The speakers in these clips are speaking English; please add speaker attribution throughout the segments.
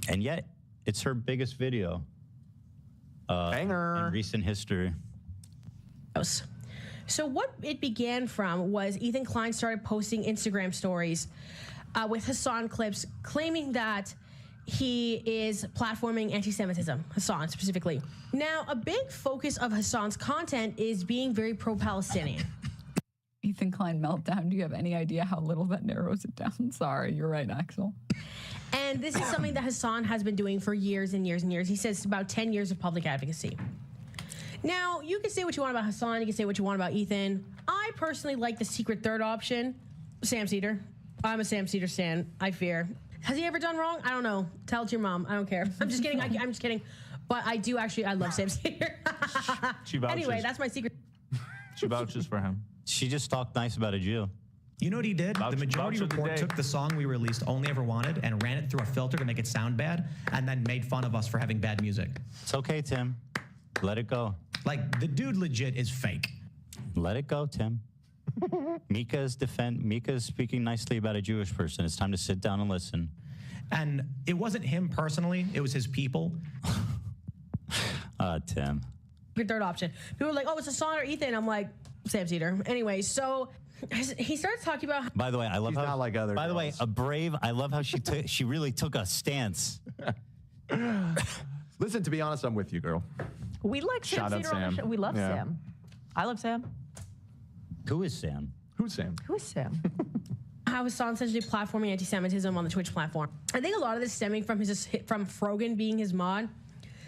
Speaker 1: And yet, it's her biggest video in recent history.
Speaker 2: So what it began from was Ethan Klein started posting Instagram stories with Hassan clips claiming that he is platforming anti-Semitism, Hassan specifically. Now, a big focus of Hassan's content is being very pro-Palestinian.
Speaker 3: Ethan Klein meltdown. Do you have any idea how little that narrows it down? Sorry, you're right, Axel.
Speaker 2: And this is something that Hassan has been doing for years and years and years. He says about 10 years of public advocacy. Now, you can say what you want about Hassan. You can say what you want about Ethan. I personally like the secret third option, Sam Cedar. I'm a Sam Cedar stan, I fear. Has he ever done wrong? I don't know. Tell it to your mom. I don't care. I'm just kidding. I'm just kidding. But I do actually, I love Sam Cedar.
Speaker 4: She vouches.
Speaker 2: Anyway, that's my secret.
Speaker 4: She vouches for him.
Speaker 1: She just talked nice about a Jew.
Speaker 5: You know what he did? The Majority Report took the song we released, Only Ever Wanted, and ran it through a filter to make it sound bad, and then made fun of us for having bad music.
Speaker 1: It's okay, Tim. Let it go.
Speaker 5: Like, the dude legit is fake.
Speaker 1: Let it go, Tim. Mika's speaking nicely about a Jewish person. It's time to sit down and listen.
Speaker 5: And it wasn't him personally, it was his people.
Speaker 1: Tim.
Speaker 2: Your third option. People are like, oh, it's Hassan or Ethan. I'm like, Sam Cedar. Anyway, so he starts talking about.
Speaker 1: By the way, I love how.
Speaker 6: Not like other
Speaker 1: by
Speaker 6: girls.
Speaker 1: the way, a brave. I love how she really took a stance.
Speaker 6: Listen, to be honest, I'm with you, girl.
Speaker 7: We like Sam
Speaker 6: Shout out
Speaker 7: Cedar on the
Speaker 6: Sam.
Speaker 7: show. We love
Speaker 6: Yeah.
Speaker 7: Sam. I love Sam.
Speaker 1: Who is Sam?
Speaker 6: Who's Sam?
Speaker 7: Who is Sam?
Speaker 2: How Hassan essentially platforming anti-Semitism on the Twitch platform. I think a lot of this stemming from Frogan being his mod.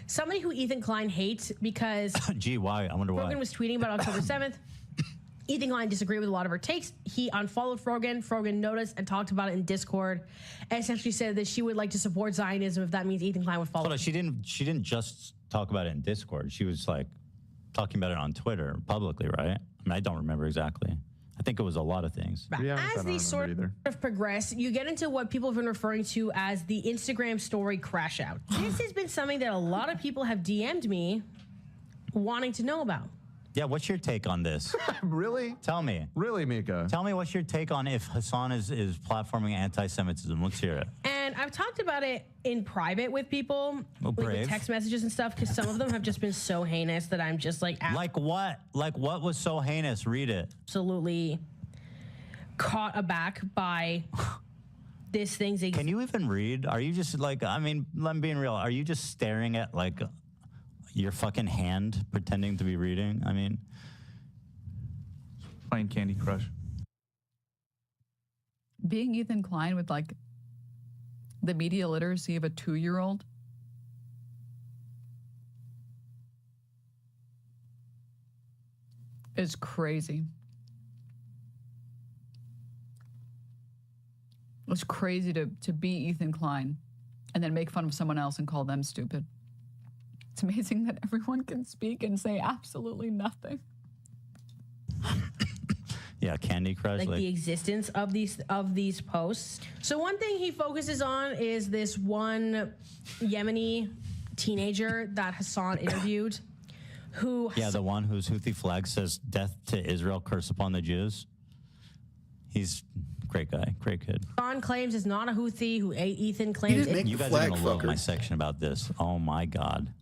Speaker 2: Somebody who Ethan Klein hates because
Speaker 1: Gee, why? I wonder why.
Speaker 2: Frogan was tweeting about October 7th. Ethan Klein disagreed with a lot of her takes. He unfollowed Frogan. Frogan noticed and talked about it in Discord, and essentially said that she would like to support Zionism if that means Ethan Klein would follow.
Speaker 1: Hold on, she didn't just talk about it in Discord. She was like talking about it on Twitter publicly, right? I mean, I don't remember exactly. I think it was a lot of things.
Speaker 6: Yeah,
Speaker 2: As these sort of progress, you get into what people have been referring to as the Instagram story crash out. This has been something that a lot of people have DM'd me wanting to know about.
Speaker 1: Yeah, what's your take on this?
Speaker 6: Really?
Speaker 1: Tell me.
Speaker 6: Really, Mika?
Speaker 1: Tell me what's your take on if Hassan is platforming anti-Semitism. Let's hear it.
Speaker 2: And I've talked about it in private with people, like
Speaker 1: brave.
Speaker 2: with text messages and stuff, because some of them have just been so heinous that I'm just like,
Speaker 1: Like what? Like what was so heinous? Read it.
Speaker 2: absolutely caught aback by this thing's.
Speaker 1: Can you even read? Are you just like, I mean, I'm being real. Are you just staring at like your fucking hand pretending to be reading? I mean,
Speaker 4: Playing Candy Crush.
Speaker 3: Being Ethan Klein with like the media literacy of a 2-year-old. Is crazy. It's crazy to be Ethan Klein and then make fun of someone else and call them stupid. It's amazing that everyone can speak and say absolutely nothing.
Speaker 1: yeah, Candy Crush.
Speaker 2: like the existence of these posts. So one thing he focuses on is this one Yemeni teenager that Hassan interviewed, who
Speaker 1: Yeah, the one whose Houthi flag says "Death to Israel, curse upon the Jews." He's a great guy, great kid.
Speaker 2: Hassan claims is not a Houthi, who Ethan claims is.
Speaker 1: You guys are gonna love my section about this. Oh my God.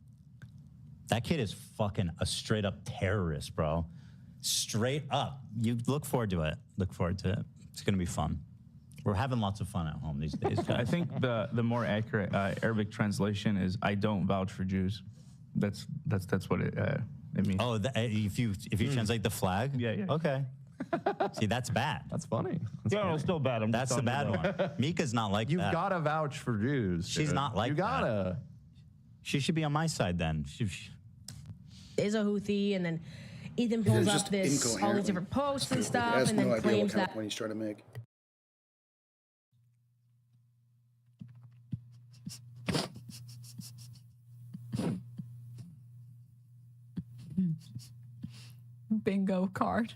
Speaker 1: That kid is fucking a straight up terrorist, bro. Straight up. You look forward to it. Look forward to it. It's gonna be fun. We're having lots of fun at home these days, guys.
Speaker 4: I think the more accurate Arabic translation is "I don't vouch for Jews." That's what it means.
Speaker 1: Oh, if you translate the flag,
Speaker 4: yeah.
Speaker 1: Okay. See, that's bad.
Speaker 6: That's funny. That's
Speaker 4: Yeah,
Speaker 6: funny.
Speaker 4: it's still bad.
Speaker 1: That's the bad one. Mika's not like
Speaker 6: You've
Speaker 1: that.
Speaker 6: got to vouch for Jews.
Speaker 1: She's
Speaker 6: dude.
Speaker 1: not like
Speaker 6: You got to.
Speaker 1: She should be on my side then.
Speaker 2: Is a Houthi, and then Ethan pulls up all these different posts and stuff, and then claims that.
Speaker 8: Point he's trying to make.
Speaker 3: Bingo card.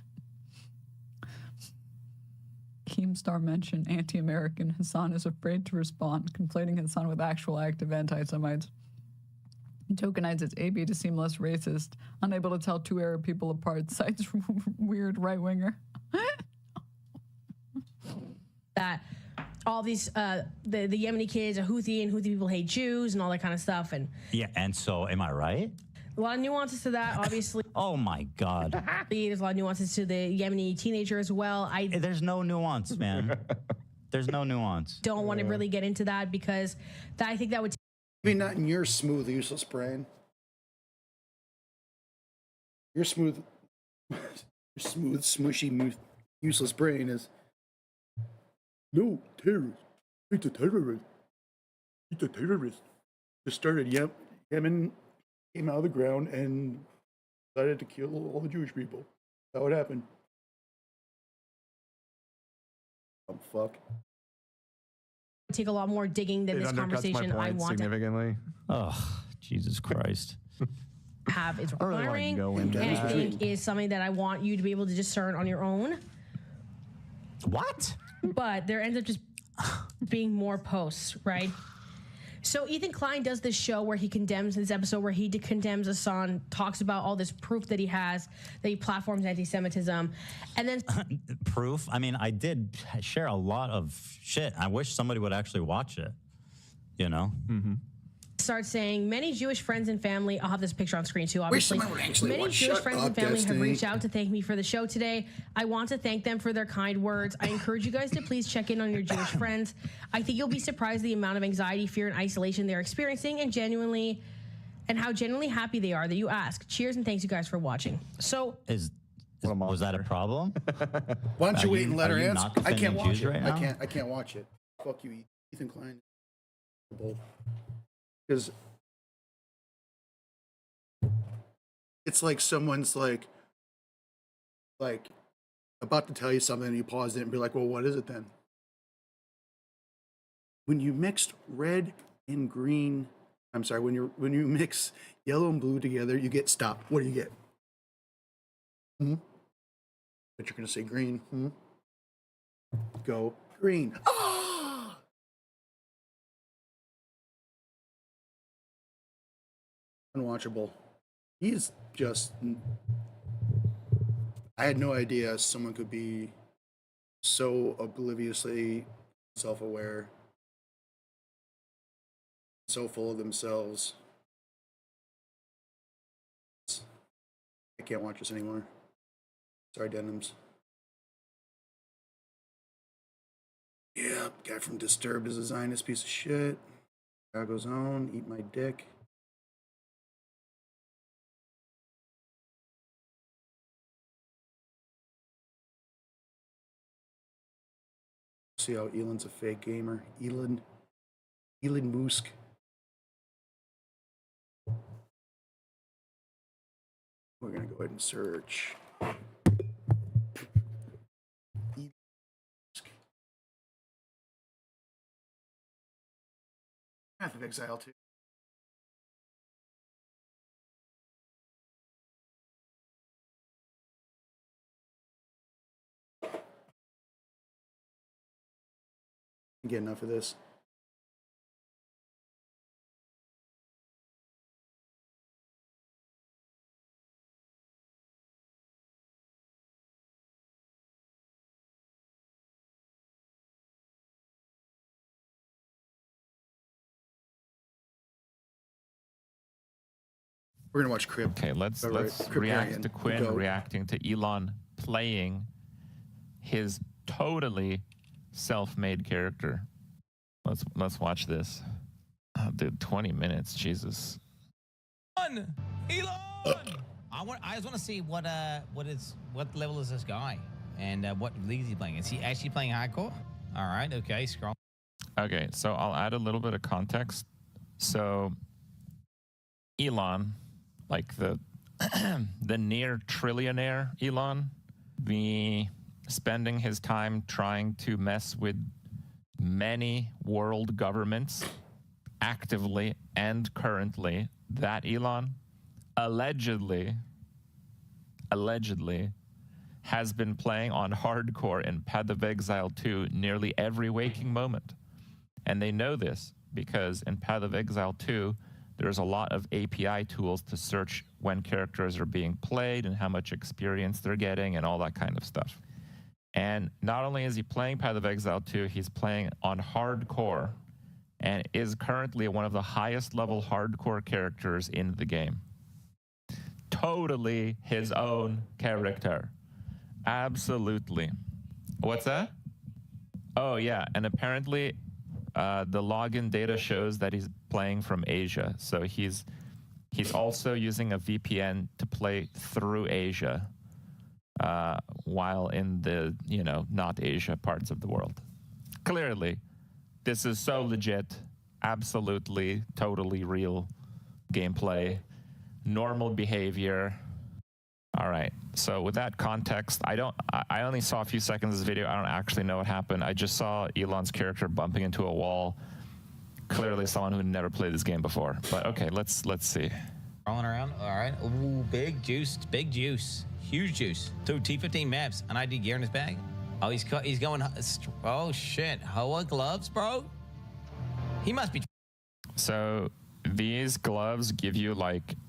Speaker 3: Keemstar mentioned anti-American. Hassan is afraid to respond, conflating Hassan with actual active anti-Semites. He tokenizes AB to seem less racist, unable to tell two Arab people apart, cites weird right-winger.
Speaker 2: That all these the Yemeni kids are Houthi and Houthi people hate Jews and all that kind of stuff. And
Speaker 1: Yeah, and so am I right?
Speaker 2: a lot of nuances to that, obviously.
Speaker 1: Oh my God.
Speaker 2: There's a lot of nuances to the Yemeni teenager as well. I
Speaker 1: There's no nuance, man. There's no nuance.
Speaker 2: don't want to really get into that because I think that would
Speaker 8: I mean, not in your smooth, useless brain. Your smooth, smushy, useless brain is no terrorist. It's a terrorist. It's a terrorist. Just started. Yemen came out of the ground and decided to kill all the Jewish people. That's how it happened. Oh fuck.
Speaker 2: take a lot more digging than
Speaker 6: It
Speaker 2: this
Speaker 6: undercuts my
Speaker 2: conversation I
Speaker 6: point
Speaker 2: want to
Speaker 6: significantly.
Speaker 1: Oh, Jesus Christ.
Speaker 2: have is
Speaker 6: I really
Speaker 2: requiring,
Speaker 6: like to go into
Speaker 2: and I
Speaker 6: that.
Speaker 2: think is something that I want you to be able to discern on your own.
Speaker 1: What?
Speaker 2: But there ends up just being more posts, right? So Ethan Klein does this show where he condemns this episode where he condemns Hassan, talks about all this proof that he has that he platforms anti-Semitism, and then
Speaker 1: Proof? I mean, I did share a lot of shit. I wish somebody would actually watch it, you know?
Speaker 2: starts saying many Jewish friends and family. I'll have this picture on screen too. Obviously,
Speaker 8: someone would actually
Speaker 2: many
Speaker 8: watch.
Speaker 2: Jewish
Speaker 8: Shut
Speaker 2: friends
Speaker 8: up,
Speaker 2: and family have
Speaker 8: Destiny.
Speaker 2: reached out to thank me for the show today. I want to thank them for their kind words. I encourage you guys to please check in on your Jewish friends. I think you'll be surprised the amount of anxiety, fear, and isolation they're experiencing, and how genuinely happy they are that you ask. Cheers and thanks you guys for watching. So
Speaker 1: Was that a problem?
Speaker 8: Why don't you
Speaker 1: Are
Speaker 8: wait
Speaker 1: you-
Speaker 8: and let
Speaker 1: are
Speaker 8: her
Speaker 1: you
Speaker 8: answer?
Speaker 1: not
Speaker 8: I can't
Speaker 1: defending
Speaker 8: watch
Speaker 1: Jews
Speaker 8: it.
Speaker 1: right
Speaker 8: I
Speaker 1: now?
Speaker 8: can't watch it. Fuck you, Ethan Klein. Because it's like someone's like about to tell you something and you pause it and be like, well, what is it then? When you mixed red and green, when you mix yellow and blue together, you get stop. What do you get? But you're gonna say green. Go green. Ah! Unwatchable. He's just. I had no idea someone could be so obliviously self-aware, so full of themselves. I can't watch this anymore. Sorry, Denims. Yeah, guy from Disturbed is a Zionist piece of shit. Chicago's own, eat my dick. See how Elon's a fake gamer. Elon Musk. We're gonna go ahead and search. Path of Exile 2. Get enough of this. We're gonna watch Crip.
Speaker 9: Okay, let's
Speaker 8: All right,
Speaker 9: react
Speaker 8: Criparian.
Speaker 9: to Quinn
Speaker 8: Go.
Speaker 9: reacting to Elon playing his totally self-made character. Let's watch this. Oh, dude, 20 minutes, Jesus.
Speaker 10: Elon! I just want to see what level is this guy, and what league is he playing? Is he actually playing hardcore? All right, okay, scroll.
Speaker 9: Okay, so I'll add a little bit of context. So Elon, like the the near trillionaire Elon, be spending his time trying to mess with many world governments actively and currently. That Elon allegedly has been playing on hardcore in Path of Exile 2 nearly every waking moment. And they know this because in Path of Exile 2, there's a lot of API tools to search when characters are being played and how much experience they're getting and all that kind of stuff. And not only is he playing Path of Exile 2, he's playing on hardcore and is currently one of the highest level hardcore characters in the game. Totally his own character. Absolutely. What's that? Oh, yeah. And apparently the login data shows that he's playing from Asia. So he's also using a VPN to play through Asia while in the, not Asia parts of the world. Clearly, this is so legit, absolutely, totally real gameplay, normal behavior. All right. So with that context, I only saw a few seconds of this video. I don't actually know what happened. I just saw Elon's character bumping into a wall. Clearly someone who never played this game before. But okay, let's see.
Speaker 10: Rolling around. All right. Ooh, big juice. Huge juice. 2 T15 maps. An ID gear in his bag. Oh, he's going. Oh shit. Hoa gloves, bro. He must be.
Speaker 9: So these gloves give you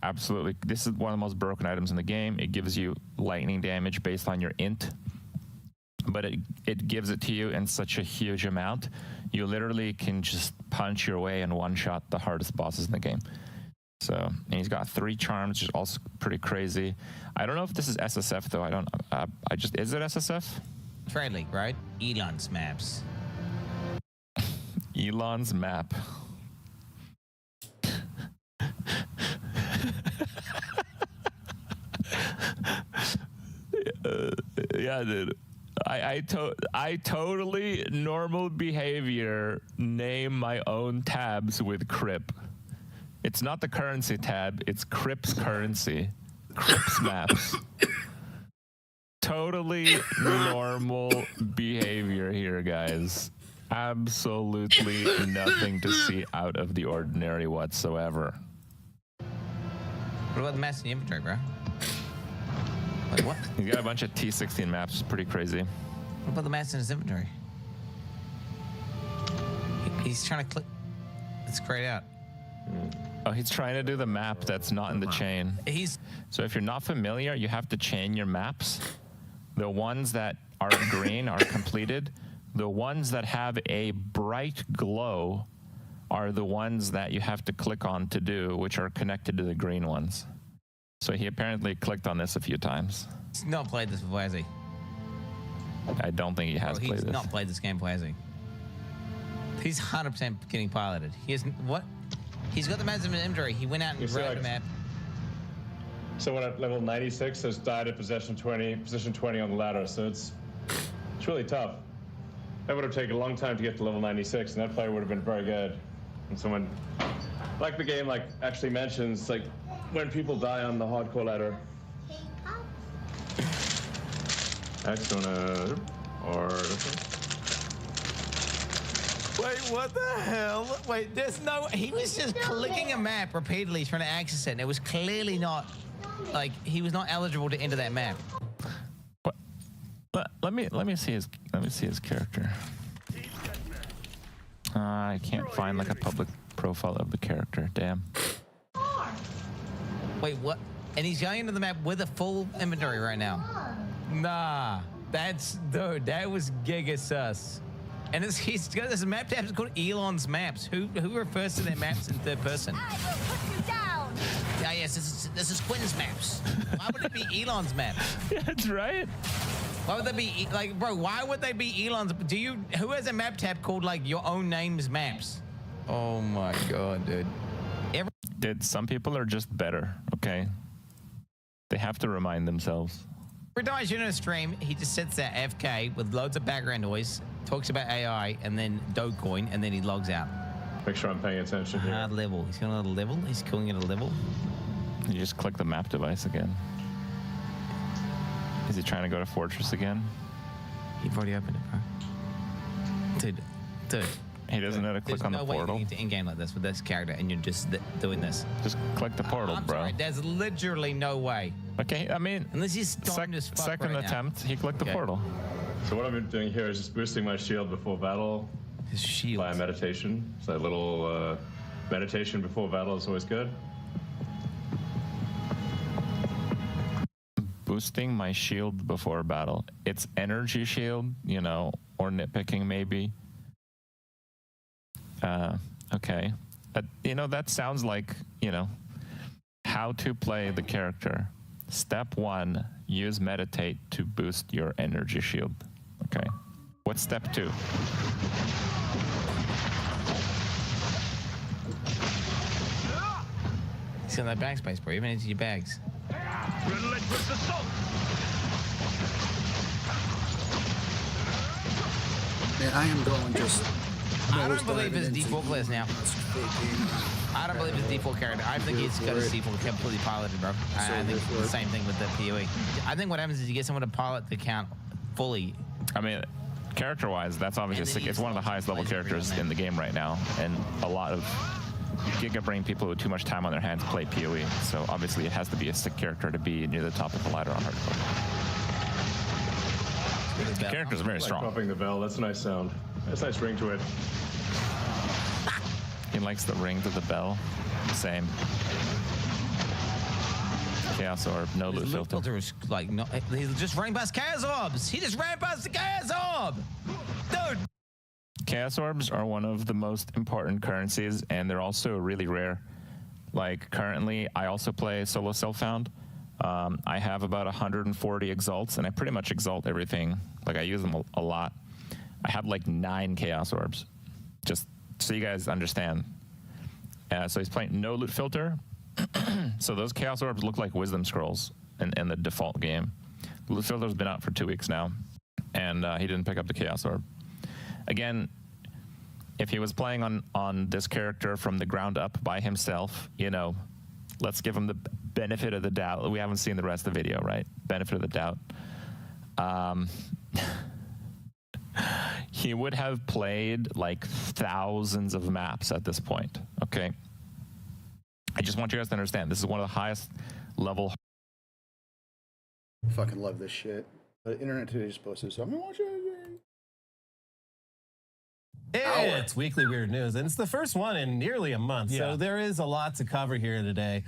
Speaker 9: absolutely. This is one of the most broken items in the game. It gives you lightning damage based on your int, but it gives it to you in such a huge amount. You literally can just punch your way and one-shot the hardest bosses in the game. So, and he's got 3 charms, which is also pretty crazy. I don't know if this is SSF though. Is it SSF?
Speaker 10: Trade League, right? Elon's maps.
Speaker 9: Elon's map. Yeah, dude. I totally normal behavior name my own tabs with Crip. It's not the currency tab, it's Crip's currency. Crip's maps. Totally normal behavior here, guys. Absolutely nothing to see out of the ordinary whatsoever.
Speaker 10: What about the maps in the inventory, bro? Wait, what?
Speaker 9: He's got a bunch of T16 maps. It's pretty crazy.
Speaker 10: What about the maps in his inventory? He's trying to click. Let's grayed out.
Speaker 9: Oh, he's trying to do the map that's not in the chain. So if you're not familiar, you have to chain your maps. The ones that are green are completed. The ones that have a bright glow are the ones that you have to click on to do, which are connected to the green ones. So he apparently clicked on this a few times.
Speaker 10: He's not played this before, has he?
Speaker 9: I don't think he has played this.
Speaker 10: He's not played this game before, has he? He's 100% getting piloted. He has what? He's got the maps in his inventory. He went out and grabbed a map.
Speaker 11: So when at level 96, has died at position 20 on the ladder. So it's really tough. That would have taken a long time to get to level 96, and that player would have been very good. And someone, like the game, actually mentions, when people die on the hardcore ladder. Excellent. Or this one.
Speaker 10: Wait, what the hell? Wait, there's no. He was just clicking a map repeatedly trying to access it, and it was clearly not. He was not eligible to enter that map.
Speaker 9: But let me see his character. I can't find a public profile of the character. Damn.
Speaker 10: Wait, what? And he's going into the map with a full inventory right now. Nah, dude, that was giga sus. And he's got this map tab called Elon's Maps. Who refers to their maps in third person?
Speaker 12: I will put you down.
Speaker 10: Yeah, yes, this is Quinn's maps. Why would it be Elon's maps?
Speaker 9: That's right.
Speaker 10: Why would they be bro? Why would they be Elon's? Who has a map tab called your own name's maps? Oh my god, dude.
Speaker 9: Some people are just better. Okay, they have to remind themselves.
Speaker 10: Every time I shoot on a stream, he just sits there AFK with loads of background noise, talks about AI, and then Dogecoin, and then he logs out.
Speaker 11: Make sure I'm paying attention here.
Speaker 10: Hard level. He's going to a level. He's calling it a level.
Speaker 9: You just click the map device again. Is he trying to go to Fortress again?
Speaker 10: You've already opened it, bro. Dude.
Speaker 9: He doesn't know to click on the portal.
Speaker 10: There's no way you get to in-game like this with this character, and you're just doing this.
Speaker 9: Just click the portal, bro.
Speaker 10: Sorry, there's literally no way.
Speaker 9: Okay, I mean,
Speaker 10: unless he's stoned as fuck
Speaker 9: second
Speaker 10: right
Speaker 9: attempt,
Speaker 10: now.
Speaker 9: he clicked the portal.
Speaker 11: So what I'm doing here is just boosting my shield before battle.
Speaker 10: His shield.
Speaker 11: By meditation. So that little meditation before battle is always good.
Speaker 9: boosting my shield before battle. It's energy shield, you know, or nitpicking maybe. Okay. You know, that sounds like, you know, how to play the character. Step 1, use meditate to boost your energy shield. Okay. What's step 2?
Speaker 10: See that backspace, bro. Even into your bags.
Speaker 8: Man, I am going just.
Speaker 10: I don't believe his default class now. I don't believe his default character. I think he's got his default completely piloted, bro. I think the same thing with the PoE. I think what happens is you get someone to pilot the account fully.
Speaker 9: I mean, character-wise, that's obviously it's one of the highest level characters in the game right now, and a lot of Giga-brain people with too much time on their hands play PoE. So obviously, it has to be a sick character to be near the top of the ladder on hardcore. The characters are very strong.
Speaker 11: Like popping the bell. That's a nice sound. That's a nice ring to it.
Speaker 9: He likes the ring to the bell. Same. Chaos Orb, no loot filter.
Speaker 10: Is like, no, he's just running past Chaos Orbs. He just ran past the Chaos Orb. Dude.
Speaker 9: Chaos Orbs are one of the most important currencies, and they're also really rare. Like, currently, I also play solo self-found. I have about 140 exalts, and I pretty much exalt everything. Like, I use them a lot. I have like 9 Chaos Orbs, just so you guys understand. So he's playing no loot filter. So those Chaos Orbs look like Wisdom Scrolls in the default game. Loot filter's been out for 2 weeks now, and he didn't pick up the Chaos Orb. Again, if he was playing on this character from the ground up by himself, you know, let's give him the benefit of the doubt. We haven't seen the rest of the video, right? Benefit of the doubt. He would have played like thousands of maps at this point, okay? I just want you guys to understand, this is one of the highest level.
Speaker 8: Fucking love this shit. The internet today just posted something. Watch it.
Speaker 12: It's Weekly Weird News, and it's the first one in nearly a month, so there is a lot to cover here today.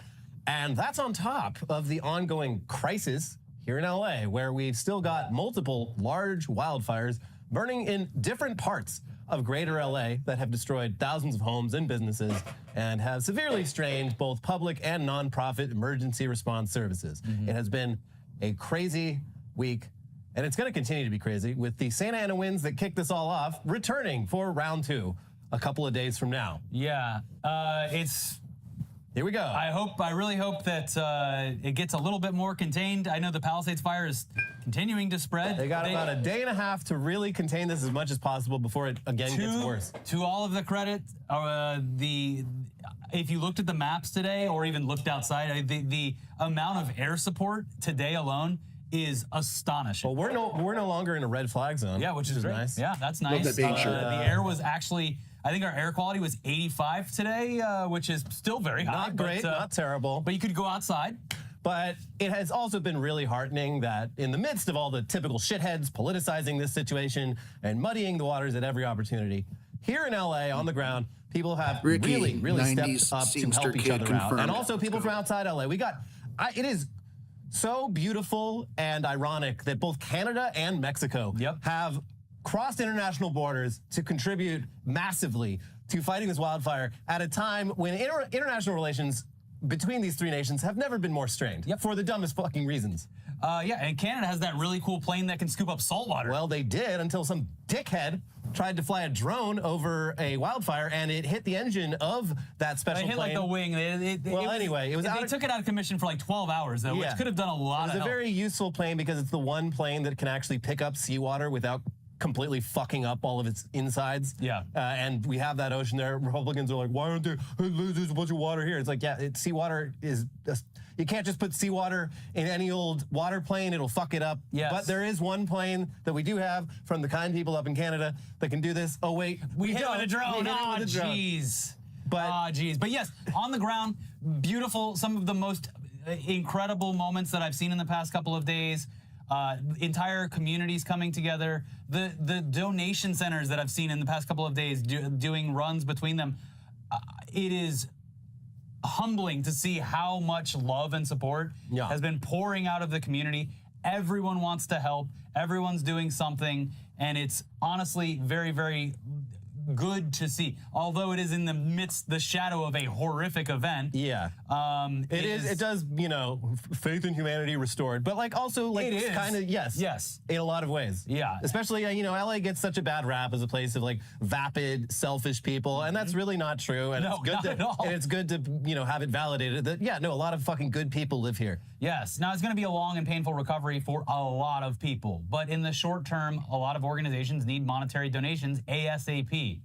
Speaker 12: And that's on top of the ongoing crisis here in LA, where we've still got multiple large wildfires burning in different parts of greater LA that have destroyed thousands of homes and businesses and have severely strained both public and nonprofit emergency response services. It has been a crazy week, and it's going to continue to be crazy with the Santa Ana winds that kicked this all off returning for round 2 a couple of days from now.
Speaker 13: Yeah, it's...
Speaker 12: Here we go.
Speaker 13: I really hope that it gets a little bit more contained. I know the Palisades fire is continuing to spread.
Speaker 12: They got about a day and a half to really contain this as much as possible before it again gets worse.
Speaker 13: To all of the credit, if you looked at the maps today or even looked outside, the amount of air support today alone is astonishing.
Speaker 12: Well, we're no longer in a red flag zone.
Speaker 13: Yeah, which is great.
Speaker 12: nice.
Speaker 13: Yeah, that's nice.
Speaker 8: The
Speaker 13: air was actually, I think our air quality was 85 today, which is still very high.
Speaker 12: Not great, not terrible.
Speaker 13: But you could go outside.
Speaker 12: But it has also been really heartening that in the midst of all the typical shitheads politicizing this situation and muddying the waters at every opportunity, here in LA on the ground, people have really stepped up to help each other out. And also people from outside LA. It is so beautiful and ironic that both Canada and Mexico have crossed international borders to contribute massively to fighting this wildfire at a time when international relations between these 3 nations have never been more strained for the dumbest fucking reasons.
Speaker 13: Yeah, and Canada has that really cool plane that can scoop up salt water.
Speaker 12: Well, they did until some dickhead tried to fly a drone over a wildfire and it hit the engine of that special plane.
Speaker 13: It hit like the wing. They took it out of commission for like 12 hours, though, which could have done a lot of help.
Speaker 12: It's a very useful plane because it's the one plane that can actually pick up seawater without completely fucking up all of its insides.
Speaker 13: Yeah.
Speaker 12: And we have that ocean there. Republicans are like, why aren't there, there's a bunch of water here. It's like, yeah, seawater is, you can't just put seawater in any old water plane. It'll fuck it up.
Speaker 13: Yes.
Speaker 12: But there is one plane that we do have from the kind people up in Canada that can do this. Oh, wait.
Speaker 13: We hit it with a drone. Oh, jeez. But yes, on the ground, beautiful, some of the most incredible moments that I've seen in the past couple of days. Entire communities coming together, the donation centers that I've seen in the past couple of days doing runs between them. It is humbling to see how much love and support has been pouring out of the community. Everyone wants to help. Everyone's doing something. And it's honestly very, very good to see. Although it is in the shadow of a horrific event.
Speaker 12: Yeah. It does, you know, faith in humanity restored. But like also like
Speaker 13: It is.
Speaker 12: kind of, yes. In a lot of ways.
Speaker 13: Yeah.
Speaker 12: Especially, you know, LA gets such a bad rap as a place of like vapid, selfish people. And that's really not true. And
Speaker 13: No,
Speaker 12: it's good
Speaker 13: not at all.
Speaker 12: And it's good to, you know, have it validated that, yeah, no, a lot of fucking good people live here.
Speaker 13: Yes. Now, it's going to be a long and painful recovery for a lot of people. But in the short term, a lot of organizations need monetary donations ASAP.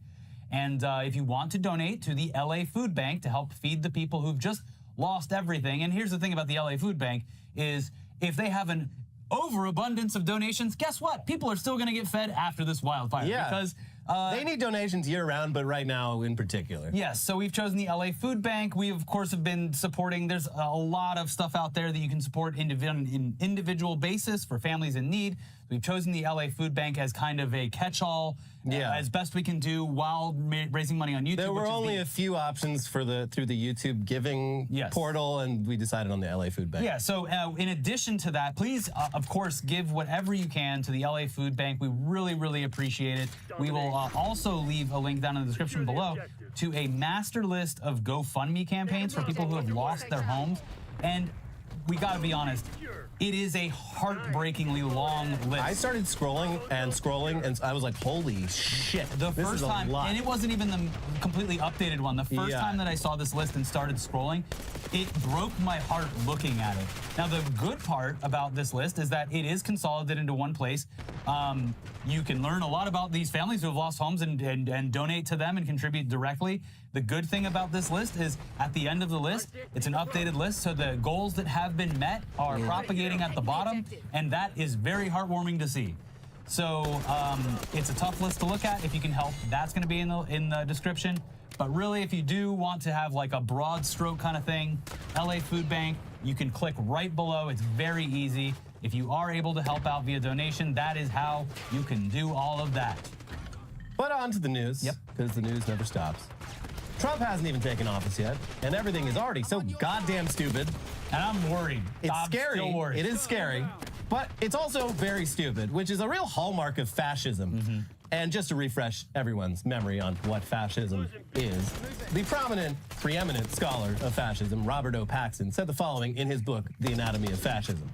Speaker 13: And if you want to donate to the LA Food Bank to help feed the people who've just lost everything, and here's the thing about the LA Food Bank, is if they have an overabundance of donations, guess what? People are still going to get fed after this wildfire.
Speaker 12: Yeah.
Speaker 13: Because
Speaker 12: they need donations year-round, but right now in particular.
Speaker 13: Yes, so we've chosen the LA Food Bank. We, of course, have been supporting, there's a lot of stuff out there that you can support in individual basis for families in need. We've chosen the LA Food Bank as kind of a catch-all, as best we can do while raising money on YouTube.
Speaker 12: There were only a few options for through the YouTube giving portal, and we decided on the LA Food Bank.
Speaker 13: Yeah, so in addition to that, please, of course, give whatever you can to the LA Food Bank. We really, really appreciate it. We will also leave a link down in the description below to a master list of GoFundMe campaigns for people who have lost their homes. And we got to be honest, it is a heartbreakingly long list.
Speaker 12: I started scrolling, and I was like, holy shit.
Speaker 13: The
Speaker 12: this
Speaker 13: first
Speaker 12: is a
Speaker 13: time,
Speaker 12: lot.
Speaker 13: and it wasn't even the completely updated one. The first time that I saw this list and started scrolling, it broke my heart looking at it. Now, the good part about this list is that it is consolidated into one place. You can learn a lot about these families who have lost homes and donate to them and contribute directly. The good thing about this list is at the end of the list, it's an updated list, so the goals that have been met are propagating at the bottom, and that is very heartwarming to see. So it's a tough list to look at. If you can help, that's going to be in the description. But really, if you do want to have like a broad stroke kind of thing, LA Food Bank, you can click right below. It's very easy. If you are able to help out via donation, that is how you can do all of that.
Speaker 12: But on to the news, because the news never stops. Trump hasn't even taken office yet, and everything is already so goddamn stupid.
Speaker 13: And I'm worried.
Speaker 12: It's scary.
Speaker 13: Still worried.
Speaker 12: It is scary, but it's also very stupid, which is a real hallmark of fascism. And just to refresh everyone's memory on what fascism is, the preeminent scholar of fascism, Robert O. Paxson, said the following in his book, The Anatomy of Fascism.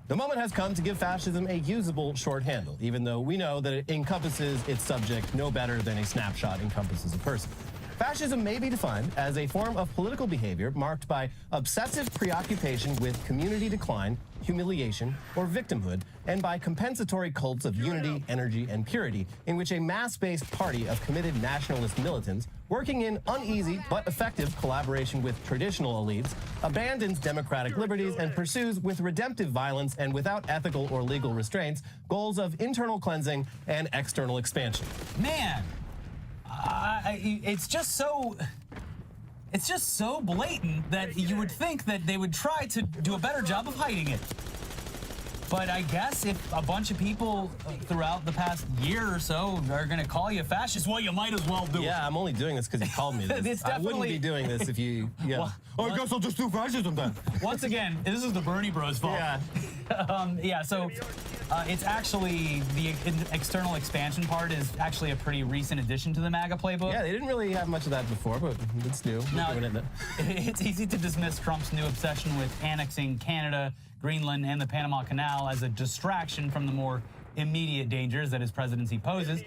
Speaker 12: The moment has come to give fascism a usable short handle, even though we know that it encompasses its subject no better than a snapshot encompasses a person. Fascism may be defined as a form of political behavior marked by obsessive preoccupation with community decline, humiliation, or victimhood, and by compensatory cults of unity, energy, and purity, in which a mass-based party of committed nationalist militants, working in uneasy but effective collaboration with traditional elites, abandons democratic liberties and pursues with redemptive violence and without ethical or legal restraints goals of internal cleansing and external expansion.
Speaker 13: Man! It's just so blatant that you would think that they would try to do a better job of hiding it. But I guess if a bunch of people throughout the past year or so are going to call you a fascist, well, you might as well do it.
Speaker 12: Yeah, I'm only doing this because you called me this. I wouldn't be doing this if you, I guess I'll just do fascism then.
Speaker 13: Once again, this is the Bernie Bros' fault. So it's actually, the external expansion part is actually a pretty recent addition to the MAGA playbook.
Speaker 12: Yeah, they didn't really have much of that before, but it's new.
Speaker 13: Now, it's easy to dismiss Trump's new obsession with annexing Canada, Greenland, and the Panama Canal as a distraction from the more immediate dangers that his presidency poses.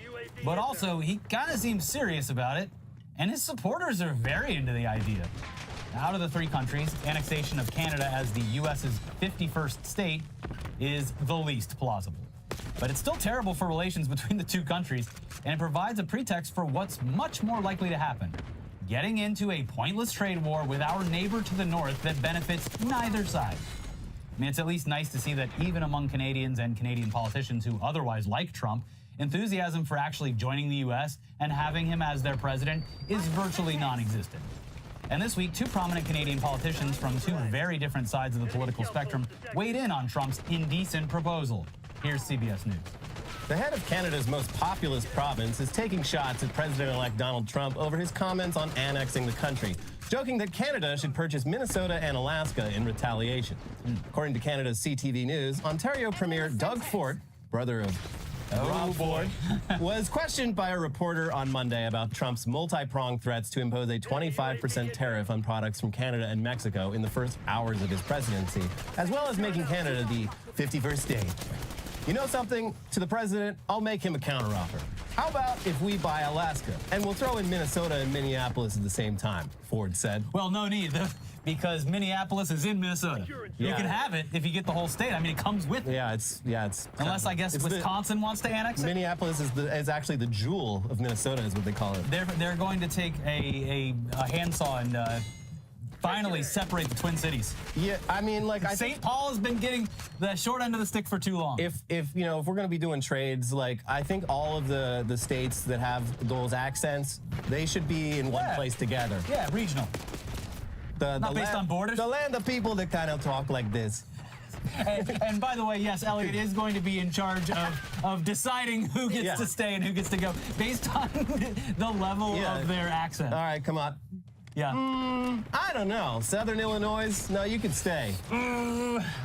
Speaker 13: But also, he kind of seems serious about it, and his supporters are very into the idea. Out of the three countries, annexation of Canada as the U.S.'s 51st state is the least plausible. But it's still terrible for relations between the two countries, and it provides a pretext for what's much more likely to happen: getting into a pointless trade war with our neighbor to the north that benefits neither side. I mean, it's at least nice to see that even among Canadians and Canadian politicians who otherwise like Trump, enthusiasm for actually joining the U.S. and having him as their president is virtually non-existent. And this week, two prominent Canadian politicians from two very different sides of the political spectrum weighed in on Trump's indecent proposal. Here's CBS News.
Speaker 12: The head of Canada's most populous province is taking shots at President-elect Donald Trump over his comments on annexing the country, joking that Canada should purchase Minnesota and Alaska in retaliation. According to Canada's CTV News, Ontario Premier Doug Ford, brother of Rob Ford, was questioned by a reporter on Monday about Trump's multi-pronged threats to impose a 25% tariff on products from Canada and Mexico in the first hours of his presidency, as well as making Canada the 51st state. You know something? To the president, I'll make him a counteroffer. How about if we buy Alaska, and we'll throw in Minnesota and Minneapolis at the same time, Ford said.
Speaker 13: Well, no need, because Minneapolis is in Minnesota. You can have it if you get the whole state. I mean, it comes with it.
Speaker 12: Yeah, it's
Speaker 13: Unless I guess Wisconsin wants to annex it.
Speaker 12: Minneapolis is actually the jewel of Minnesota, is what they call it.
Speaker 13: They're going to take a handsaw and finally separate the Twin Cities.
Speaker 12: Yeah, I mean, like
Speaker 13: St. Paul has been getting the short end of the stick for too long.
Speaker 12: If we're going to be doing trades, like I think all of the states that have those accents, they should be in one place together.
Speaker 13: Yeah, regional. Not based on borders?
Speaker 12: The land of people that kind of talk like this.
Speaker 13: And by the way, yes, Elliot is going to be in charge of deciding who gets to stay and who gets to go based on the level of their accent.
Speaker 12: All right, come on.
Speaker 13: Yeah.
Speaker 12: I don't know. Southern Illinois, no, you can stay.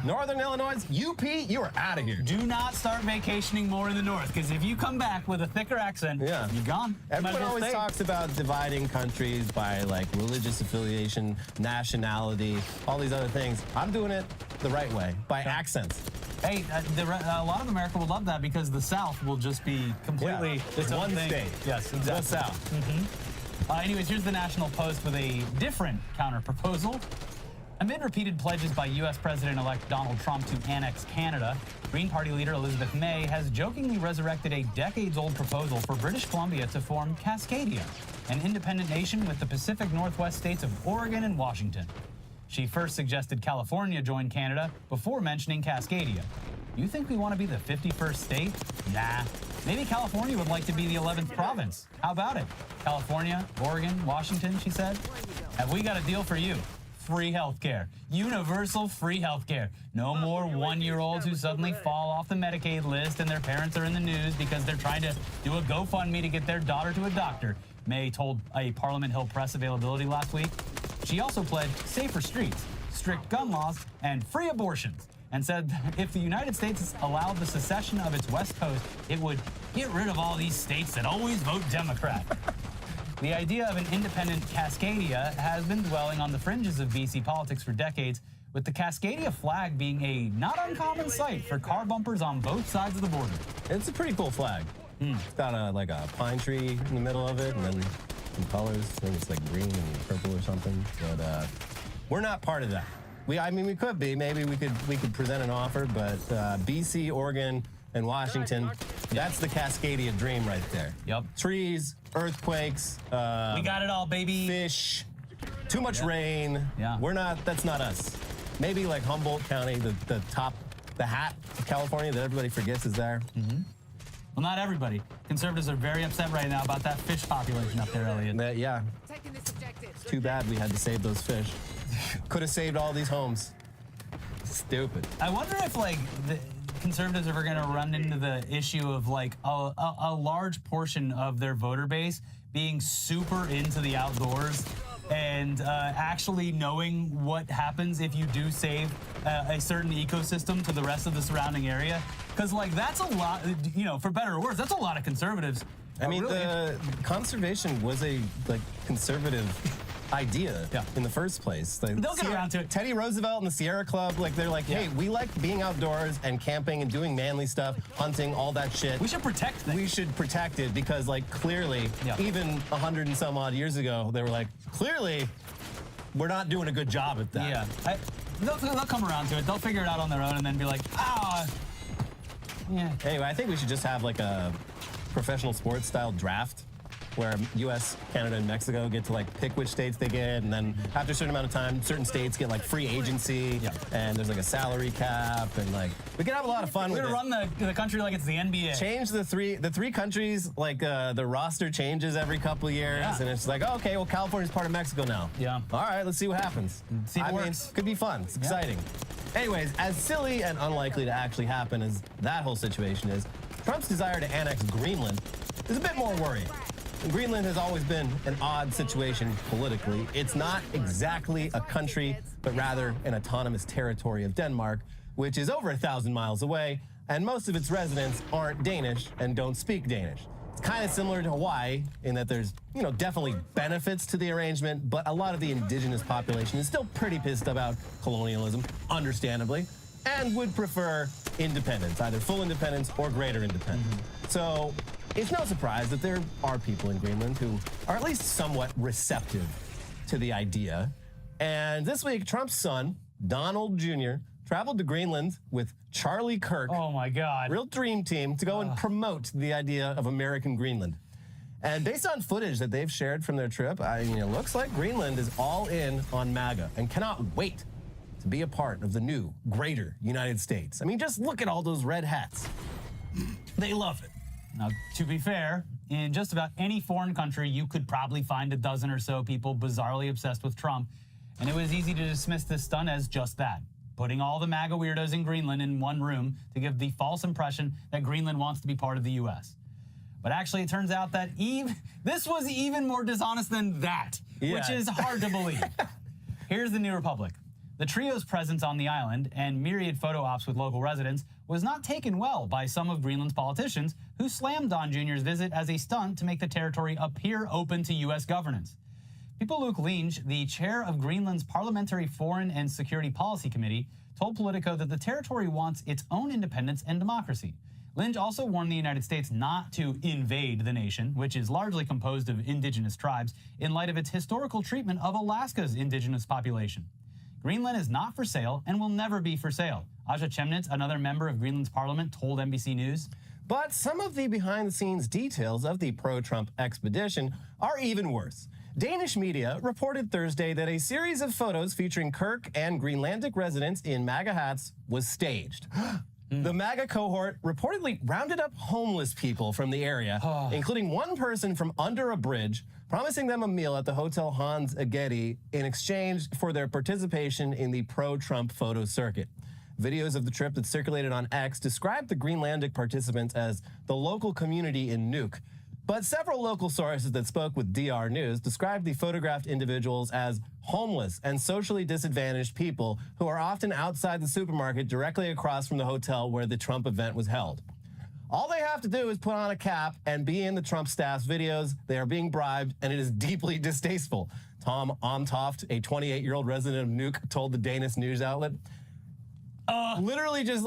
Speaker 12: Northern Illinois, UP, you are out of here.
Speaker 13: Do not start vacationing more in the north, because if you come back with a thicker accent, you're gone.
Speaker 12: Everyone always talks about dividing countries by like religious affiliation, nationality, all these other things. I'm doing it the right way, by accents.
Speaker 13: Hey, a lot of America will love that because the South will just be completely
Speaker 12: it's
Speaker 13: one
Speaker 12: thing.
Speaker 13: State. Yes, exactly.
Speaker 12: The South.
Speaker 13: Anyways, here's the National Post with a different counter-proposal. Amid repeated pledges by U.S. President-elect Donald Trump to annex Canada, Green Party leader Elizabeth May has jokingly resurrected a decades-old proposal for British Columbia to form Cascadia, an independent nation with the Pacific Northwest states of Oregon and Washington. She first suggested California join Canada before mentioning Cascadia. You think we want to be the 51st state? Nah. Maybe California would like to be the 11th province. How about it? California, Oregon, Washington, she said. Have we got a deal for you? Free healthcare. Universal free healthcare. No more one-year-olds who suddenly fall off the Medicaid list and their parents are in the news because they're trying to do a GoFundMe to get their daughter to a doctor, May told a Parliament Hill press availability last week. She also pledged safer streets, strict gun laws, and free abortions, and said that if the United States allowed the secession of its West Coast, it would get rid of all these states that always vote Democrat. The idea of an independent Cascadia has been dwelling on the fringes of BC politics for decades, with the Cascadia flag being a not uncommon sight for car bumpers on both sides of the border.
Speaker 12: It's a pretty cool flag. It's got a pine tree in the middle of it, and then some colors. I think it's like green and purple or something. But we're not part of that. I mean, we could be. Maybe we could present an offer, but BC, Oregon, and Washington, that's the Cascadia dream right there.
Speaker 13: Yep.
Speaker 12: Trees, earthquakes.
Speaker 13: We got it all, baby.
Speaker 12: Fish. Too much rain.
Speaker 13: Yeah.
Speaker 12: That's not us. Maybe like Humboldt County, the hat of California that everybody forgets is there.
Speaker 13: Well, not everybody. Conservatives are very upset right now about that fish population up there, Elliot.
Speaker 12: Yeah. Too bad we had to save those fish. Could have saved all these homes. Stupid.
Speaker 13: I wonder if the conservatives are going to run into the issue of a large portion of their voter base being super into the outdoors and actually knowing what happens if you do save a certain ecosystem to the rest of the surrounding area. Because that's a lot, for better or worse, that's a lot of conservatives.
Speaker 12: I mean, the conservation was a conservative idea in the first place.
Speaker 13: They'll get around to it.
Speaker 12: Teddy Roosevelt and the Sierra Club, they're like, hey, we like being outdoors and camping and doing manly stuff, hunting, all that shit.
Speaker 13: We should protect things.
Speaker 12: We should protect it because, clearly, even 100 and some odd years ago, they were like, clearly, we're not doing a good job at that.
Speaker 13: Yeah. They'll come around to it. They'll figure it out on their own and then be like, yeah.
Speaker 12: Anyway, I think we should just have a professional sports style draft where U.S., Canada, and Mexico get to pick which states they get, and then after a certain amount of time, certain states get free agency, and there's a salary cap, and we can have a lot of fun with it.
Speaker 13: We're gonna run the country like it's the NBA.
Speaker 12: Change the three countries, the roster changes every couple of years, and it's okay, well, California's part of Mexico now.
Speaker 13: Yeah.
Speaker 12: All right, let's see what happens.
Speaker 13: See if it works.
Speaker 12: Could be fun. It's exciting. Anyways, as silly and unlikely to actually happen as that whole situation is, Trump's desire to annex Greenland is a bit more worrying. Greenland has always been an odd situation politically. It's not exactly a country, but rather an autonomous territory of Denmark, which is over 1,000 miles away, and most of its residents aren't Danish and don't speak Danish. It's kind of similar to Hawaii in that there's, definitely benefits to the arrangement, but a lot of the indigenous population is still pretty pissed about colonialism, understandably, and would prefer independence, either full independence or greater independence. So it's no surprise that there are people in Greenland who are at least somewhat receptive to the idea. And this week, Trump's son, Donald Jr., traveled to Greenland with Charlie Kirk.
Speaker 13: Oh my God.
Speaker 12: Real dream team to go and promote the idea of American Greenland. And based on footage that they've shared from their trip, it looks like Greenland is all in on MAGA and cannot wait to be a part of the new, greater United States. I mean, just look at all those red hats. They love it.
Speaker 13: Now, to be fair, in just about any foreign country, you could probably find a dozen or so people bizarrely obsessed with Trump. And it was easy to dismiss this stunt as just that. Putting all the MAGA weirdos in Greenland in one room to give the false impression that Greenland wants to be part of the U.S. But actually, it turns out that this was even more dishonest than that, which is hard to believe. Here's the New Republic. The trio's presence on the island and myriad photo ops with local residents was not taken well by some of Greenland's politicians who slammed Don Jr.'s visit as a stunt to make the territory appear open to U.S. governance. Luke Linge, the chair of Greenland's Parliamentary Foreign and Security Policy Committee, told Politico that the territory wants its own independence and democracy. Linge also warned the United States not to invade the nation, which is largely composed of indigenous tribes, in light of its historical treatment of Alaska's indigenous population. Greenland is not for sale and will never be for sale. Aja Chemnitz, another member of Greenland's parliament, told NBC News.
Speaker 12: But some of the behind-the-scenes details of the pro-Trump expedition are even worse. Danish media reported Thursday that a series of photos featuring Kirk and Greenlandic residents in MAGA hats was staged. The MAGA cohort reportedly rounded up homeless people from the area, including one person from under a bridge, promising them a meal at the Hotel Hans Agedi in exchange for their participation in the pro-Trump photo circuit. Videos of the trip that circulated on X described the Greenlandic participants as the local community in Nuuk. But several local sources that spoke with DR News described the photographed individuals as homeless and socially disadvantaged people who are often outside the supermarket directly across from the hotel where the Trump event was held. All they have to do is put on a cap and be in the Trump staff's videos. They are being bribed, and it is deeply distasteful. Tom Omtoft, a 28-year-old resident of Nuuk, told the Danish news outlet. Literally just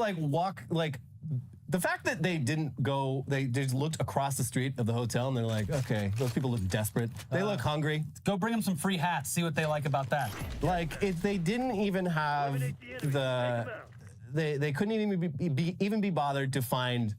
Speaker 12: the fact that they didn't go, they just looked across the street of the hotel and they're like, okay, those people look desperate. They look hungry.
Speaker 13: Go bring them some free hats, see what they like about that.
Speaker 12: They didn't even have they couldn't even be bothered to find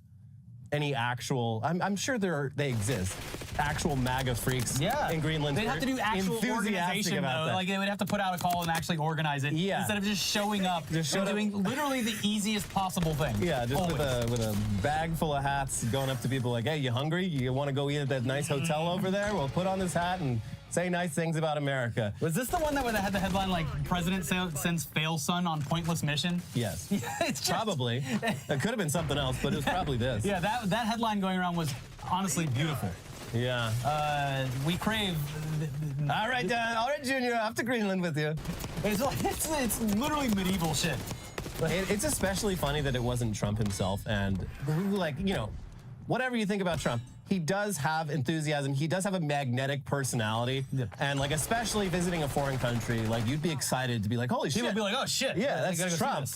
Speaker 12: any actual, I'm sure they exist, actual MAGA freaks in Greenland.
Speaker 13: They'd have to do actual organization, though. Like, they would have to put out a call and actually organize it instead of just showing up and doing literally the easiest possible thing.
Speaker 12: Yeah, just with a bag full of hats, going up to people like, hey, you hungry? You want to go eat at that nice hotel over there? Well, put on this hat and say nice things about America.
Speaker 13: Was this the one that had the headline like President sends fail son on pointless mission?
Speaker 12: Yes. It's probably. It could have been something else, but it was probably this.
Speaker 13: Yeah, that headline going around was honestly beautiful.
Speaker 12: Yeah.
Speaker 13: We crave.
Speaker 12: All right, Junior, off to Greenland with you.
Speaker 13: It's literally medieval shit.
Speaker 12: It's especially funny that it wasn't Trump himself, and whatever you think about Trump, he does have enthusiasm. He does have a magnetic personality. And especially visiting a foreign country, you'd be excited to be like, holy shit.
Speaker 13: People would be like, oh shit.
Speaker 12: Yeah, that's Trump.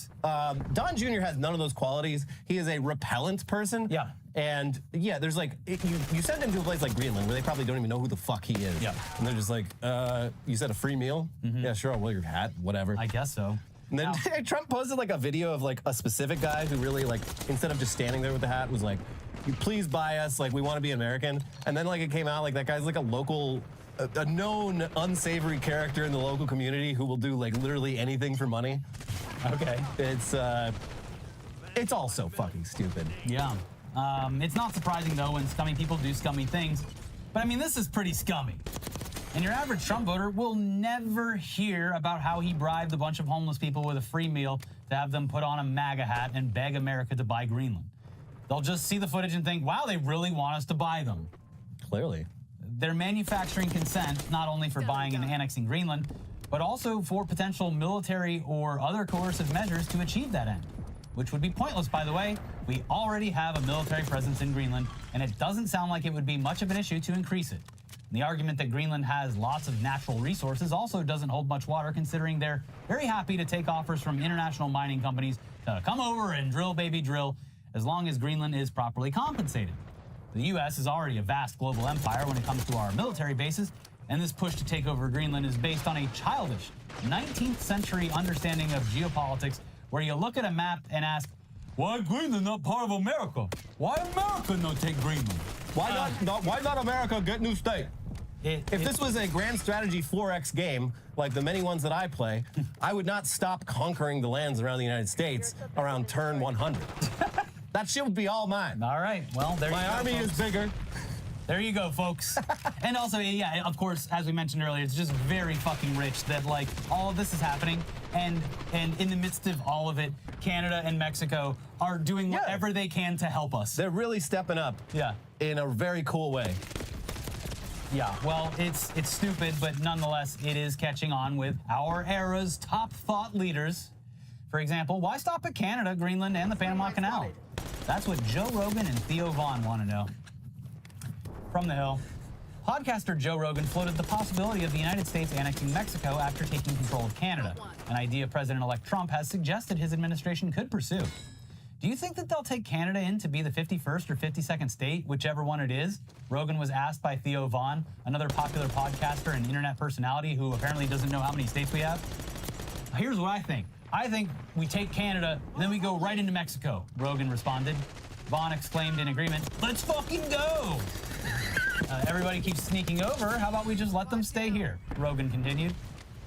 Speaker 12: Don Jr. has none of those qualities. He is a repellent person.
Speaker 13: Yeah.
Speaker 12: And there's you send him to a place like Greenland where they probably don't even know who the fuck he is.
Speaker 13: Yeah.
Speaker 12: And they're just like, you said a free meal? Yeah, sure, I'll wear your hat, whatever.
Speaker 13: I guess so.
Speaker 12: And then Trump posted a video of a specific guy who really instead of just standing there with the hat was like, you please buy us, we want to be American. And then it came out that guy's a local, a known unsavory character in the local community who will do literally anything for money.
Speaker 13: Okay.
Speaker 12: It's all so fucking stupid.
Speaker 13: Yeah. It's not surprising though when scummy people do scummy things. But I mean, this is pretty scummy. And your average Trump voter will never hear about how he bribed a bunch of homeless people with a free meal to have them put on a MAGA hat and beg America to buy Greenland. They'll just see the footage and think, wow, they really want us to buy them.
Speaker 12: Clearly.
Speaker 13: They're manufacturing consent not only for buying and annexing Greenland, but also for potential military or other coercive measures to achieve that end, which would be pointless, by the way. We already have a military presence in Greenland, and it doesn't sound like it would be much of an issue to increase it. And the argument that Greenland has lots of natural resources also doesn't hold much water, considering they're very happy to take offers from international mining companies to come over and drill, baby, drill, as long as Greenland is properly compensated. The U.S. is already a vast global empire when it comes to our military bases, and this push to take over Greenland is based on a childish 19th century understanding of geopolitics, where you look at a map and ask, why Greenland not part of America? Why America not take Greenland?
Speaker 12: Why not America get new state? If this was a grand strategy 4X game, like the many ones that I play, I would not stop conquering the lands around the United States around turn 100. That shit would be all mine.
Speaker 13: All right, well, there you go.
Speaker 12: My army is bigger.
Speaker 13: There you go, folks. And also, yeah, of course, as we mentioned earlier, it's just very fucking rich that, like, all of this is happening, and in the midst of all of it, Canada and Mexico are doing whatever they can to help us.
Speaker 12: They're really stepping up.
Speaker 13: Yeah.
Speaker 12: In a very cool way.
Speaker 13: Yeah, well, it's stupid, but nonetheless, it is catching on with our era's top thought leaders. For example, why stop at Canada, Greenland, and the Panama Canal? That's what Joe Rogan and Theo Vaughn want to know. From the Hill, podcaster Joe Rogan floated the possibility of the United States annexing Mexico after taking control of Canada, an idea President-elect Trump has suggested his administration could pursue. Do you think that they'll take Canada in to be the 51st or 52nd state, whichever one it is? Rogan was asked by Theo Vaughn, another popular podcaster and internet personality who apparently doesn't know how many states we have. Here's what I think. I think we take Canada, and then we go right into Mexico, Rogan responded. Vaughn exclaimed in agreement, let's fucking go! Everybody keeps sneaking over. How about we just let them stay here? Rogan continued.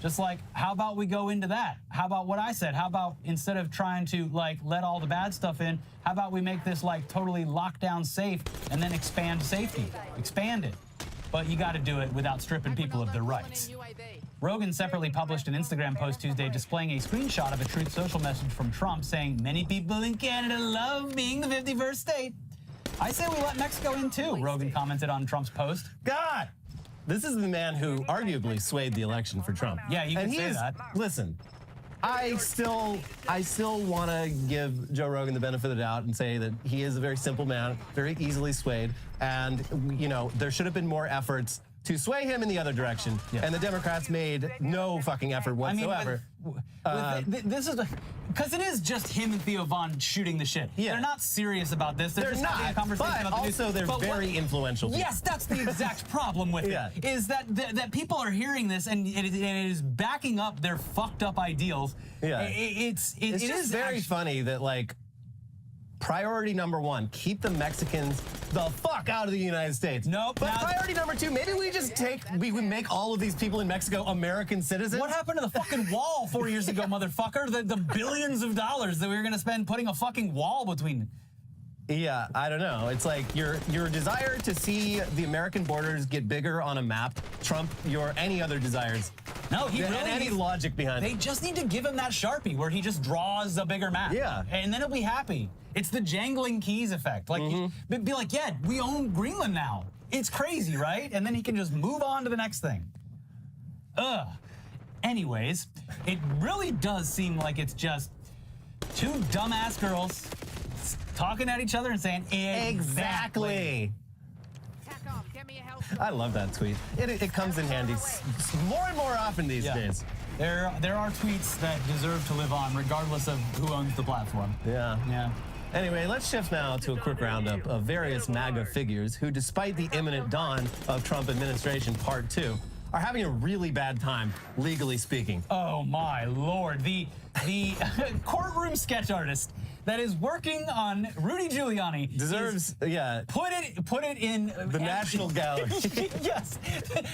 Speaker 13: Just like, how about we go into that? How about what I said? How about instead of trying to, like, let all the bad stuff in, how about we make this, like, totally lockdown safe and then expand safety? Expand it. But you got to do it without stripping people of their rights. Rogan separately published an Instagram post Tuesday displaying a screenshot of a Truth Social message from Trump saying, many people in Canada love being the 51st state. I say we let Mexico in too, Rogan commented on Trump's post.
Speaker 12: God! This is the man who arguably swayed the election for Trump.
Speaker 13: Yeah, you can say that.
Speaker 12: Listen, I still want to give Joe Rogan the benefit of the doubt and say that he is a very simple man, very easily swayed, and, you know, there should have been more efforts to sway him in the other direction, and the Democrats made no fucking effort whatsoever.
Speaker 13: This is because it is just him and Theo Vaughn shooting the shit. Yeah. They're not serious about this. They're just having a conversation about the news.
Speaker 12: Also, they're very influential people.
Speaker 13: Yes, that's the exact problem with it. Is that people are hearing this and it is backing up their fucked up ideals.
Speaker 12: Yeah.
Speaker 13: It's
Speaker 12: just very funny that, like, priority number one, keep the Mexicans the fuck out of the United States.
Speaker 13: Nope.
Speaker 12: But priority number two, maybe we would make all of these people in Mexico American citizens.
Speaker 13: What happened to the fucking wall 4 years ago, motherfucker? The billions of dollars that we were going to spend putting a fucking wall between.
Speaker 12: Yeah, I don't know. It's like your desire to see the American borders get bigger on a map trump your any other desires.
Speaker 13: No, he really
Speaker 12: any logic behind it.
Speaker 13: They just need to give him that Sharpie where he just draws a bigger map.
Speaker 12: Yeah.
Speaker 13: And then he'll be happy. It's the jangling keys effect. Like, be like, yeah, we own Greenland now. It's crazy, right? And then he can just move on to the next thing. Ugh. Anyways, it really does seem like it's just two dumbass girls talking at each other and saying, exactly.
Speaker 12: I love that tweet. It comes in handy more and more often these days.
Speaker 13: There are tweets that deserve to live on regardless of who owns the platform.
Speaker 12: Yeah. Anyway, let's shift now to a quick roundup of various MAGA figures who, despite the imminent dawn of Trump administration part 2, are having a really bad time, legally speaking.
Speaker 13: Oh my Lord. The courtroom sketch artist that is working on Rudy Giuliani
Speaker 12: deserves,
Speaker 13: put it in
Speaker 12: the National Gallery.
Speaker 13: Yes,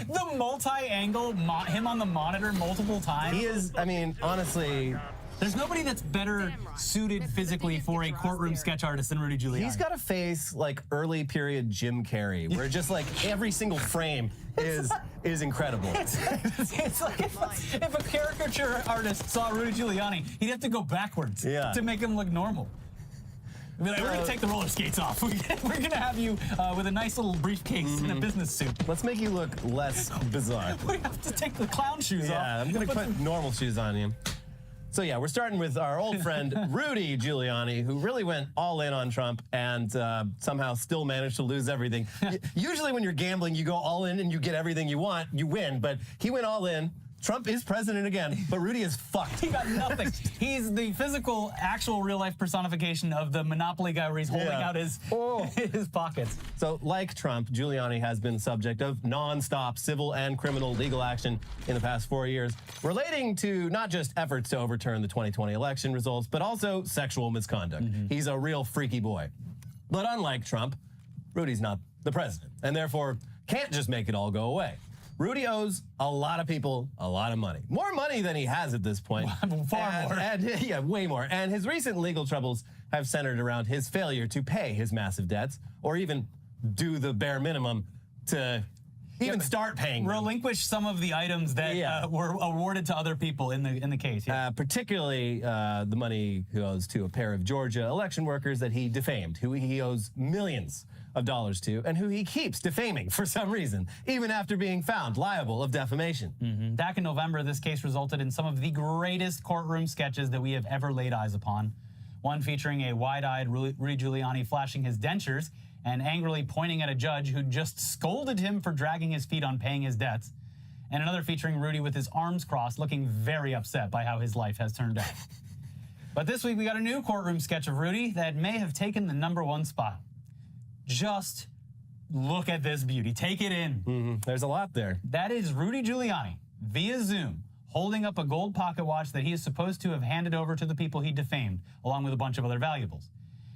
Speaker 13: the multi-angle, him on the monitor multiple times.
Speaker 12: He is, I mean, honestly,
Speaker 13: there's nobody that's better suited physically for a courtroom sketch artist than Rudy Giuliani.
Speaker 12: He's got a face like early period Jim Carrey, where just like every single frame is incredible.
Speaker 13: It's like if a caricature artist saw Rudy Giuliani, he'd have to go backwards to make him look normal. We're going to take the roller skates off. We're going to have you with a nice little briefcase and a business suit.
Speaker 12: Let's make you look less bizarre.
Speaker 13: We have to take the clown shoes off.
Speaker 12: Yeah, I'm going to put normal shoes on you. So yeah, we're starting with our old friend Rudy Giuliani, who really went all in on Trump and somehow still managed to lose everything. Usually when you're gambling, you go all in and you get everything you want, you win. But he went all in. Trump is president again, but Rudy is fucked.
Speaker 13: He got nothing. He's the physical, actual, real-life personification of the Monopoly guy where he's holding out his pockets.
Speaker 12: So, like Trump, Giuliani has been subject of non-stop civil and criminal legal action in the past 4 years, relating to not just efforts to overturn the 2020 election results, but also sexual misconduct. He's a real freaky boy. But unlike Trump, Rudy's not the president, and therefore can't just make it all go away. Rudy owes a lot of people a lot of money. More money than he has at this point.
Speaker 13: Far more.
Speaker 12: Yeah, way more. And his recent legal troubles have centered around his failure to pay his massive debts or even do the bare minimum to even start paying them.
Speaker 13: Relinquish some of the items that were awarded to other people in the case. Yeah.
Speaker 12: Particularly the money he owes to a pair of Georgia election workers that he defamed, who he owes millions of dollars to, and who he keeps defaming for some reason, even after being found liable of defamation.
Speaker 13: Back in November, this case resulted in some of the greatest courtroom sketches that we have ever laid eyes upon. One featuring a wide-eyed Rudy Giuliani flashing his dentures and angrily pointing at a judge who just scolded him for dragging his feet on paying his debts. And another featuring Rudy with his arms crossed, looking very upset by how his life has turned out. But this week, we got a new courtroom sketch of Rudy that may have taken the #1 spot. Just look at this beauty. Take it in.
Speaker 12: There's a lot there.
Speaker 13: That is Rudy Giuliani, via Zoom, holding up a gold pocket watch that he is supposed to have handed over to the people he defamed, along with a bunch of other valuables.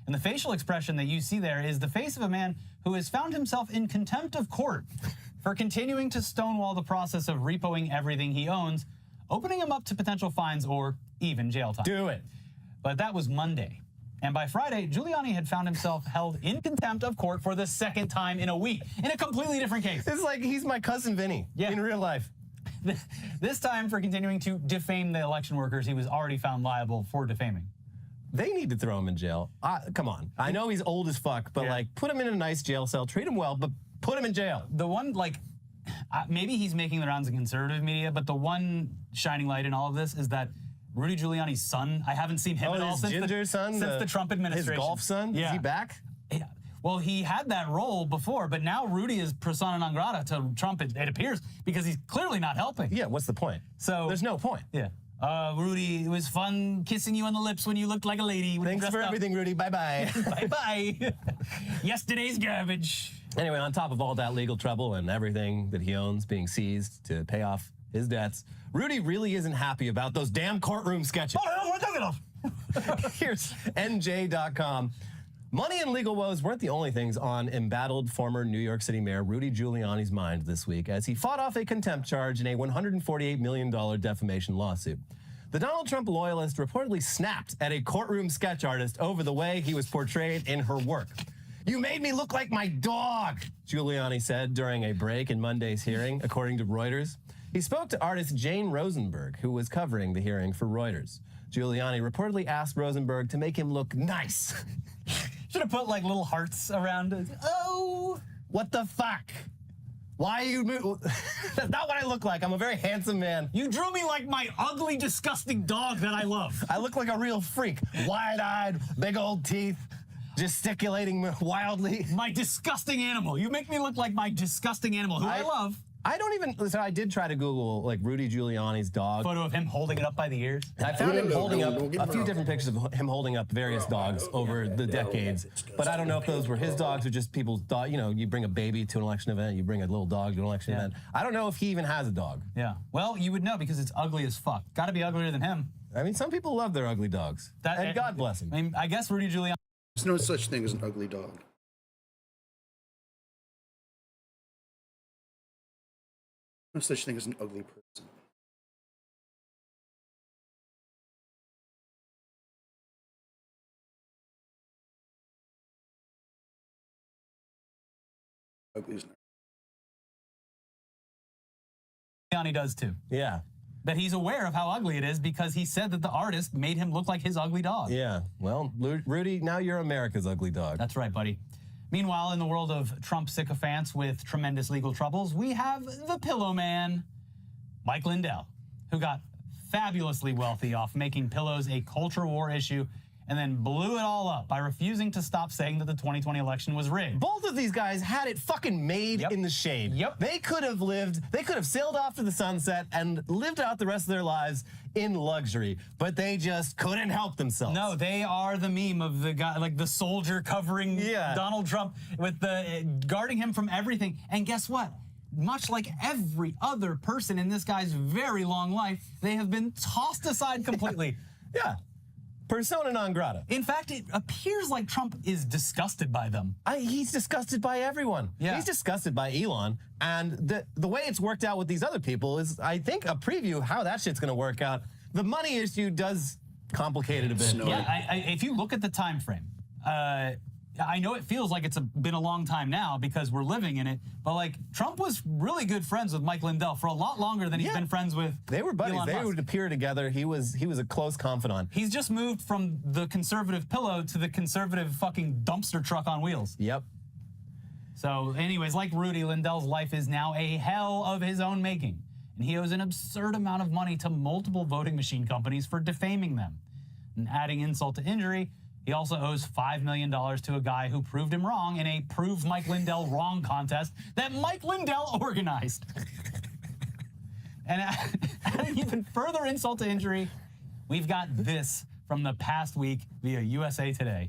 Speaker 13: And the facial expression that you see there is the face of a man who has found himself in contempt of court for continuing to stonewall the process of repoing everything he owns, opening him up to potential fines or even jail time.
Speaker 12: Do it.
Speaker 13: But that was Monday. And by Friday, Giuliani had found himself held in contempt of court for the second time in a week, in a completely different case.
Speaker 12: It's like he's my cousin Vinny in real life.
Speaker 13: This time for continuing to defame the election workers he was already found liable for defaming.
Speaker 12: They need to throw him in jail. Come on. I know he's old as fuck, but like, put him in a nice jail cell, treat him well, but put him in jail.
Speaker 13: The one, like, maybe he's making the rounds in conservative media, but the one shining light in all of this is that Rudy Giuliani's son, I haven't seen him at all since the Trump administration.
Speaker 12: His golf son?
Speaker 13: Yeah.
Speaker 12: Is he back?
Speaker 13: Yeah. Well, he had that role before, but now Rudy is persona non grata to Trump, it appears, because he's clearly not helping.
Speaker 12: Yeah, what's the point?
Speaker 13: So
Speaker 12: there's no point.
Speaker 13: Yeah. Rudy, it was fun kissing you on the lips when you looked like a lady.
Speaker 12: Thanks for everything, Rudy. Bye-bye.
Speaker 13: Bye-bye. Yesterday's garbage.
Speaker 12: Anyway, on top of all that legal trouble and everything that he owns being seized to pay off his debts, Rudy really isn't happy about those damn courtroom sketches.
Speaker 13: Oh, we're talking off.
Speaker 12: Here's NJ.com. Money and legal woes weren't the only things on embattled former New York City Mayor Rudy Giuliani's mind this week as he fought off a contempt charge in a $148 million defamation lawsuit. The Donald Trump loyalist reportedly snapped at a courtroom sketch artist over the way he was portrayed in her work. "You made me look like my dog," Giuliani said during a break in Monday's hearing, according to Reuters. He spoke to artist Jane Rosenberg, who was covering the hearing for Reuters. Giuliani reportedly asked Rosenberg to make him look nice.
Speaker 13: Should have put like little hearts around it. Oh,
Speaker 12: what the fuck? Why you? That's not what I look like. I'm a very handsome man.
Speaker 13: You drew me like my ugly, disgusting dog that I love.
Speaker 12: I look like a real freak. Wide-eyed, big old teeth, gesticulating wildly.
Speaker 13: My disgusting animal. You make me look like my disgusting animal, who I love.
Speaker 12: I don't even, listen, I did try to Google like Rudy Giuliani's dog.
Speaker 13: Photo of him holding it up by the ears.
Speaker 12: I found him holding up a few different pictures of him holding up various dogs over the decades. But I don't know if those were his dogs or just people's dog. You know, you bring a baby to an election event, you bring a little dog to an election event. I don't know if he even has a dog.
Speaker 13: Yeah. Well, you would know because it's ugly as fuck. Got to be uglier than him.
Speaker 12: I mean, some people love their ugly dogs. And God bless him.
Speaker 13: I mean, I guess Rudy Giuliani.
Speaker 8: There's no such thing as an ugly dog. No such thing as an ugly person. Ugly is not.
Speaker 13: Giuliani does too.
Speaker 12: Yeah.
Speaker 13: that he's aware of how ugly it is because he said that the artist made him look like his ugly dog.
Speaker 12: Yeah, well, Rudy, now you're America's ugly dog.
Speaker 13: That's right, buddy. Meanwhile, in the world of Trump sycophants with tremendous legal troubles, we have the Pillow Man, Mike Lindell, who got fabulously wealthy off making pillows a culture war issue and then blew it all up by refusing to stop saying that the 2020 election was rigged.
Speaker 12: Both of these guys had it fucking made in the shade.
Speaker 13: Yep.
Speaker 12: They could have sailed off to the sunset and lived out the rest of their lives in luxury, but they just couldn't help themselves.
Speaker 13: No, they are the meme of the guy, like the soldier covering Donald Trump with the guarding him from everything. And guess what? Much like every other person in this guy's very long life, they have been tossed aside completely.
Speaker 12: Yeah. Persona non grata.
Speaker 13: In fact, it appears like Trump is disgusted by them.
Speaker 12: He's disgusted by everyone.
Speaker 13: Yeah.
Speaker 12: He's disgusted by Elon. And the way it's worked out with these other people is, I think, a preview of how that shit's going to work out. The money issue does complicate it a bit.
Speaker 13: Yeah, if you look at the time frame, I know it feels like it's been a long time now because we're living in it, but like Trump was really good friends with Mike Lindell for a lot longer than he's been friends with.
Speaker 12: They were buddies.
Speaker 13: Elon
Speaker 12: They
Speaker 13: Musk.
Speaker 12: would appear together. He was a close confidant.
Speaker 13: He's just moved from the conservative pillow to the conservative fucking dumpster truck on wheels.
Speaker 12: Yep.
Speaker 13: So anyways, like Rudy, Lindell's life is now a hell of his own making. And he owes an absurd amount of money to multiple voting machine companies for defaming them. And adding insult to injury, he also owes $5 million to a guy who proved him wrong in a Prove Mike Lindell Wrong contest that Mike Lindell organized. And adding even further insult to injury, we've got this from the past week via USA Today.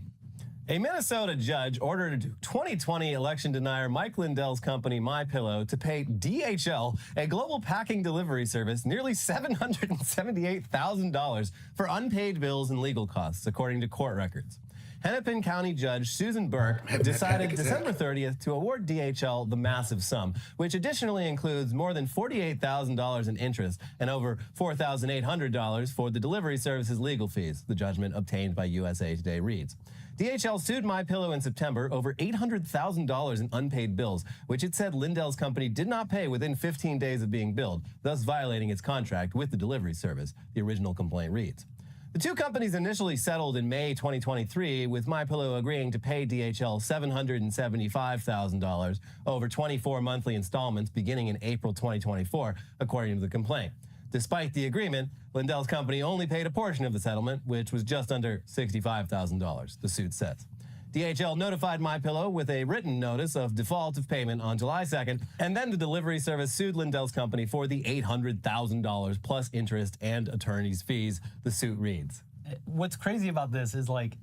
Speaker 12: A Minnesota judge ordered 2020 election denier Mike Lindell's company, MyPillow, to pay DHL, a global packing delivery service, nearly $778,000 for unpaid bills and legal costs, according to court records. Hennepin County Judge Susan Burke decided December 30th to award DHL the massive sum, which additionally includes more than $48,000 in interest and over $4,800 for the delivery service's legal fees, the judgment obtained by USA Today reads. DHL sued MyPillow in September over $800,000 in unpaid bills, which it said Lindell's company did not pay within 15 days of being billed, thus violating its contract with the delivery service, the original complaint reads. The two companies initially settled in May 2023, with MyPillow agreeing to pay DHL $775,000 over 24 monthly installments beginning in April 2024, according to the complaint. Despite the agreement, Lindell's company only paid a portion of the settlement, which was just under $65,000, the suit says. DHL notified MyPillow with a written notice of default of payment on July 2nd, and then the delivery service sued Lindell's company for the $800,000 plus interest and attorney's fees, the suit reads.
Speaker 13: What's crazy about this is, like,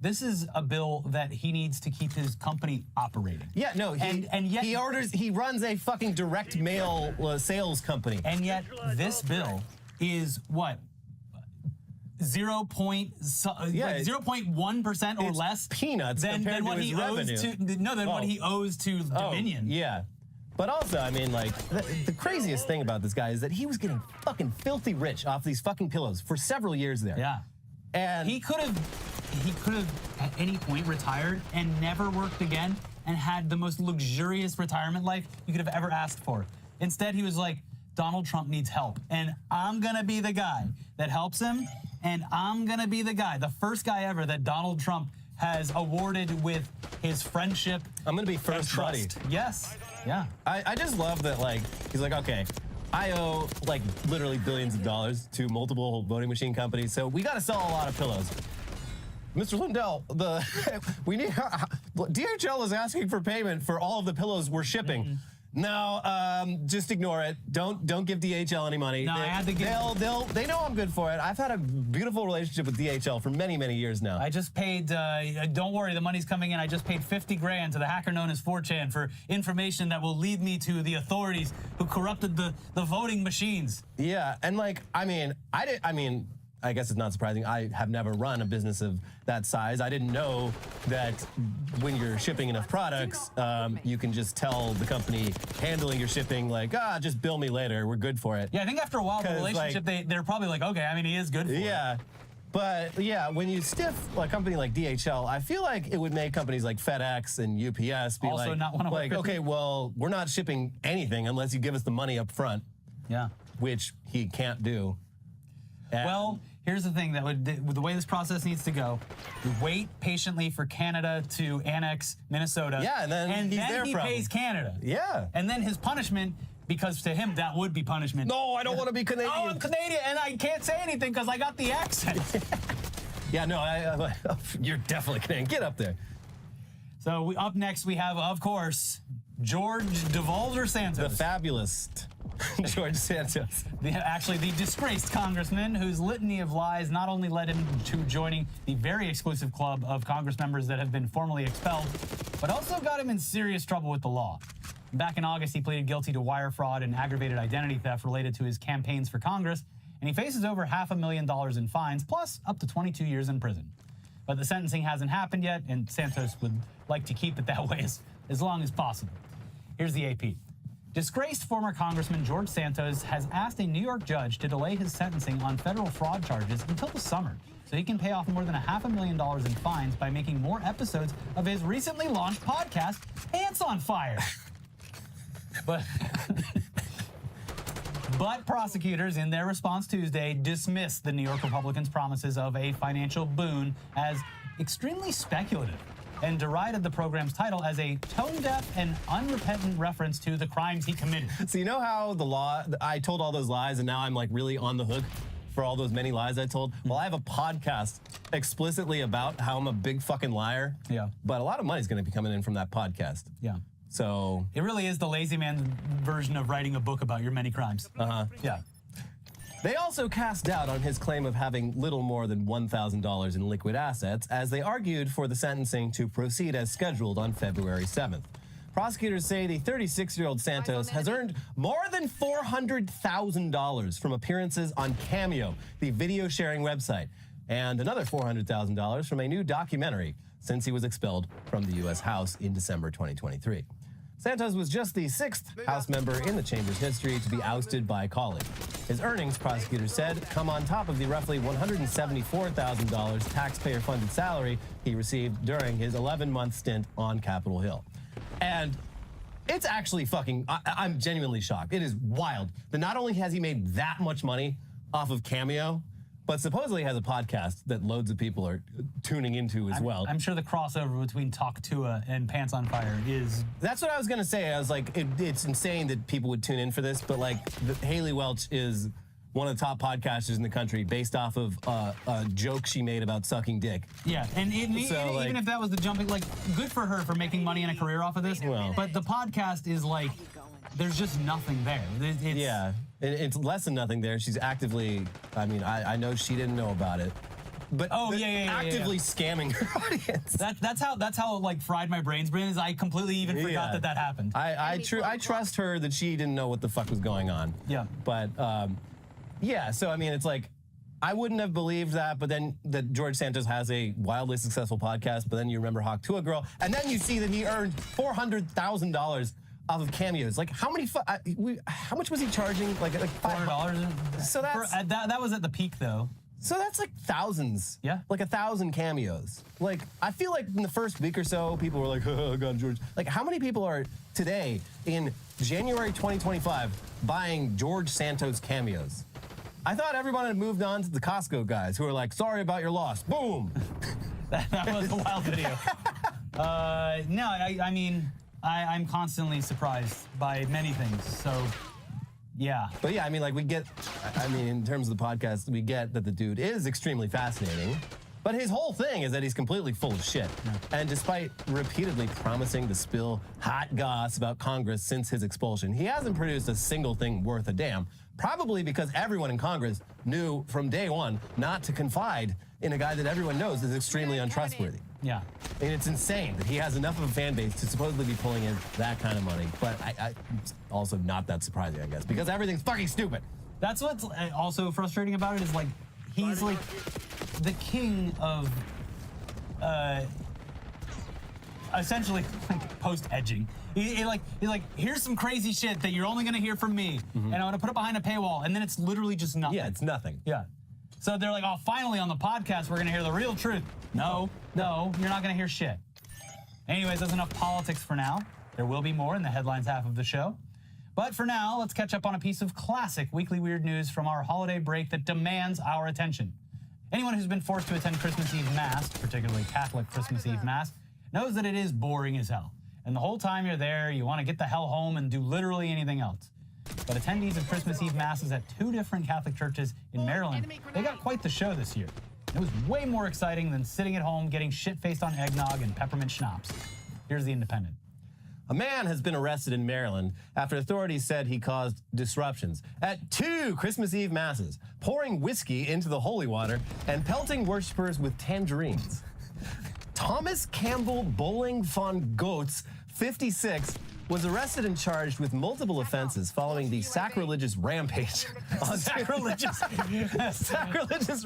Speaker 13: this is a bill that he needs to keep his company operating.
Speaker 12: Yeah, no,
Speaker 13: and yet
Speaker 12: he runs a fucking direct mail sales company.
Speaker 13: And yet this bill is what? 0.1% or less
Speaker 12: peanuts
Speaker 13: than
Speaker 12: compared
Speaker 13: what
Speaker 12: to his
Speaker 13: he
Speaker 12: revenue.
Speaker 13: owes to what he owes to Dominion.
Speaker 12: Yeah. But also, I mean, like, the craziest thing about this guy is that he was getting fucking filthy rich off these fucking pillows for several years there.
Speaker 13: Yeah.
Speaker 12: And
Speaker 13: he could have at any point retired and never worked again and had the most luxurious retirement life you could have ever asked for. Instead, he was like, Donald Trump needs help, and I'm gonna be the guy that helps him, and I'm gonna be the guy, the first guy ever that Donald Trump has awarded with his friendship.
Speaker 12: I'm gonna be first buddy.
Speaker 13: Yes. Yeah.
Speaker 12: I just love that, like, he's like, okay, I owe, like, literally billions of dollars to multiple voting machine companies, so we gotta sell a lot of pillows. Mr. Lindell, DHL is asking for payment for all of the pillows we're shipping. Mm-hmm. No, just ignore it. Don't give DHL any money.
Speaker 13: No, I had to give.
Speaker 12: They know I'm good for it. I've had a beautiful relationship with DHL for many, many years now.
Speaker 13: I just paid. Don't worry, the money's coming in. I just paid $50,000 to the hacker known as 4chan for information that will lead me to the authorities who corrupted the voting machines.
Speaker 12: Yeah, and like, I guess it's not surprising. I have never run a business of that size. I didn't know that when you're shipping enough products, you can just tell the company handling your shipping, like, just bill me later. We're good for it.
Speaker 13: Yeah, I think after a while, the relationship, like, they're probably like, okay, I mean, he is good for it.
Speaker 12: Yeah. But yeah, when you stiff a company like DHL, I feel like it would make companies like FedEx and UPS be
Speaker 13: also
Speaker 12: like,
Speaker 13: not want to work with
Speaker 12: okay,
Speaker 13: you.
Speaker 12: well, we're not shipping anything unless you give us the money up front.
Speaker 13: Yeah.
Speaker 12: which he can't do.
Speaker 13: Well, here's the thing: the way this process needs to go, we wait patiently for Canada to annex Minnesota.
Speaker 12: Yeah, and then
Speaker 13: he pays Canada.
Speaker 12: Yeah.
Speaker 13: And then his punishment, because to him that would be punishment.
Speaker 12: No, I don't want to be Canadian.
Speaker 13: Oh, I'm Canadian, and I can't say anything because I got the accent.
Speaker 12: Yeah, no, you're definitely Canadian. Get up there.
Speaker 13: So up next we have, of course, George DeValder Santos.
Speaker 12: The fabulous George Santos.
Speaker 13: The disgraced congressman whose litany of lies not only led him to joining the very exclusive club of Congress members that have been formally expelled, but also got him in serious trouble with the law. Back in August, he pleaded guilty to wire fraud and aggravated identity theft related to his campaigns for Congress, and he faces over $500,000 in fines, plus up to 22 years in prison. But the sentencing hasn't happened yet, and Santos would like to keep it that way as long as possible. Here's the AP. Disgraced former Congressman George Santos has asked a New York judge to delay his sentencing on federal fraud charges until the summer, so he can pay off more than $500,000 in fines by making more episodes of his recently launched podcast, Ants on Fire. But prosecutors, in their response Tuesday, dismissed the New York Republicans' promises of a financial boon as extremely speculative and derided the program's title as a tone-deaf and unrepentant reference to the crimes he committed.
Speaker 12: So you know how I told all those lies and now I'm like really on the hook for all those many lies I told? Well, I have a podcast explicitly about how I'm a big fucking liar.
Speaker 13: Yeah.
Speaker 12: But a lot of money's going to be coming in from that podcast.
Speaker 13: Yeah.
Speaker 12: So
Speaker 13: it really is the lazy man version of writing a book about your many crimes. Yeah.
Speaker 12: They also cast doubt on his claim of having little more than $1,000 in liquid assets, as they argued for the sentencing to proceed as scheduled on February 7th. Prosecutors say the 36-year-old Santos has earned more than $400,000 from appearances on Cameo, the video sharing website, and another $400,000 from a new documentary since he was expelled from the U.S. House in December 2023. Santos was just the 6th House member in the chamber's history to be ousted by a colleague. His earnings, prosecutors said, come on top of the roughly $174,000 taxpayer-funded salary he received during his 11-month stint on Capitol Hill. And it's actually fucking, I'm genuinely shocked. It is wild that not only has he made that much money off of Cameo, but supposedly has a podcast that loads of people are tuning into as well.
Speaker 13: I'm sure the crossover between Talk Tua and Pants on Fire is...
Speaker 12: That's what I was going to say. I was like, it's insane that people would tune in for this, but like, Haley Welch is one of the top podcasters in the country based off of a joke she made about sucking dick.
Speaker 13: Yeah, and even if that was the jumping, like, good for her for making money and a career off of this, but the podcast is like, there's just nothing there.
Speaker 12: Yeah, it's less than nothing there. She's actively, I mean, I know she didn't know about it, but actively scamming her audience.
Speaker 13: That's how like fried my brain's brain is. I completely even forgot that happened.
Speaker 12: I trust her that she didn't know what the fuck was going on.
Speaker 13: Yeah.
Speaker 12: But yeah, so I mean, it's like, I wouldn't have believed that, but then that George Santos has a wildly successful podcast, but then you remember Hawk Tua Girl, and then you see that he earned $400,000 off of cameos. Like, how much was he charging? Like
Speaker 13: $400.
Speaker 12: So that's
Speaker 13: that was at the peak though.
Speaker 12: So that's like thousands.
Speaker 13: Yeah.
Speaker 12: Like 1,000 cameos. Like, I feel like in the first week or so, people were like, oh God, George. Like, how many people are today in January 2025 buying George Santos cameos? I thought everyone had moved on to the Costco guys who are like, sorry about your loss. Boom.
Speaker 13: that was a wild video. No, I mean, I'm constantly surprised by many things. So, yeah.
Speaker 12: But yeah, I mean, like, we get, I mean, in terms of the podcast, we get that the dude is extremely fascinating. But his whole thing is that he's completely full of shit. Yeah. And despite repeatedly promising to spill hot goss about Congress since his expulsion, he hasn't produced a single thing worth a damn. Probably because everyone in Congress knew from day one not to confide in a guy that everyone knows is extremely untrustworthy.
Speaker 13: Yeah.
Speaker 12: And it's insane that he has enough of a fan base to supposedly be pulling in that kind of money. But it's also not that surprising, I guess, because everything's fucking stupid.
Speaker 13: That's what's also frustrating about it is, like, he's like the king of essentially like post-edging. He's like, here's some crazy shit that you're only gonna hear from me, and I'm gonna put it behind a paywall, and then it's literally just nothing.
Speaker 12: Yeah, it's nothing.
Speaker 13: Yeah. So they're like, oh, finally on the podcast, we're gonna hear the real truth. No, you're not gonna hear shit. Anyways, that's enough politics for now. There will be more in the headlines half of the show. But for now, let's catch up on a piece of classic weekly weird news from our holiday break that demands our attention. Anyone who's been forced to attend Christmas Eve Mass, particularly Catholic Christmas Eve Mass, knows that it is boring as hell. And the whole time you're there, you want to get the hell home and do literally anything else. But attendees of Christmas Eve Masses at 2 different Catholic churches in Maryland, they got quite the show this year. It was way more exciting than sitting at home getting shit-faced on eggnog and peppermint schnapps. Here's the Independent.
Speaker 12: A man has been arrested in Maryland after authorities said he caused disruptions at 2 Christmas Eve Masses, pouring whiskey into the holy water and pelting worshipers with tangerines. Thomas Campbell Bowling von Goetz, 56, was arrested and charged with multiple offenses following the sacrilegious rampage on sacrilegious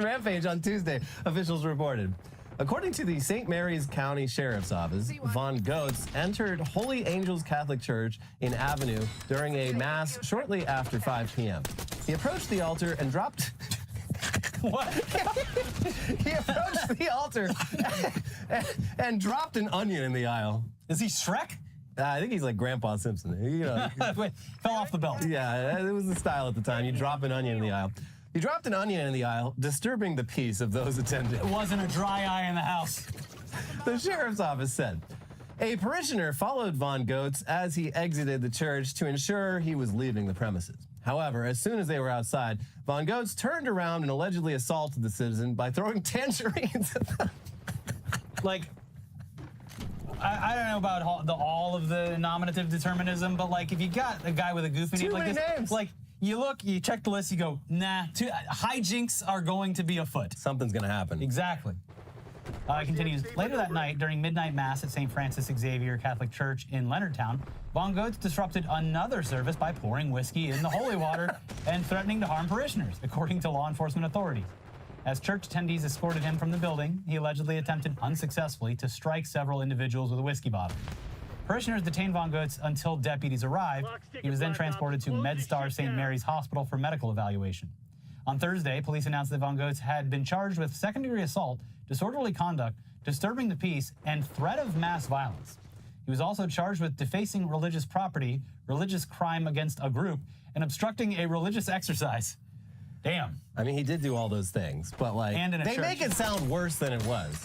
Speaker 12: rampage on Tuesday, officials reported. According to the St. Mary's County Sheriff's Office, von Goetz entered Holy Angels Catholic Church in Avenue during a mass shortly after 5 p.m. He approached the altar and dropped... What? He approached the altar and dropped an onion in the aisle.
Speaker 13: Is he Shrek?
Speaker 12: I think he's like Grandpa Simpson. You know,
Speaker 13: Wait, fell off the belt.
Speaker 12: Yeah, it was the style at the time. You drop an onion in the aisle. He dropped an onion in the aisle, disturbing the peace of those attending.
Speaker 13: It wasn't a dry eye in the house.
Speaker 12: The sheriff's office said. A parishioner followed von Goetz as he exited the church to ensure he was leaving the premises. However, as soon as they were outside, von Goetz turned around and allegedly assaulted the citizen by throwing tangerines at them.
Speaker 13: Like, I don't know about all of the nominative determinism, but like if you got a guy with a goofy name like this,
Speaker 12: names.
Speaker 13: like you look, you check the list, you go, nah, hijinks are going to be afoot.
Speaker 12: Something's going to happen.
Speaker 13: Exactly. It continues. Later that night, during midnight mass at St. Francis Xavier Catholic Church in Leonardtown, von Goetz disrupted another service by pouring whiskey in the holy water and threatening to harm parishioners, according to law enforcement authorities. As church attendees escorted him from the building, he allegedly attempted unsuccessfully to strike several individuals with a whiskey bottle. Parishioners detained von Goetz until deputies arrived. He was then transported to MedStar St. Mary's Hospital for medical evaluation. On Thursday, police announced that von Goetz had been charged with second-degree assault, disorderly conduct, disturbing the peace, and threat of mass violence. He was also charged with defacing religious property, religious crime against a group, and obstructing a religious exercise. Damn.
Speaker 12: I mean, he did do all those things, but like, they make it sound worse than it was.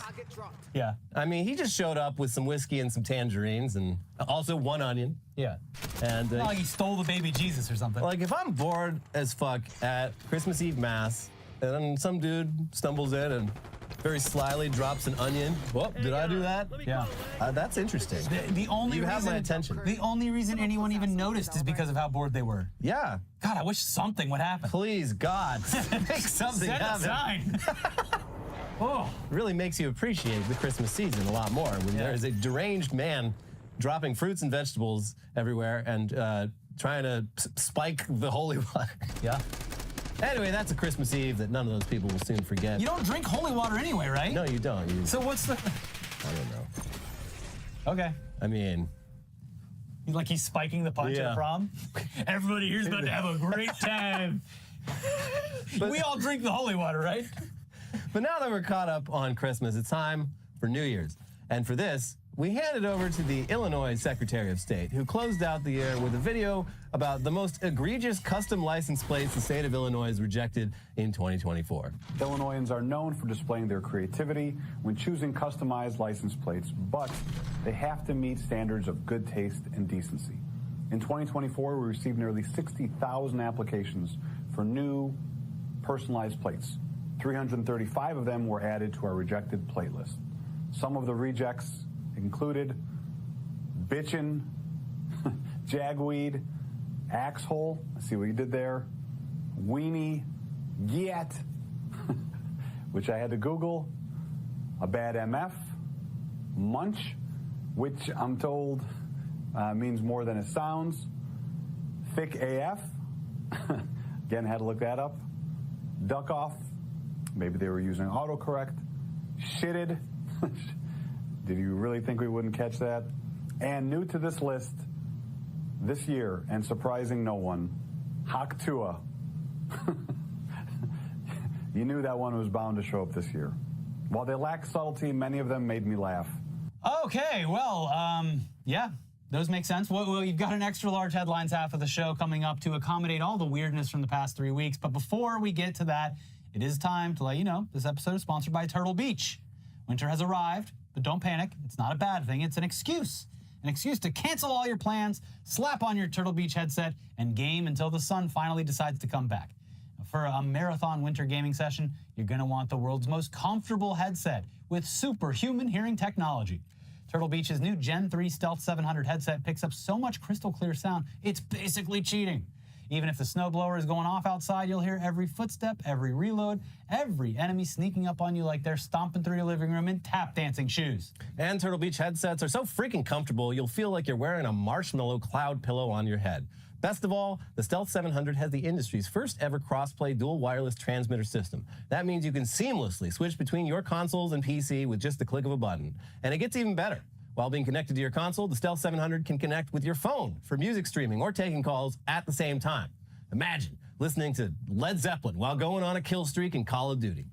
Speaker 13: Yeah.
Speaker 12: I mean, he just showed up with some whiskey and some tangerines and also 1 onion.
Speaker 13: Yeah.
Speaker 12: And
Speaker 13: well, he stole the baby Jesus or something.
Speaker 12: Like, if I'm bored as fuck at Christmas Eve Mass, and then some dude stumbles in and very slyly drops an onion. Whoa, did I do that?
Speaker 13: Yeah.
Speaker 12: That's interesting.
Speaker 13: The only
Speaker 12: you
Speaker 13: reason,
Speaker 12: have my attention.
Speaker 13: The only reason anyone even noticed is because of how bored they were.
Speaker 12: Yeah.
Speaker 13: God, I wish something would happen.
Speaker 12: Please, God, make something happen.
Speaker 13: Set a sign. Oh.
Speaker 12: Really makes you appreciate the Christmas season a lot more when there is a deranged man dropping fruits and vegetables everywhere and trying to spike the holy water.
Speaker 13: Yeah.
Speaker 12: Anyway, that's a Christmas Eve that none of those people will soon forget.
Speaker 13: You don't drink holy water anyway, right?
Speaker 12: No, you don't.
Speaker 13: So what's the...
Speaker 12: I don't know.
Speaker 13: Okay.
Speaker 12: I mean...
Speaker 13: Like he's spiking the punch at prom? Everybody here's about to have a great time. We all drink the holy water, right?
Speaker 12: But now that we're caught up on Christmas, it's time for New Year's. And for this, we hand it over to the Illinois Secretary of State, who closed out the year with a video about the most egregious custom license plates the state of Illinois has rejected in 2024.
Speaker 14: Illinoisans are known for displaying their creativity when choosing customized license plates, but they have to meet standards of good taste and decency. In 2024, we received nearly 60,000 applications for new personalized plates. 335 of them were added to our rejected plate list. Some of the rejects included bitchin', jagweed, axhole, I see what you did there, weenie, yet, which I had to Google, a bad MF, munch, which I'm told means more than it sounds, thick AF, again, had to look that up, duck off, maybe they were using autocorrect, shitted, did you really think we wouldn't catch that? And new to this list this year, and surprising no one, Haktua. You knew that one was bound to show up this year. While they lack subtlety, many of them made me laugh.
Speaker 13: Okay, well, yeah. Those make sense. Well, you've got an extra large headlines half of the show coming up to accommodate all the weirdness from the past 3 weeks. But before we get to that, it is time to let you know this episode is sponsored by Turtle Beach. Winter has arrived, but don't panic. It's not a bad thing. It's an excuse. An excuse to cancel all your plans, slap on your Turtle Beach headset, and game until the sun finally decides to come back. For a marathon winter gaming session, you're going to want the world's most comfortable headset with superhuman hearing technology. Turtle Beach's new Gen 3 Stealth 700 headset picks up so much crystal clear sound, it's basically cheating. Even if the snowblower is going off outside, you'll hear every footstep, every reload, every enemy sneaking up on you like they're stomping through your living room in tap dancing shoes.
Speaker 12: And Turtle Beach headsets are so freaking comfortable, you'll feel like you're wearing a marshmallow cloud pillow on your head. Best of all, the Stealth 700 has the industry's first ever cross-play dual wireless transmitter system. That means you can seamlessly switch between your consoles and PC with just the click of a button. And it gets even better. While being connected to your console, the Stealth 700 can connect with your phone for music streaming or taking calls at the same time. Imagine listening to Led Zeppelin while going on a kill streak in Call of Duty.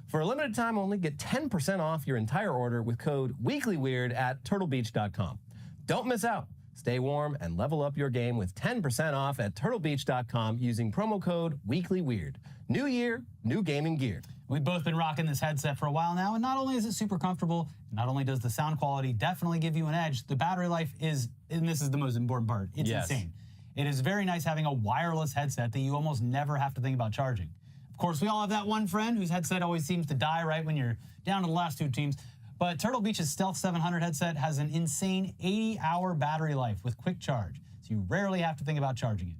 Speaker 12: For a limited time only, get 10% off your entire order with code WEEKLYWEIRD at turtlebeach.com. Don't miss out. Stay warm and level up your game with 10% off at turtlebeach.com using promo code WEEKLYWEIRD. New year, new gaming gear.
Speaker 13: We've both been rocking this headset for a while now, and not only is it super comfortable, not only does the sound quality definitely give you an edge, the battery life is, and this is the most important part, it's insane. It is very nice having a wireless headset that you almost never have to think about charging. Of course, we all have that one friend whose headset always seems to die right when you're down to the last two teams. But Turtle Beach's Stealth 700 headset has an insane 80-hour battery life with quick charge, so you rarely have to think about charging it.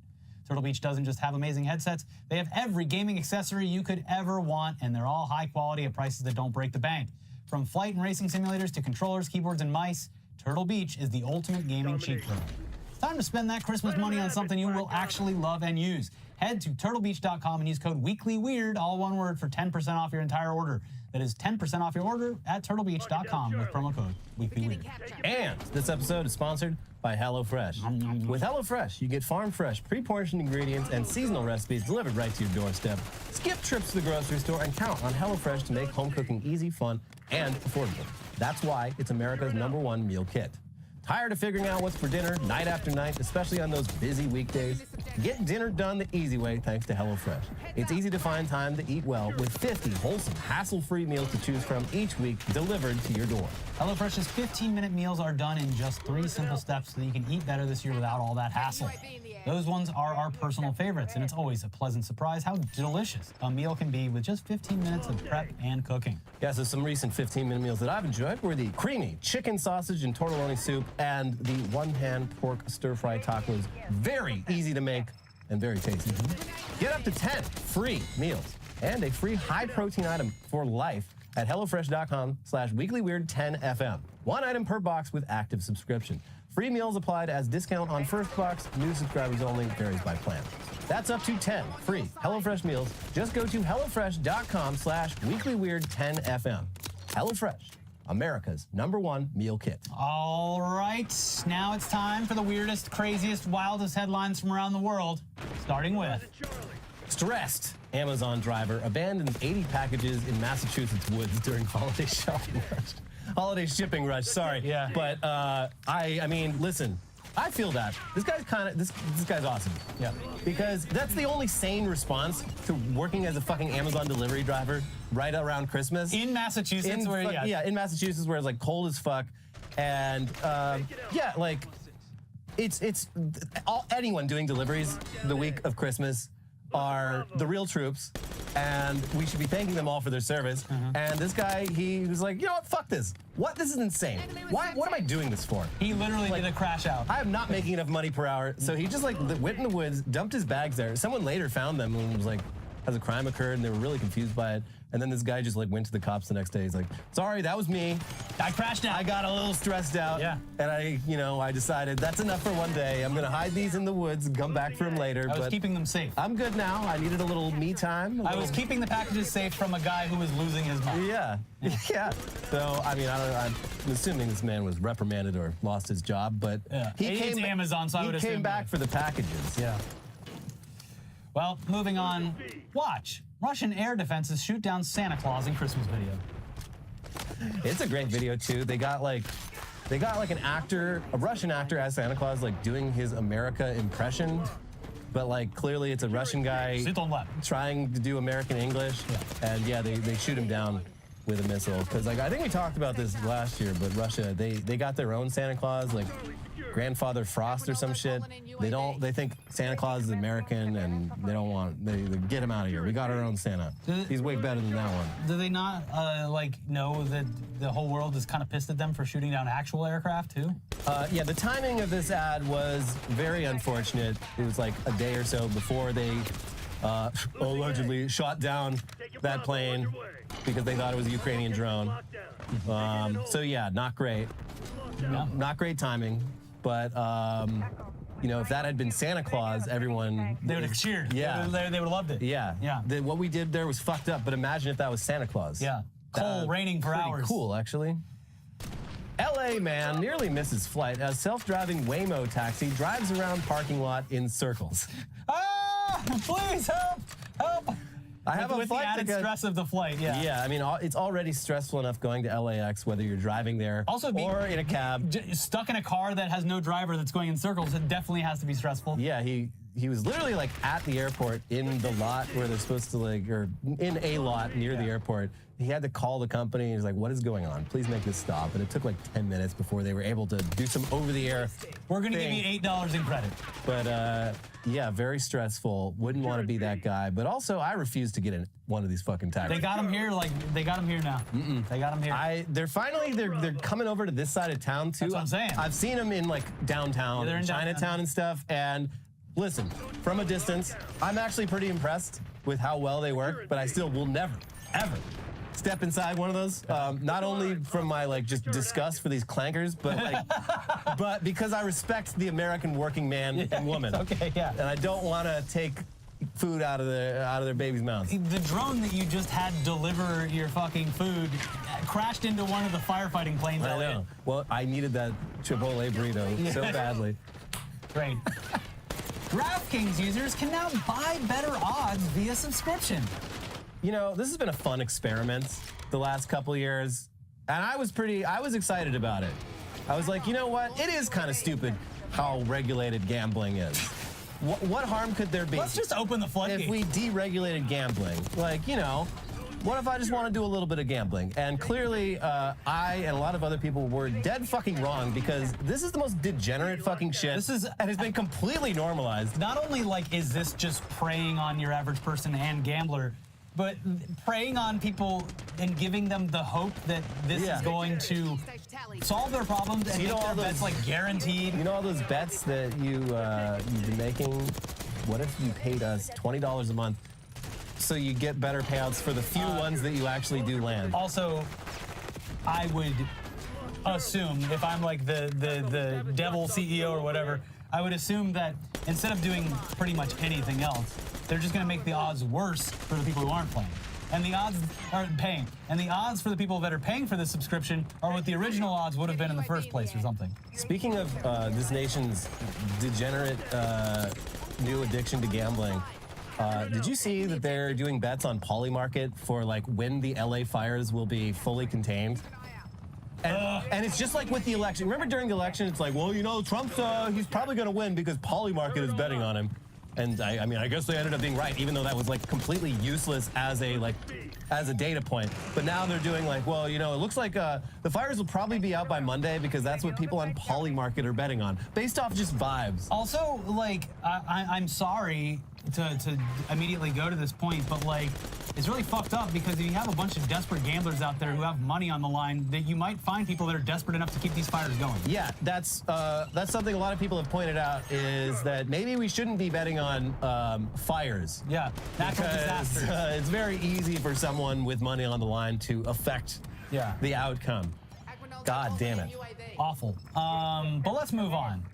Speaker 13: Turtle Beach doesn't just have amazing headsets, they have every gaming accessory you could ever want, and they're all high quality at prices that don't break the bank. From flight and racing simulators to controllers, keyboards, and mice, Turtle Beach is the ultimate gaming cheat code. It's time to spend that Christmas money on something you will actually love and use. Head to turtlebeach.com and use code WEEKLYWEIRD, all one word, for 10% off your entire order. That is 10% off your order at turtlebeach.com with promo code WEEKLYWEIRD.
Speaker 12: And this episode is sponsored by HelloFresh. With HelloFresh, you get farm-fresh, pre-portioned ingredients and seasonal recipes delivered right to your doorstep. Skip trips to the grocery store and count on HelloFresh to make home cooking easy, fun, and affordable. That's why it's America's #1 meal kit. Tired of figuring out what's for dinner night after night, especially on those busy weekdays? Get dinner done the easy way thanks to HelloFresh. It's easy to find time to eat well with 50 wholesome, hassle-free meals to choose from each week delivered to your door.
Speaker 13: HelloFresh's 15-minute meals are done in just 3 simple steps so that you can eat better this year without all that hassle. Those ones are our personal favorites, and it's always a pleasant surprise how delicious a meal can be with just 15 minutes of prep and cooking.
Speaker 12: Yeah, so some recent 15-minute meals that I've enjoyed were the creamy chicken sausage and tortelloni soup and the one-pan pork stir-fry tacos. Very easy to make and very tasty. Get up to 10 free meals and a free high-protein item for life at HelloFresh.com/WeeklyWeird10FM. 1 item per box with active subscription. Free meals applied as discount on first box. New subscribers only. Varies by plan. That's up to 10 free HelloFresh meals. Just go to HelloFresh.com/WeeklyWeird10FM. HelloFresh, America's #1 meal kit.
Speaker 13: All right, now it's time for the weirdest, craziest, wildest headlines from around the world, starting with...
Speaker 12: Stressed Amazon driver abandons 80 packages in Massachusetts woods during holiday shopping rush. Holiday shipping rush, sorry.
Speaker 13: Yeah.
Speaker 12: But I mean, listen, I feel that. This guy's this guy's awesome.
Speaker 13: Yeah.
Speaker 12: Because that's the only sane response to working as a fucking Amazon delivery driver right around Christmas.
Speaker 13: In Massachusetts,
Speaker 12: in Massachusetts, where it's like cold as fuck. And yeah, like anyone doing deliveries the week of Christmas are the real troops, and we should be thanking them all for their service. And this guy, he was like, you know what, fuck this. What? This is insane. What am I doing this for?
Speaker 13: He literally did a crash out.
Speaker 12: I am not making enough money per hour. So he just like went in the woods, dumped his bags there. Someone later found them and was like, has a crime occurred? And they were really confused by it. And then this guy just like went to the cops the next day. He's like, sorry, that was me.
Speaker 13: I crashed out.
Speaker 12: I got a little stressed out.
Speaker 13: Yeah.
Speaker 12: And I decided that's enough for one day. I'm going to hide these in the woods and come back for them later.
Speaker 13: I was keeping them safe.
Speaker 12: I'm good now. I needed a little me time.
Speaker 13: I was keeping the packages safe from a guy who was losing his mind.
Speaker 12: Yeah. Yeah. So, I mean, I'm assuming this man was reprimanded or lost his job, but
Speaker 13: he came to Amazon, so I would assume
Speaker 12: he came back for the packages.
Speaker 13: Yeah. Well, moving on. Watch. Russian air defenses shoot down Santa Claus in Christmas video.
Speaker 12: It's a great video, too. They got, like, They got like a Russian actor as Santa Claus, like doing his America impression. But like clearly it's a Russian guy trying to do American English. And yeah, they shoot him down with a missile. Because like I think we talked about this last year, but Russia, they got their own Santa Claus, like Grandfather Frost or some shit. They think Santa Claus is American and they don't want, they get him out of here. We got our own Santa. He's way better than that one.
Speaker 13: Do they not like know that the whole world is kind of pissed at them for shooting down actual aircraft too?
Speaker 12: Yeah, the timing of this ad was very unfortunate. It was like a day or so before they allegedly shot down that plane because they thought it was a Ukrainian drone. So yeah, not great. Not great timing. But, you know, if that had been Santa Claus, everyone...
Speaker 13: They would have cheered.
Speaker 12: Yeah.
Speaker 13: They would have loved it.
Speaker 12: Yeah.
Speaker 13: Yeah.
Speaker 12: What we did there was fucked up, but imagine if that was Santa Claus.
Speaker 13: Yeah. Coal raining for
Speaker 12: pretty
Speaker 13: hours.
Speaker 12: Cool, actually. LA man nearly misses flight as self-driving Waymo taxi drives around parking lot in circles.
Speaker 13: Ah! Please help! Help!
Speaker 12: I have a
Speaker 13: with
Speaker 12: flight
Speaker 13: the added
Speaker 12: ticket.
Speaker 13: stress of the flight, yeah.
Speaker 12: Yeah, I mean, it's already stressful enough going to LAX, whether you're driving there or in a cab.
Speaker 13: Stuck in a car that has no driver that's going in circles, it definitely has to be stressful.
Speaker 12: Yeah, he was literally like at the airport in the lot where they're supposed to like, or in a lot near the airport. He had to call the company. He's like, what is going on? Please make this stop. And it took like 10 minutes before they were able to do some over-the-air
Speaker 13: We're going to give you $8 in credit.
Speaker 12: But yeah, very stressful. Wouldn't want to be that guy. But also, I refuse to get in one of these fucking taxis.
Speaker 13: They got him here, they got him here now. They got him here.
Speaker 12: They're coming over to this side of town too.
Speaker 13: That's what I'm saying.
Speaker 12: I've seen them in like downtown,
Speaker 13: they're in
Speaker 12: Chinatown and stuff. And listen, from a distance, I'm actually pretty impressed with how well they work. But I still will never, ever step inside one of those. Not only from my like just disgust for these clankers, but like, but because I respect the American working man and woman.
Speaker 13: Okay, yeah.
Speaker 12: And I don't want to take food out of their babies' mouths.
Speaker 13: The drone that you just had deliver your fucking food crashed into one of the firefighting planes.
Speaker 12: I know. Well, I needed that Chipotle burrito so badly.
Speaker 13: Great. DraftKings users can now buy better odds via subscription.
Speaker 12: You know, this has been a fun experiment the last couple years, and I was excited about it. I was like, you know what? It is kind of stupid how regulated gambling is. What harm could there be?
Speaker 13: Let's just open the floodgates.
Speaker 12: If we deregulated gambling, like, you know, what if I just want to do a little bit of gambling? And clearly, I and a lot of other people were dead fucking wrong because this is the most degenerate fucking shit. And it's been completely normalized.
Speaker 13: Not only like is this just preying on your average person and gambler, but preying on people and giving them the hope that this is going to solve their problems and make their bets like guaranteed.
Speaker 12: You know all those bets that you've been making? What if you paid us $20 a month so you get better payouts for the few ones that you actually do land?
Speaker 13: Also, I would assume, if I'm like the devil CEO or whatever, I would assume that instead of doing pretty much anything else, they're just going to make the odds worse for the people who aren't playing. And the odds aren't paying. And the odds for the people that are paying for the subscription are what the original odds would have been in the first place or something.
Speaker 12: Speaking of this nation's degenerate new addiction to gambling, did you see that they're doing bets on Polymarket for like when the LA fires will be fully contained? And it's just like with the election. Remember during the election, it's like, well, you know, Trump's, he's probably going to win because Polymarket is betting on him. And I mean, I guess they ended up being right, even though that was like completely useless as a data point. But now they're doing like, well, you know, it looks like the fires will probably be out by Monday because that's what people on Polymarket are betting on, based off just vibes.
Speaker 13: Also, like, I'm sorry to immediately go to this point, but like, it's really fucked up because if you have a bunch of desperate gamblers out there who have money on the line, that you might find people that are desperate enough to keep these fires going.
Speaker 12: Yeah, that's something a lot of people have pointed out, is that maybe we shouldn't be betting on fires.
Speaker 13: Yeah, natural disasters.
Speaker 12: It's very easy for someone with money on the line to affect the outcome. God damn it.
Speaker 13: Awful. But let's move on.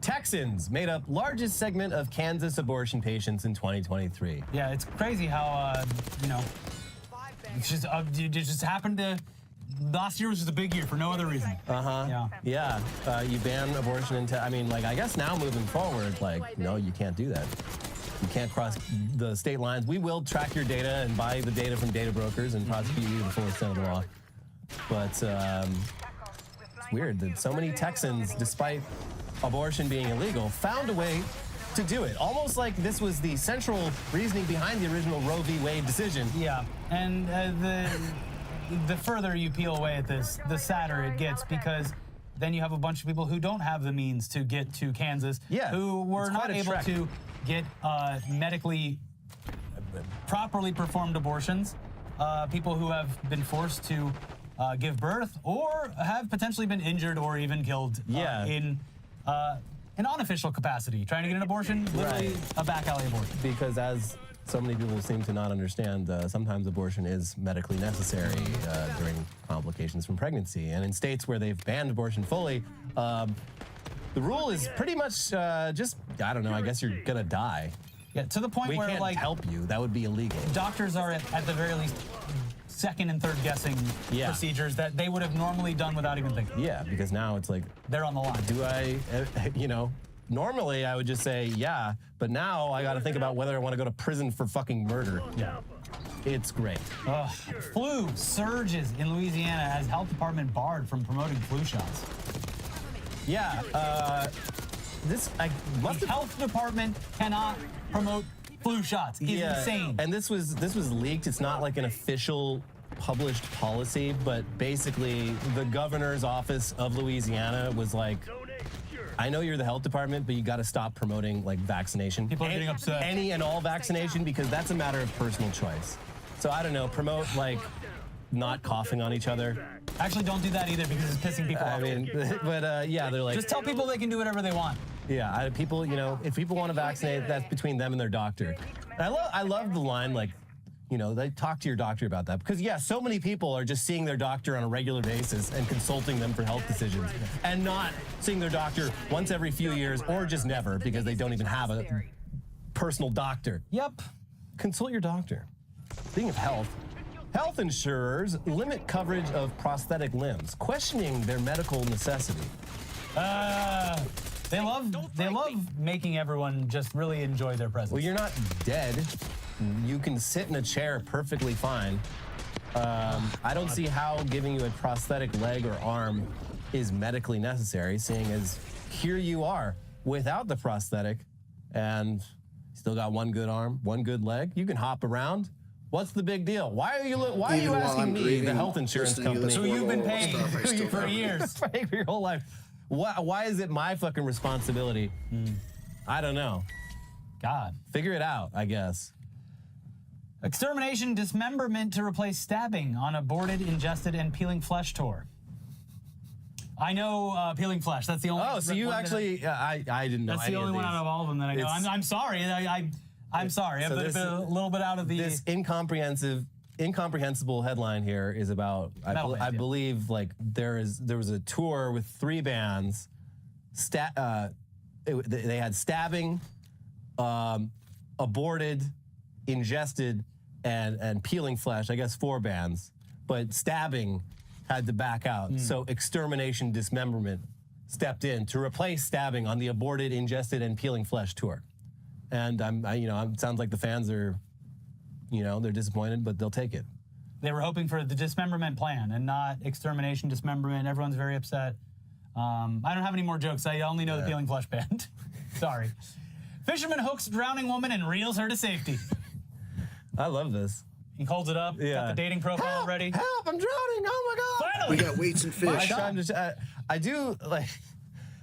Speaker 12: Texans made up largest segment of Kansas abortion patients in 2023.
Speaker 13: Yeah, it's crazy how, you know, it just happened to, last year was just a big year for no other reason.
Speaker 12: Yeah, you ban abortion I mean, like, I guess now moving forward, like, no, you can't do that. You can't cross the state lines. We will track your data and buy the data from data brokers and prosecute you to the full extent of the law. But, It's weird that so many Texans, despite abortion being illegal, found a way to do it. Almost like this was the central reasoning behind the original Roe v. Wade decision.
Speaker 13: Yeah, and the further you peel away at this, the sadder it gets, because then you have a bunch of people who don't have the means to get to Kansas, who were not able to get medically properly performed abortions, people who have been forced to give birth or have potentially been injured or even killed in an unofficial capacity, trying to get an abortion, literally a back alley abortion.
Speaker 12: Because as so many people seem to not understand, sometimes abortion is medically necessary during complications from pregnancy. And in states where they've banned abortion fully, the rule is pretty much just, I don't know, I guess you're gonna die.
Speaker 13: Yeah, to the point where,
Speaker 12: we can't
Speaker 13: like,
Speaker 12: help you. That would be illegal.
Speaker 13: Doctors are at the very least second and third guessing procedures that they would have normally done without even thinking.
Speaker 12: Yeah, because now it's like,
Speaker 13: they're on the line.
Speaker 12: Do I, you know, normally I would just say, yeah, but now I got to think about whether I want to go to prison for fucking murder.
Speaker 13: Yeah.
Speaker 12: It's great.
Speaker 13: Flu surges in Louisiana as health department barred from promoting flu shots.
Speaker 12: Yeah,
Speaker 13: the health department cannot promote flu shots. It's insane.
Speaker 12: And this was leaked. It's not like an official published policy, but basically the governor's office of Louisiana was like, I know you're the health department, but you got to stop promoting like vaccination.
Speaker 13: People are getting upset.
Speaker 12: Any and all vaccination, because that's a matter of personal choice. So I don't know, promote like not coughing on each other.
Speaker 13: Actually, don't do that either, because it's pissing people off.
Speaker 12: I mean, but yeah, they're like,
Speaker 13: just tell people they can do whatever they want.
Speaker 12: Yeah, people, you know, if people want to vaccinate, that's between them and their doctor. And I love the line, like, you know, they talk to your doctor about that, because yeah, so many people are just seeing their doctor on a regular basis and consulting them for health decisions, and not seeing their doctor once every few years or just never, because they don't even have a personal doctor.
Speaker 13: Yep.
Speaker 12: Consult your doctor. Speaking of health, health insurers limit coverage of prosthetic limbs, questioning their medical necessity.
Speaker 13: They love making everyone just really enjoy their presence.
Speaker 12: Well, you're not dead. You can sit in a chair perfectly fine. I don't see how giving you a prosthetic leg or arm is medically necessary, seeing as here you are without the prosthetic and still got one good arm, one good leg. You can hop around. What's the big deal? Why are you asking me, the health insurance company,
Speaker 13: who you've been paying for years,
Speaker 12: paying for your whole life? Why is it my fucking responsibility? I don't know.
Speaker 13: God.
Speaker 12: Figure it out, I guess.
Speaker 13: Extermination dismemberment to replace stabbing on aborted, ingested, and peeling flesh tour. I know peeling flesh. That's the only.
Speaker 12: Oh, so you actually? I didn't know.
Speaker 13: That's the only one out of all of them that I know. I'm sorry. I'm sorry.
Speaker 12: So
Speaker 13: I've been a little bit out of the.
Speaker 12: This incomprehensible headline here is about. I believe like there was a tour with 3 bands. They had stabbing, aborted, ingested, and peeling flesh. I guess 4 bands, but stabbing had to back out. So extermination dismemberment stepped in to replace stabbing on the aborted, ingested, and peeling flesh tour. And it sounds like the fans are, they're disappointed, but they'll take it.
Speaker 13: They were hoping for the dismemberment plan and not extermination dismemberment. Everyone's very upset. I don't have any more jokes. I only know the peeling flesh band. Sorry. Fisherman hooks drowning woman and reels her to safety.
Speaker 12: I love this.
Speaker 13: He holds it up. Got the dating profile ready.
Speaker 12: Help! I'm drowning! Oh my God!
Speaker 13: Finally,
Speaker 8: we got weights and fish.
Speaker 12: I do like.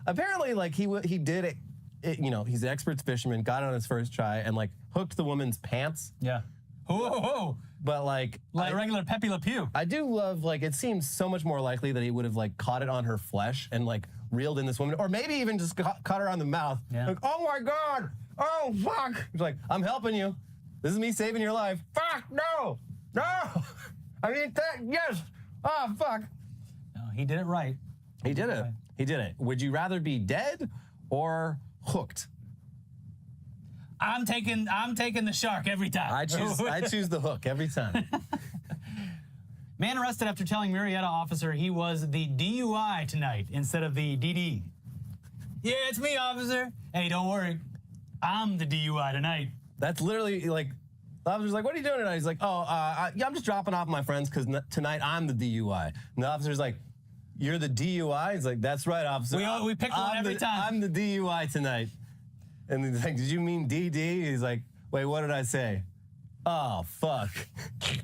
Speaker 12: Apparently, like he did it. He's an expert fisherman. Got it on his first try and like hooked the woman's pants.
Speaker 13: Yeah. Whoa.
Speaker 12: But like
Speaker 13: regular Pepe Le Pew.
Speaker 12: I do love like it seems so much more likely that he would have like caught it on her flesh and like reeled in this woman, or maybe even just caught her on the mouth.
Speaker 13: Yeah.
Speaker 12: Like, oh my God! Oh fuck! It's like, I'm helping you. This is me saving your life. Fuck no! I mean yes. Oh fuck!
Speaker 13: No, he did it right.
Speaker 12: He did it. He did it. Would you rather be dead or hooked?
Speaker 13: I'm taking the shark every time.
Speaker 12: I choose the hook every time.
Speaker 13: Man arrested after telling Marietta officer he was the DUI tonight instead of the DD. Yeah, it's me, officer. Hey, don't worry. I'm the DUI tonight.
Speaker 12: That's literally like, the officer's like, what are you doing tonight? He's like, I'm just dropping off my friends because tonight I'm the DUI. And the officer's like, you're the DUI? He's like, that's right, officer.
Speaker 13: We pick one every time.
Speaker 12: I'm the DUI tonight. And he's like, did you mean DD? He's like, wait, what did I say? Oh, fuck.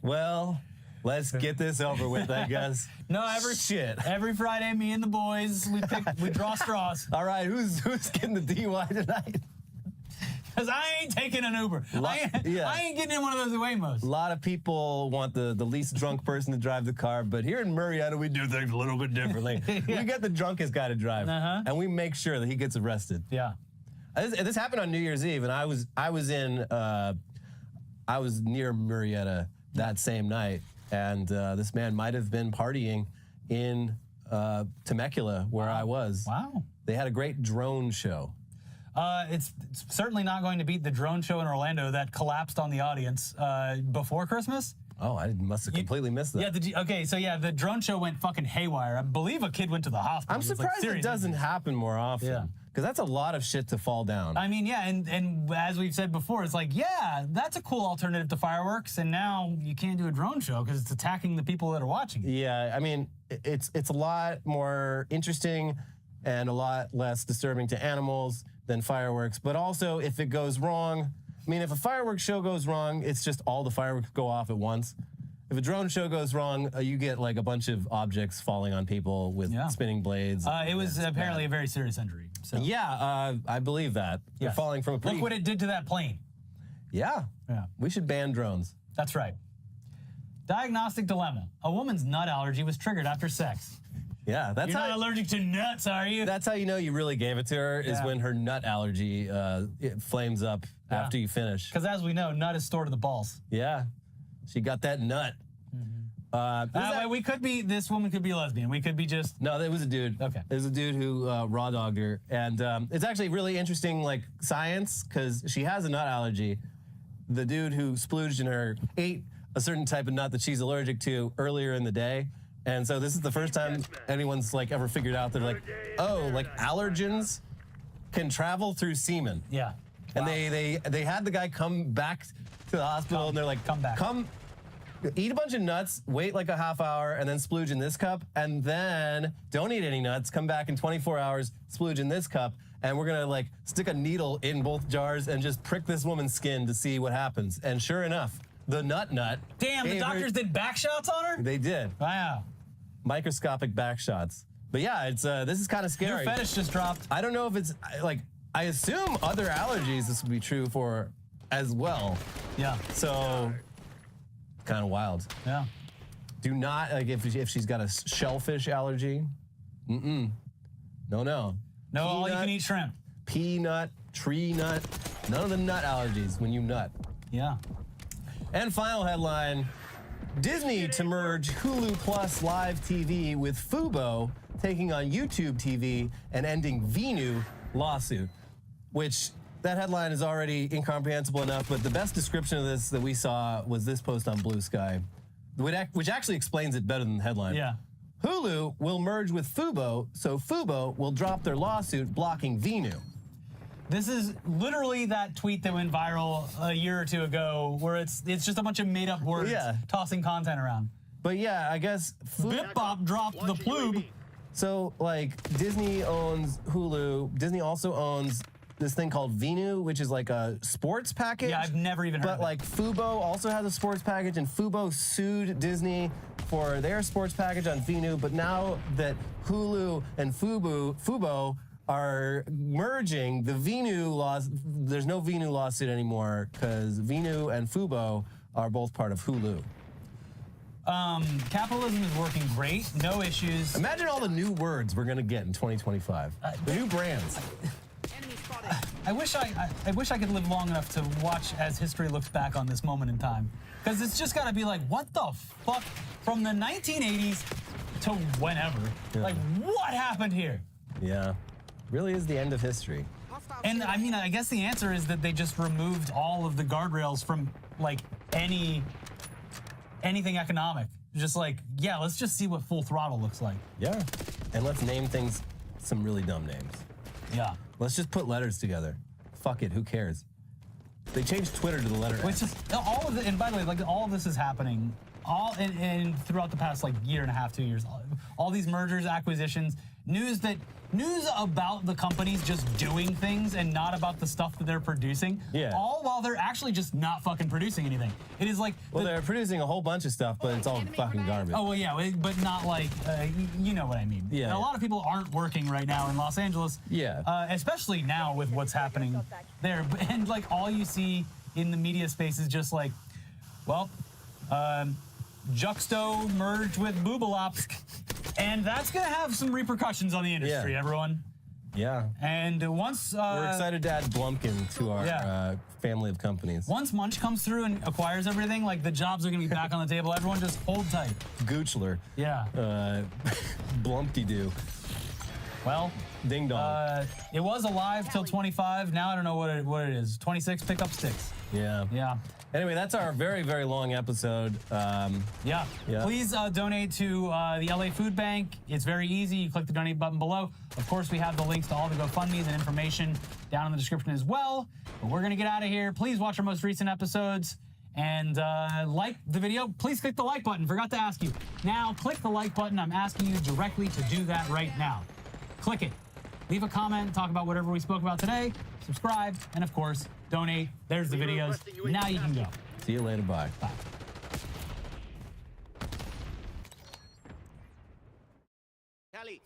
Speaker 12: Well, let's get this over with, I guess.
Speaker 13: No, every Friday, me and the boys, we draw straws.
Speaker 12: All right, who's getting the DUI tonight?
Speaker 13: Because I ain't taking an Uber. I ain't getting in one of those Waymos.
Speaker 12: A lot of people want the least drunk person to drive the car, but here in Marietta, we do things a little bit differently. We get the drunkest guy to drive, and we make sure that he gets arrested.
Speaker 13: Yeah.
Speaker 12: This happened on New Year's Eve, and I was near Marietta that same night, and this man might have been partying in Temecula, where I was.
Speaker 13: Wow.
Speaker 12: They had a great drone show.
Speaker 13: It's certainly not going to beat the drone show in Orlando that collapsed on the audience before Christmas.
Speaker 12: Oh, I must have completely missed that.
Speaker 13: Yeah, the drone show went fucking haywire. I believe a kid went to the hospital.
Speaker 12: I'm surprised it doesn't happen more often.
Speaker 13: Yeah.
Speaker 12: Because that's a lot of shit to fall down.
Speaker 13: I mean, yeah, and as we've said before, it's like, yeah, that's a cool alternative to fireworks, and now you can't do a drone show because it's attacking the people that are watching it.
Speaker 12: Yeah, I mean, it's a lot more interesting and a lot less disturbing to animals than fireworks. But also, if it goes wrong, I mean, if a fireworks show goes wrong, it's just all the fireworks go off at once. If a drone show goes wrong, you get like a bunch of objects falling on people with spinning blades.
Speaker 13: It was apparently a very serious injury. So.
Speaker 12: Yeah, I believe that. They're falling from a pretty...
Speaker 13: Look what it did to that plane.
Speaker 12: Yeah. We should ban drones.
Speaker 13: That's right. Diagnostic dilemma. A woman's nut allergy was triggered after sex.
Speaker 12: Yeah, that's
Speaker 13: You're not allergic to nuts, are you?
Speaker 12: That's how you know you really gave it to her, is when her nut allergy it flames up after you finish.
Speaker 13: Because as we know, nut is stored in the balls.
Speaker 12: Yeah. She got that nut.
Speaker 13: We could be, this woman could be a lesbian. We could be just...
Speaker 12: No, it was a dude.
Speaker 13: Okay.
Speaker 12: It was a dude who raw dogged her. And it's actually really interesting, like, science, because she has a nut allergy. The dude who splooged in her ate a certain type of nut that she's allergic to earlier in the day. And so this is the first time anyone's, like, ever figured out they're like, oh, like, allergens can travel through semen.
Speaker 13: Yeah.
Speaker 12: And they had the guy come back to the hospital, and they're like,
Speaker 13: come back.
Speaker 12: Eat a bunch of nuts, wait like a half hour, and then splooge in this cup, and then don't eat any nuts, come back in 24 hours, splooge in this cup, and we're gonna like stick a needle in both jars and just prick this woman's skin to see what happens. And sure enough, the nut.
Speaker 13: Damn, the doctors did back shots on her?
Speaker 12: They did.
Speaker 13: Wow.
Speaker 12: Microscopic back shots. But yeah, it's this is kind of scary.
Speaker 13: Your fetish just dropped.
Speaker 12: I don't know if it's like, I assume other allergies this would be true for as well.
Speaker 13: Yeah.
Speaker 12: So, kind of wild.
Speaker 13: Yeah.
Speaker 12: Do not, like, if she's got a shellfish allergy, no.
Speaker 13: No, all you can eat shrimp.
Speaker 12: Peanut, tree nut, none of the nut allergies when you nut.
Speaker 13: Yeah.
Speaker 12: And final headline, Disney to merge Hulu Plus live TV with Fubo, taking on YouTube TV and ending Venu lawsuit, which that headline is already incomprehensible enough, but the best description of this that we saw was this post on BlueSky, which actually explains it better than the headline.
Speaker 13: Yeah.
Speaker 12: Hulu will merge with Fubo, so Fubo will drop their lawsuit blocking Venu.
Speaker 13: This is literally that tweet that went viral a year or two ago, where it's just a bunch of made-up words tossing content around.
Speaker 12: But yeah, I guess
Speaker 13: Bip Bop dropped the plube.
Speaker 12: So like Disney owns Hulu. Disney also owns this thing called Venu, which is like a sports package.
Speaker 13: Yeah, I've never even heard of it.
Speaker 12: But like Fubo also has a sports package, and Fubo sued Disney for their sports package on Venu. But now that Hulu and Fubo are merging, the Venu there's no Venu lawsuit anymore because Venu and Fubo are both part of Hulu.
Speaker 13: Capitalism is working great, no issues.
Speaker 12: Imagine all the new words we're gonna get in 2025. The new brands.
Speaker 13: I wish I could live long enough to watch as history looks back on this moment in time. Because it's just gotta be like, what the fuck? From the 1980s to whenever.
Speaker 12: Yeah.
Speaker 13: Like, what happened here?
Speaker 12: Yeah. Really is the end of history.
Speaker 13: And I mean, I guess the answer is that they just removed all of the guardrails from like anything economic. Just like, yeah, let's just see what full throttle looks like.
Speaker 12: Yeah. And let's name things some really dumb names.
Speaker 13: Yeah.
Speaker 12: Let's just put letters together. Fuck it, who cares? They changed Twitter to the letter
Speaker 13: Which
Speaker 12: X.
Speaker 13: is all of it, and by the way, like all of this is happening and throughout the past like year and a half, 2 years, all these mergers, acquisitions, news about the companies just doing things and not about the stuff that they're producing.
Speaker 12: Yeah.
Speaker 13: All while they're actually just not fucking producing anything. It is like
Speaker 12: they're producing a whole bunch of stuff, but it's all fucking garbage.
Speaker 13: Oh well, yeah, but not like you know what I mean.
Speaker 12: Yeah.
Speaker 13: And a lot of people aren't working right now in Los Angeles.
Speaker 12: Yeah.
Speaker 13: Especially now with what's happening there, and like all you see in the media space is just like, well, Juxto merged with Boobalopsk. And that's going to have some repercussions on the industry, everyone.
Speaker 12: Yeah.
Speaker 13: And once...
Speaker 12: we're excited to add Blumpkin to our family of companies.
Speaker 13: Once Munch comes through and acquires everything, like the jobs are going to be back on the table. Everyone just hold tight.
Speaker 12: Goochler.
Speaker 13: Yeah.
Speaker 12: Blumpty-doo.
Speaker 13: Well...
Speaker 12: Ding dong.
Speaker 13: It was alive till 25. Now I don't know what it is. 26, pick up sticks.
Speaker 12: Yeah.
Speaker 13: Yeah.
Speaker 12: Anyway, that's our very, very long episode.
Speaker 13: Yeah. Please donate to the LA Food Bank. It's very easy. You click the donate button below. Of course, we have the links to all the GoFundMes and information down in the description as well. But we're going to get out of here. Please watch our most recent episodes and like the video. Please click the like button. Forgot to ask you. Now, click the like button. I'm asking you directly to do that right now. Click it. Leave a comment. Talk about whatever we spoke about today. Subscribe. And, of course, donate. There's the videos. Now you can go.
Speaker 12: See you later. Bye.
Speaker 13: Bye.
Speaker 15: Kelly.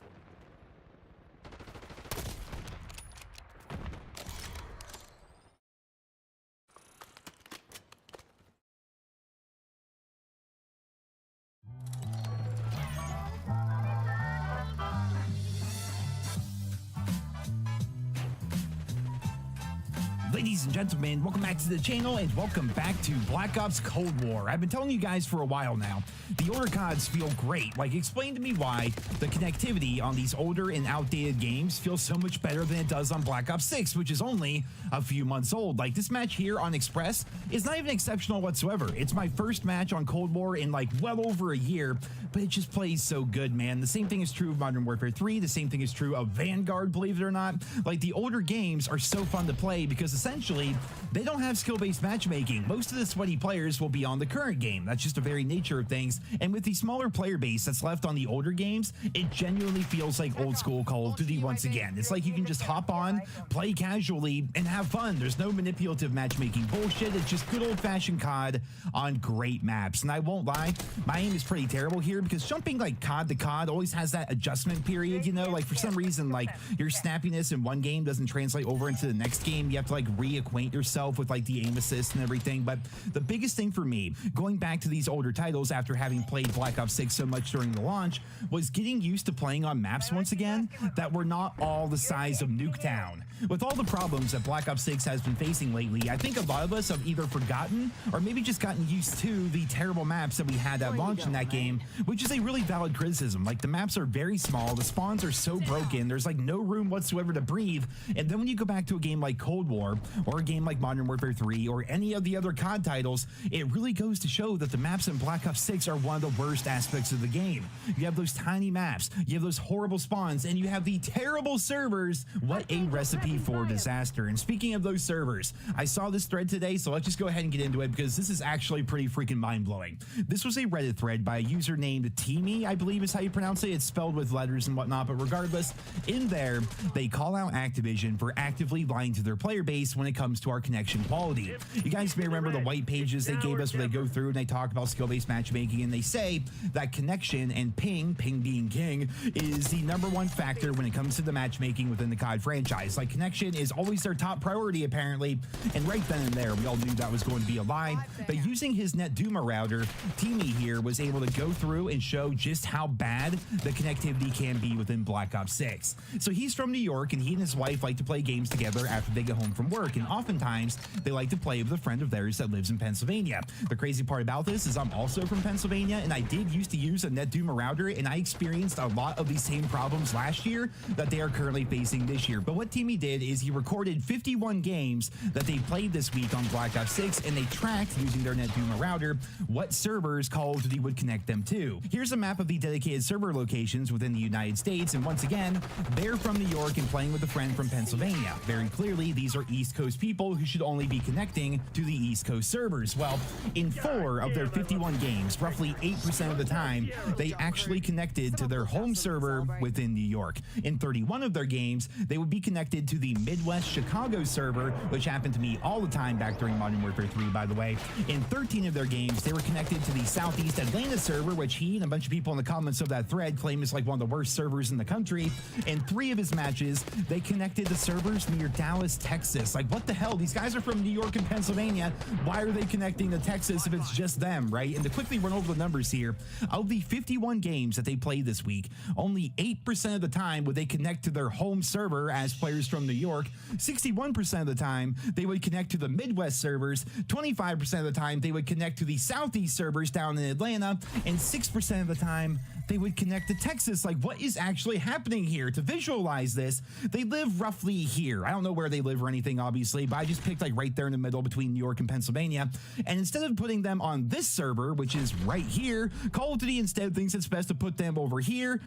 Speaker 16: Ladies and gentlemen, welcome back to the channel and welcome back to Black Ops Cold War. I've been telling you guys for a while now, the older CODs feel great. Like, explain to me why the connectivity on these older and outdated games feels so much better than it does on Black Ops 6, which is only a few months old. Like, this match here on Express is not even exceptional whatsoever. It's my first match on Cold War in like well over a year, but it just plays so good, man. The same thing is true of Modern Warfare 3. The same thing is true of Vanguard, believe it or not. Like, the older games are so fun to play because essentially they don't have skill-based matchmaking. Most of the sweaty players will be on the current game. That's just the very nature of things. And with the smaller player base that's left on the older games, it genuinely feels like old school Call of Duty once again. It's like you can just hop on, play casually, and have fun. There's no manipulative matchmaking bullshit. It's just good old-fashioned COD on great maps. And I won't lie, my aim is pretty terrible here because jumping like COD to COD always has that adjustment period, you know? Like, for some reason, like, your snappiness in one game doesn't translate over into the next game. You have to like reacquaint yourself with like the aim assist and everything. But the biggest thing for me going back to these older titles after having played Black Ops 6 so much during the launch was getting used to playing on maps once again that were not all the size of Nuketown. With all the problems that Black Ops 6 has been facing lately, I think a lot of us have either forgotten or maybe just gotten used to the terrible maps that we had at launch in that game, which is a really valid criticism. Like, the maps are very small, the spawns are so broken, there's like no room whatsoever to breathe. And then when you go back to a game like Cold War or a game like Modern Warfare 3 or any of the other COD titles, it really goes to show that the maps in Black Ops 6 are one of the worst aspects of the game. You have those tiny maps, you have those horrible spawns, and you have the terrible servers. What a recipe for disaster. And speaking of those servers, I saw this thread today, so let's just go ahead and get into it because this is actually pretty freaking mind-blowing. This was a Reddit thread by a user named Teamy, I believe is how you pronounce it. It's spelled with letters and whatnot, but regardless, in there, they call out Activision for actively lying to their player base when it comes to our connection quality. You guys may remember the white pages they gave us where they go through and they talk about skill-based matchmaking, and they say that connection and ping being king, is the #1 factor when it comes to the matchmaking within the COD franchise. Like, connection is always their top priority, apparently, and right then and there, we all knew that was going to be a lie. But using his NetDuma router, Teamy here was able to go through and show just how bad the connectivity can be within Black Ops 6. So he's from New York, and he and his wife like to play games together after they get home from work, and oftentimes they like to play with a friend of theirs that lives in Pennsylvania. The crazy part about this is I'm also from Pennsylvania, and I did used to use a NetDuma router, and I experienced a lot of these same problems last year that they are currently facing this year. But what Teamy did is he recorded 51 games that they played this week on Black Ops 6, and they tracked, using their NetDuma router, what servers Call of Duty would connect them to. Here's a map of the dedicated server locations within the United States, and once again, they're from New York and playing with a friend from Pennsylvania. Very clearly, these are East West Coast people who should only be connecting to the East Coast servers. Well, in 4 of their 51 games, roughly 8% of the time, they actually connected to their home server within New York. In 31 of their games, they would be connected to the Midwest Chicago server, which happened to me all the time back during Modern Warfare 3, by the way. In 13 of their games, they were connected to the Southeast Atlanta server, which he and a bunch of people in the comments of that thread claim is like one of the worst servers in the country. In 3 of his matches, they connected to servers near Dallas, Texas. Like, what the hell? These guys are from New York and Pennsylvania. Why are they connecting to Texas if it's just them, right? And to quickly run over the numbers here, of the 51 games that they played this week, only 8% of the time would they connect to their home server as players from New York. 61% of the time, they would connect to the Midwest servers. 25% of the time, they would connect to the Southeast servers down in Atlanta. And 6% of the time, they would connect to Texas. Like, what is actually happening here? To visualize this, they live roughly here. I don't know where they live or anything, obviously, but I just picked like right there in the middle between New York and Pennsylvania. And instead of putting them on this server, which is right here, Call of Duty instead thinks it's best to put them over here,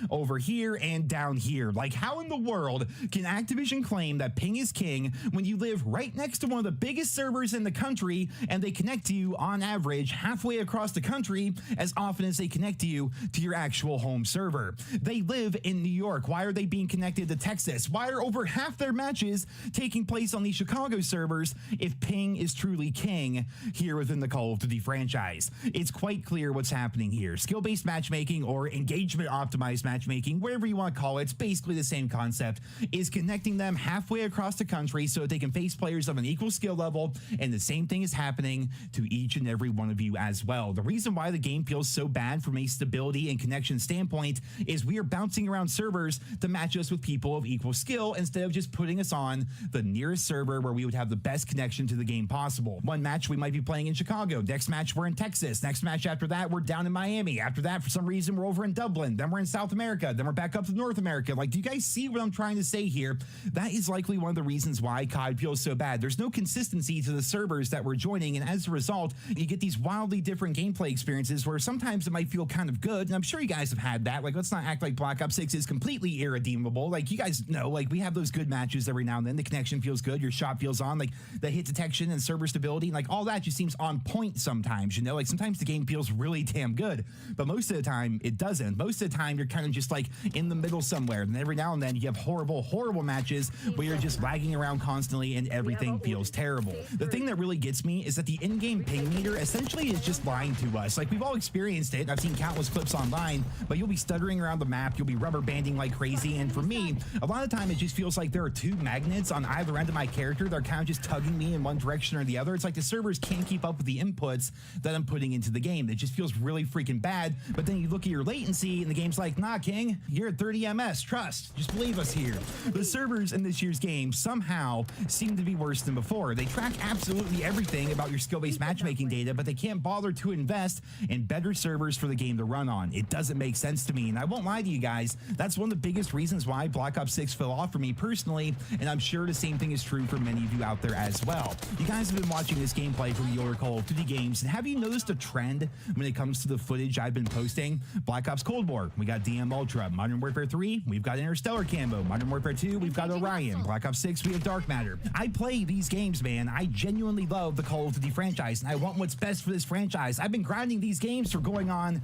Speaker 16: and down here. Like, how in the world can Activision claim that ping is king when you live right next to one of the biggest servers in the country and they connect to you on average halfway across the country as often as they connect to you to your actual home server? They live in New York. Why are they being connected to Texas? Why are over half their matches taking place on the Chicago servers if ping is truly king here within the Call of Duty franchise? It's quite clear what's happening here. Skill-based matchmaking or engagement-optimized matchmaking, wherever you want to call it, it's basically the same concept, is connecting them halfway across the country so that they can face players of an equal skill level, and the same thing is happening to each and every one of you as well. The reason why the game feels so bad from a stability and connection standpoint is we are bouncing around servers to match us with people of equal skill instead of just putting us on the nearest server where we would have the best connection to the game possible. One match we might be playing in Chicago, next match we're in Texas, next match after that we're down in Miami, after that for some reason we're over in Dublin, then we're in South America, then we're back up to North America. Like, do you guys see what I'm trying to say here? That is likely one of the reasons why COD feels so bad. There's no consistency to the servers that we're joining, and as a result, you get these wildly different gameplay experiences where sometimes it might feel kind of good, and I'm sure you guys have had that. Like, let's not act like Black Ops 6 is completely irredeemable. Like, you guys know, like, we have those good matches every now and then. The connection feels good, your shot feels on, like, the hit detection and server stability, like, all that just seems on point sometimes, you know? Like, sometimes the game feels really damn good, but most of the time, it doesn't. Most of the time, you're kind of just, like, in the middle somewhere, and every now and then, you have horrible matches where you're just lagging around constantly and everything feels terrible. The thing that really gets me is that the in-game ping meter essentially is just lying to us. Like, we've all experienced it. I've seen countless clips online, but you'll be stuttering around the map, you'll be rubber banding like crazy, and for me, a lot of the time it just feels like there are two magnets on either end of my character that are kind of just tugging me in one direction or the other. It's like the servers can't keep up with the inputs that I'm putting into the game. It just feels really freaking bad, but then you look at your latency and the game's like, nah, King, you're at 30 ms, trust, just believe us here. The servers in this year's game somehow seem to be worse than before. They track absolutely everything about your skill-based matchmaking data, but they can't bother to invest in better servers for the game to run on. It doesn't make sense to me, and I won't lie to you guys, that's one of the biggest reasons why Black Ops 6 fell off for me personally, and I'm sure the same thing is true for many of you out there as well. You guys have been watching this gameplay from the older Call of Duty games, and have you noticed a trend when it comes to the footage I've been posting? Black Ops Cold War, we got DM Ultra. Modern Warfare 3, we've got Interstellar Camo. Modern Warfare 2, we've got Orion. Black Ops 6, we have Dark Matter. I play these games, man. I genuinely love the Call of Duty franchise, and I want what's best for this franchise. I've been grinding these games for going on...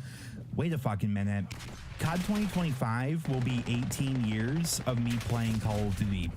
Speaker 16: Wait a fucking minute. COD 2025 will be 18 years of me playing Call of Duty.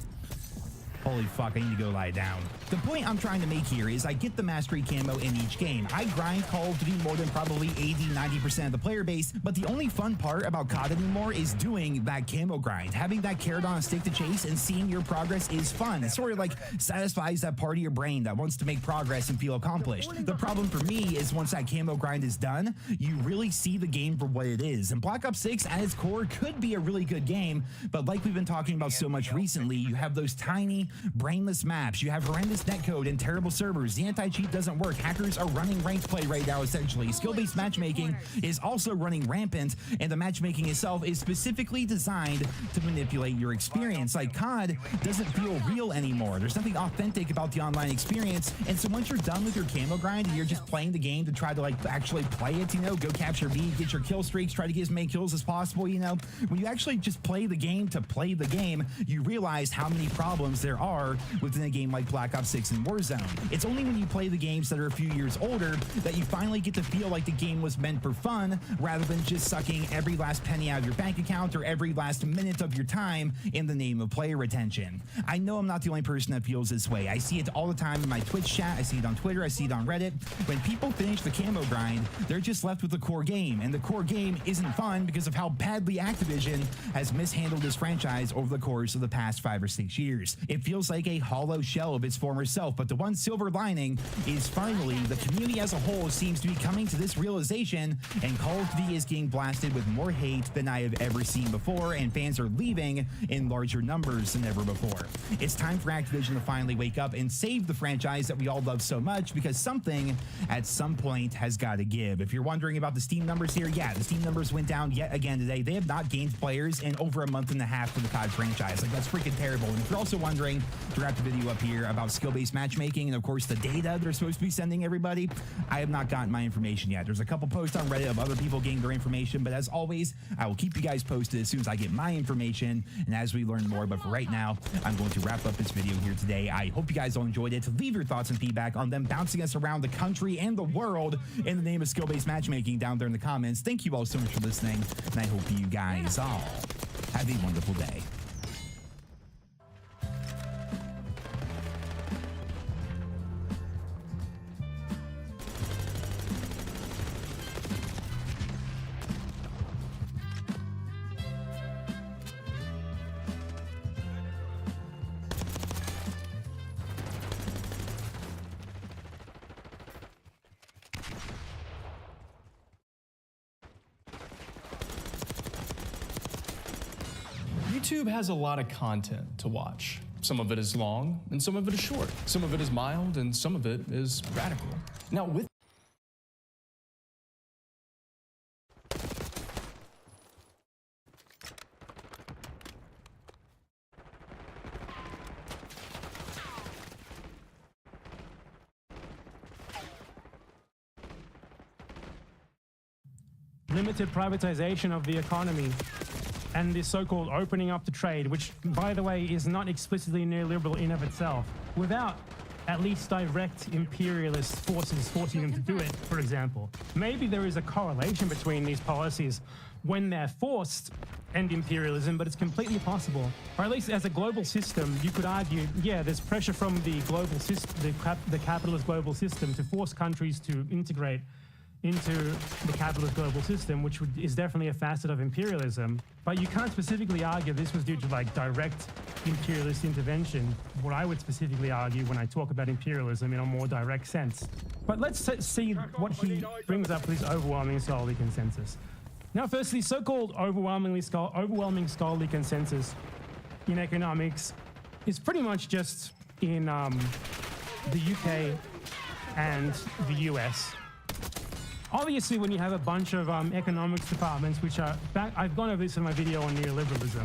Speaker 16: Holy fuck, I need to go lie down. The point I'm trying to make here is I get the mastery camo in each game. I grind Call of Duty more than probably 80-90% of the player base, but the only fun part about COD anymore is doing that camo grind. Having that carrot on a stick to chase and seeing your progress is fun. It sort of like satisfies that part of your brain that wants to make progress and feel accomplished. The problem for me is once that camo grind is done, you really see the game for what it is. And Black Ops 6 at its core could be a really good game, but like we've been talking about so much recently, you have those tiny, brainless maps, you have horrendous netcode and terrible servers, the anti-cheat doesn't work, hackers are running ranked play right now essentially, skill-based matchmaking is also running rampant, and the matchmaking itself is specifically designed to manipulate your experience. Like, COD doesn't feel real anymore, there's nothing authentic about the online experience, and so once you're done with your camo grind and you're just playing the game to try to like actually play it, you know, go capture B, get your kill streaks, try to get as many kills as possible, you know, when you actually just play the game to play the game, you realize how many problems there are within a game like Black Ops 6 and Warzone. It's only when you play the games that are a few years older that you finally get to feel like the game was meant for fun rather than just sucking every last penny out of your bank account or every last minute of your time in the name of player retention. I know I'm not the only person that feels this way. I see it all the time in my Twitch chat, I see it on Twitter, I see it on Reddit. When people finish the camo grind, they're just left with the core game, and the core game isn't fun because of how badly Activision has mishandled this franchise over the course of the past 5 or 6 years. It feels like a hollow shell of its former self, but the one silver lining is finally the community as a whole seems to be coming to this realization, and Call of Duty is getting blasted with more hate than I have ever seen before, and fans are leaving in larger numbers than ever before. It's time for Activision to finally wake up and save the franchise that we all love so much, because something at some point has got to give. If you're wondering about the Steam numbers here, yeah, the Steam numbers went down yet again today. They have not gained players in over a month and a half for the COD franchise. Like, that's freaking terrible. And if you're also wondering, throughout the video up here about skill-based matchmaking and of course the data they're supposed to be sending everybody, I have not gotten my information yet. There's a couple posts on Reddit of other people getting their information, but as always, I will keep you guys posted as soon as I get my information and as we learn more. But for right now, I'm going to wrap up this video here today. I hope you guys all enjoyed it. Leave your thoughts and feedback on them bouncing us around the country and the world in the name of skill-based matchmaking down there in the comments. Thank you all so much for listening, and I hope you guys all have a wonderful day.
Speaker 17: YouTube has a lot of content to watch. Some of it is long and some of it is short. Some of it is mild and some of it is radical. Now, with
Speaker 18: limited privatization of the economy and the so-called opening up to trade, which, by the way, is not explicitly neoliberal in of itself, without at least direct imperialist forces forcing them to do it, for example. Maybe there is a correlation between these policies when they're forced and imperialism, but it's completely possible. Or at least as a global system, you could argue, yeah, there's pressure from the global system, the capitalist global system, to force countries to integrate into the capitalist global system, which is definitely a facet of imperialism. But you can't specifically argue this was due to like direct imperialist intervention, what I would specifically argue when I talk about imperialism in a more direct sense. But let's see what he brings up with this overwhelming scholarly consensus. Now, firstly, so-called overwhelming scholarly consensus in economics is pretty much just in the UK and the US. Obviously, when you have a bunch of economics departments, which are I've gone over this in my video on neoliberalism,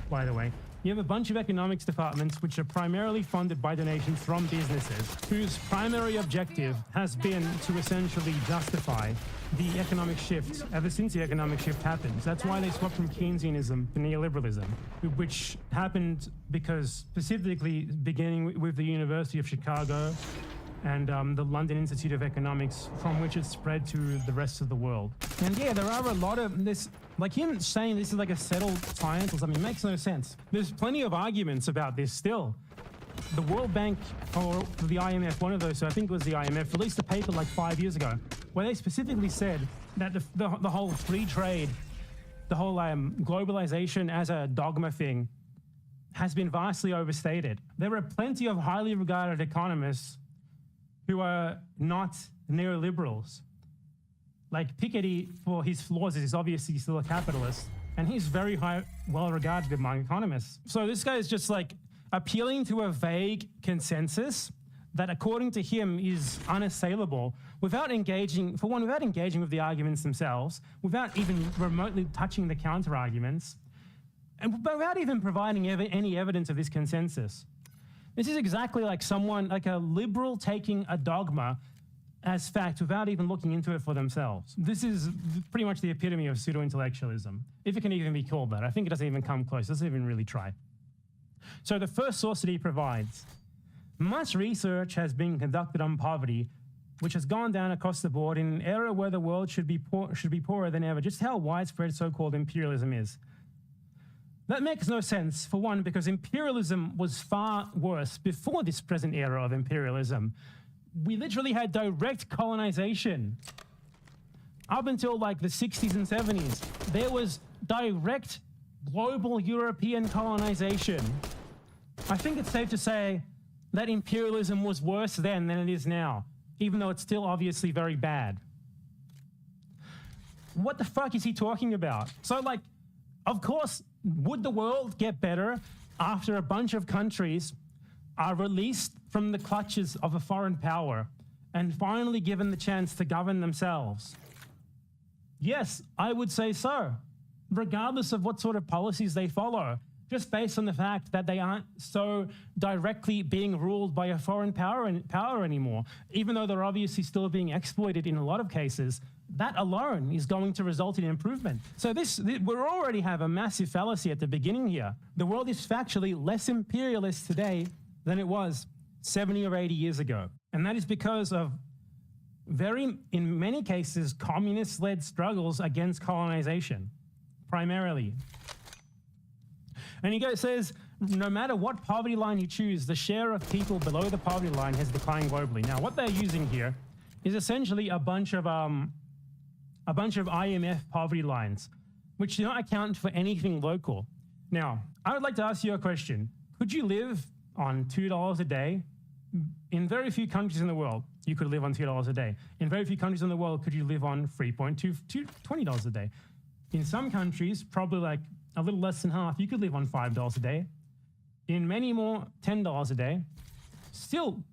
Speaker 18: by the way. You have a bunch of economics departments which are primarily funded by donations from businesses, whose primary objective has been to essentially justify the economic shift ever since the economic shift happened. That's why they swapped from Keynesianism to neoliberalism, which happened because specifically beginning with the University of Chicago and the London Institute of Economics, from which it spread to the rest of the world. And yeah, there are a lot of this, like him saying this is like a settled science or something, makes no sense. There's plenty of arguments about this still. The World Bank or the IMF, one of those, so I think it was the IMF, released a paper like 5 years ago where they specifically said that the whole free trade, the whole globalization as a dogma thing has been vastly overstated. There are plenty of highly regarded economists who are not neoliberals. Like Piketty, for his flaws, is obviously still a capitalist, and he's very well regarded among economists. So this guy is just like appealing to a vague consensus that, according to him, is unassailable, without engaging with the arguments themselves, without even remotely touching the counter arguments, and without even providing any evidence of this consensus. This is exactly like someone, like a liberal taking a dogma as fact without even looking into it for themselves. This is pretty much the epitome of pseudo-intellectualism, if it can even be called that. I think it doesn't even come close. It doesn't even really try. So the first source that he provides, much research has been conducted on poverty, which has gone down across the board in an era where the world should be poorer than ever. Just how widespread so-called imperialism is. That makes no sense, for one, because imperialism was far worse before this present era of imperialism. We literally had direct colonization. Up until like the 60s and 70s, there was direct global European colonization. I think it's safe to say that imperialism was worse then than it is now, even though it's still obviously very bad. What the fuck is he talking about? So, like, of course, would the world get better after a bunch of countries are released from the clutches of a foreign power and finally given the chance to govern themselves? Yes, I would say so, regardless of what sort of policies they follow, just based on the fact that they aren't so directly being ruled by a foreign power anymore. Even though they're obviously still being exploited in a lot of cases, that alone is going to result in improvement. So we already have a massive fallacy at the beginning here. The world is factually less imperialist today than it was 70 or 80 years ago. And that is because of in many cases, communist-led struggles against colonization, primarily. And he says, no matter what poverty line you choose, the share of people below the poverty line has declined globally. Now, what they're using here is essentially a bunch of IMF poverty lines, which do not account for anything local. Now, I would like to ask you a question. Could you live on $2 a day? In very few countries in the world, you could live on $2 a day. In very few countries in the world, could you live on $20 a day? In some countries, probably like a little less than half, you could live on $5 a day. In many more, $10 a day. Still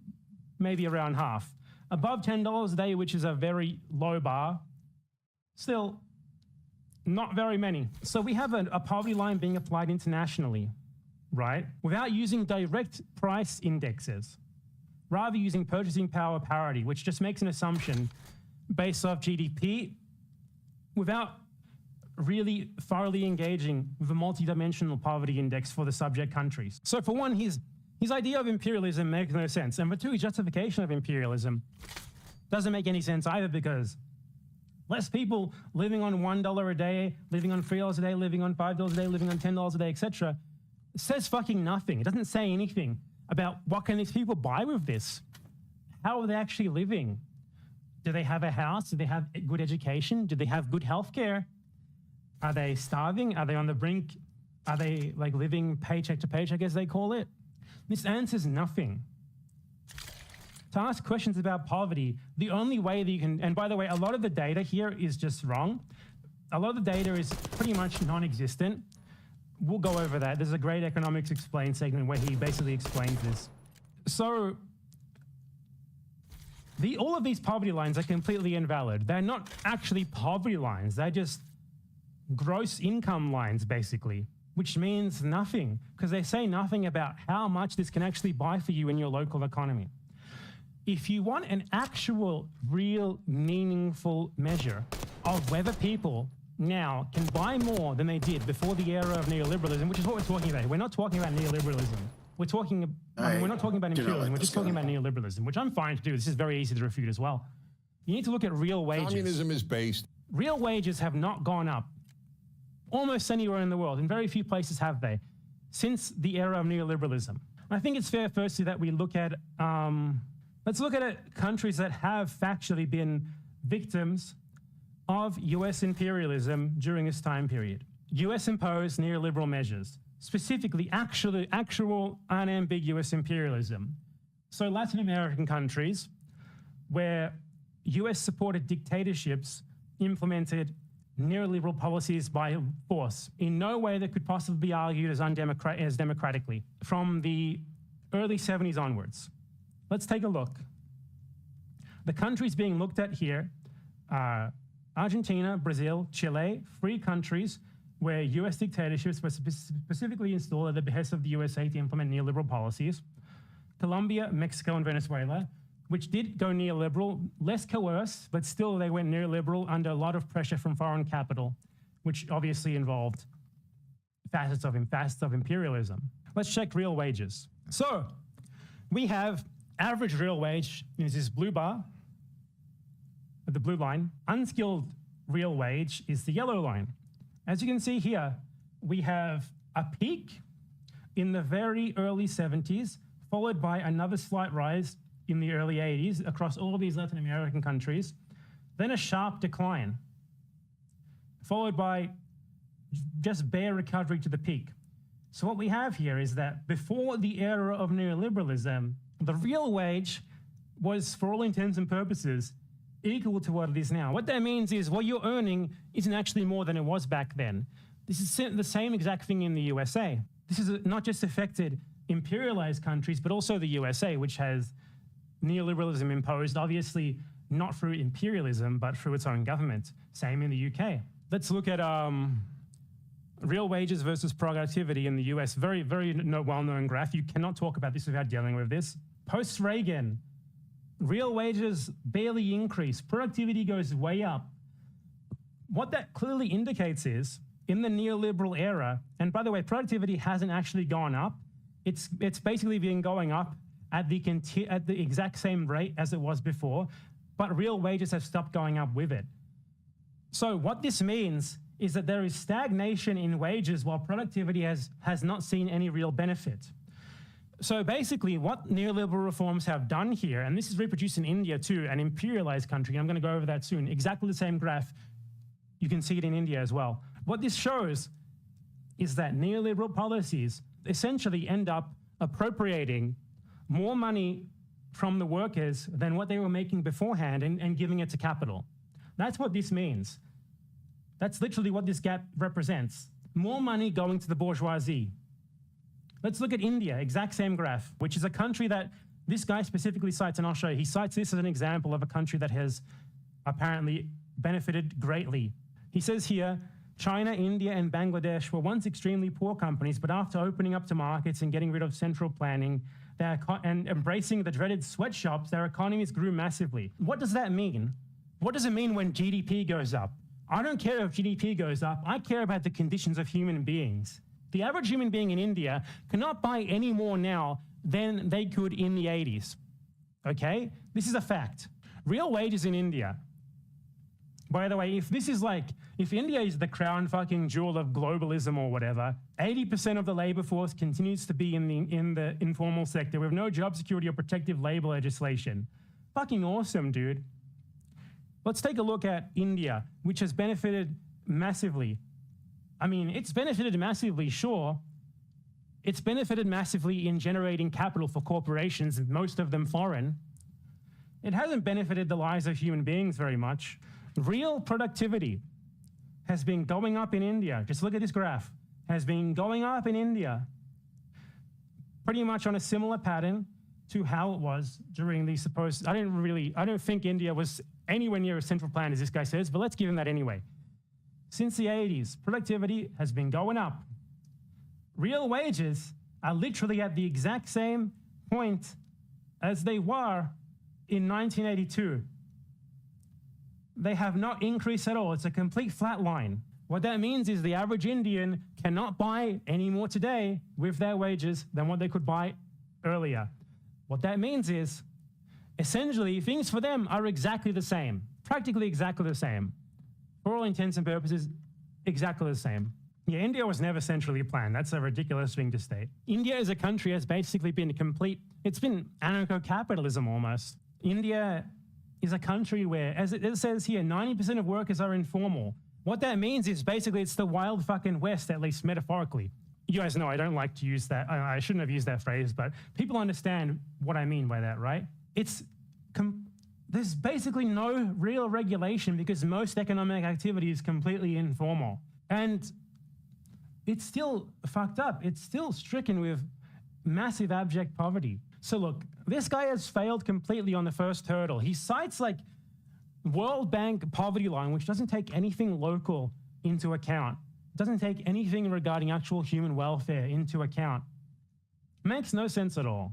Speaker 18: maybe around half. Above $10 a day, which is a very low bar, still not very many. So we have a poverty line being applied internationally, right? Without using direct price indexes, rather using purchasing power parity, which just makes an assumption based off GDP without really thoroughly engaging with a multidimensional poverty index for the subject countries. So for one, his idea of imperialism makes no sense. And for two, his justification of imperialism doesn't make any sense either, because less people living on $1 a day, living on $3 a day, living on $5 a day, living on $10 a day, etc., says fucking nothing. It doesn't say anything about what can these people buy with this. How are they actually living? Do they have a house? Do they have good education? Do they have good health care? Are they starving? Are they on the brink? Are they like living paycheck to paycheck, as they call it? This answers nothing. To ask questions about poverty, the only way that you can, and by the way, a lot of the data here is just wrong. A lot of the data is pretty much non-existent. We'll go over that. There's a great Economics Explained segment where he basically explains this. So all of these poverty lines are completely invalid. They're not actually poverty lines. They're just gross income lines, basically, which means nothing, because they say nothing about how much this can actually buy for you in your local economy. If you want an actual, real, meaningful measure of whether people now can buy more than they did before the era of neoliberalism, which is what we're talking about. We're not talking about neoliberalism. We're not talking about imperialism. We're just talking about neoliberalism, which I'm fine to do. This is very easy to refute as well. You need to look at real wages.
Speaker 19: Communism is based.
Speaker 18: Real wages have not gone up almost anywhere in the world, and very few places have they, since the era of neoliberalism. I think it's fair, firstly, that we look at, let's look at countries that have factually been victims of US imperialism during this time period. US imposed neoliberal measures, specifically actual unambiguous imperialism. So Latin American countries where US supported dictatorships implemented neoliberal policies by force in no way that could possibly be argued as democratically from the early 70s onwards. Let's take a look. The countries being looked at here are Argentina, Brazil, Chile, free countries where US dictatorships were specifically installed at the behest of the USA to implement neoliberal policies. Colombia, Mexico, and Venezuela, which did go neoliberal, less coerced, but still they went neoliberal under a lot of pressure from foreign capital, which obviously involved facets of imperialism. Let's check real wages. So we have average real wage, is this blue bar, the blue line. Unskilled real wage is the yellow line. As you can see here, we have a peak in the very early 70s, followed by another slight rise in the early 80s across all of these Latin American countries, then a sharp decline, followed by just bare recovery to the peak. So what we have here is that before the era of neoliberalism, the real wage was, for all intents and purposes, equal to what it is now. What that means is what you're earning isn't actually more than it was back then. This is the same exact thing in the USA. This is not just affected imperialized countries, but also the USA, which has neoliberalism imposed, obviously not through imperialism, but through its own government. Same in the UK. Let's look at real wages versus productivity in the US. Very, very well-known graph. You cannot talk about this without dealing with this. Post-Reagan, real wages barely increase. Productivity goes way up. What that clearly indicates is, in the neoliberal era, and by the way, productivity hasn't actually gone up. It's basically been going up at the exact same rate as it was before, but real wages have stopped going up with it. So what this means is that there is stagnation in wages while productivity has not seen any real benefit. So basically what neoliberal reforms have done here, and this is reproduced in India too, an imperialized country, I'm going to go over that soon, exactly the same graph, you can see it in India as well. What this shows is that neoliberal policies essentially end up appropriating more money from the workers than what they were making beforehand and giving it to capital. That's what this means. That's literally what this gap represents. More money going to the bourgeoisie. Let's look at India, exact same graph, which is a country that this guy specifically cites, and I'll show you. He cites this as an example of a country that has apparently benefited greatly. He says here, China, India, and Bangladesh were once extremely poor companies, but after opening up to markets and getting rid of central planning and embracing the dreaded sweatshops, their economies grew massively. What does that mean? What does it mean when GDP goes up? I don't care if GDP goes up. I care about the conditions of human beings. The average human being in India cannot buy any more now than they could in the 80s. Okay? This is a fact. Real wages in India. By the way, if India is the crown fucking jewel of globalism or whatever, 80% of the labor force continues to be in the informal sector with no job security or protective labor legislation. Fucking awesome, dude. Let's take a look at India, which has benefited massively. I mean, it's benefited massively, sure. It's benefited massively in generating capital for corporations, most of them foreign. It hasn't benefited the lives of human beings very much. Real productivity has been going up in India. Just look at this graph. Has been going up in India pretty much on a similar pattern to how it was during the supposed, I don't think India was anywhere near a central plan as this guy says, but let's give him that anyway. Since the 80s, productivity has been going up. Real wages are literally at the exact same point as they were in 1982. They have not increased at all. It's a complete flat line. What that means is the average Indian cannot buy any more today with their wages than what they could buy earlier. What that means is, essentially, things for them are exactly the same, practically exactly the same. For all intents and purposes, exactly the same. Yeah, India was never centrally planned. That's a ridiculous thing to state. India as a country has basically been it's been anarcho-capitalism almost. India is a country where, as it says here, 90% of workers are informal. What that means is basically it's the wild fucking West, at least metaphorically. You guys know I don't like to use that. I shouldn't have used that phrase, but people understand what I mean by that, right? There's basically no real regulation because most economic activity is completely informal. And it's still fucked up. It's still stricken with massive abject poverty. So look, this guy has failed completely on the first hurdle. He cites like World Bank poverty line, which doesn't take anything local into account. Doesn't take anything regarding actual human welfare into account. Makes no sense at all.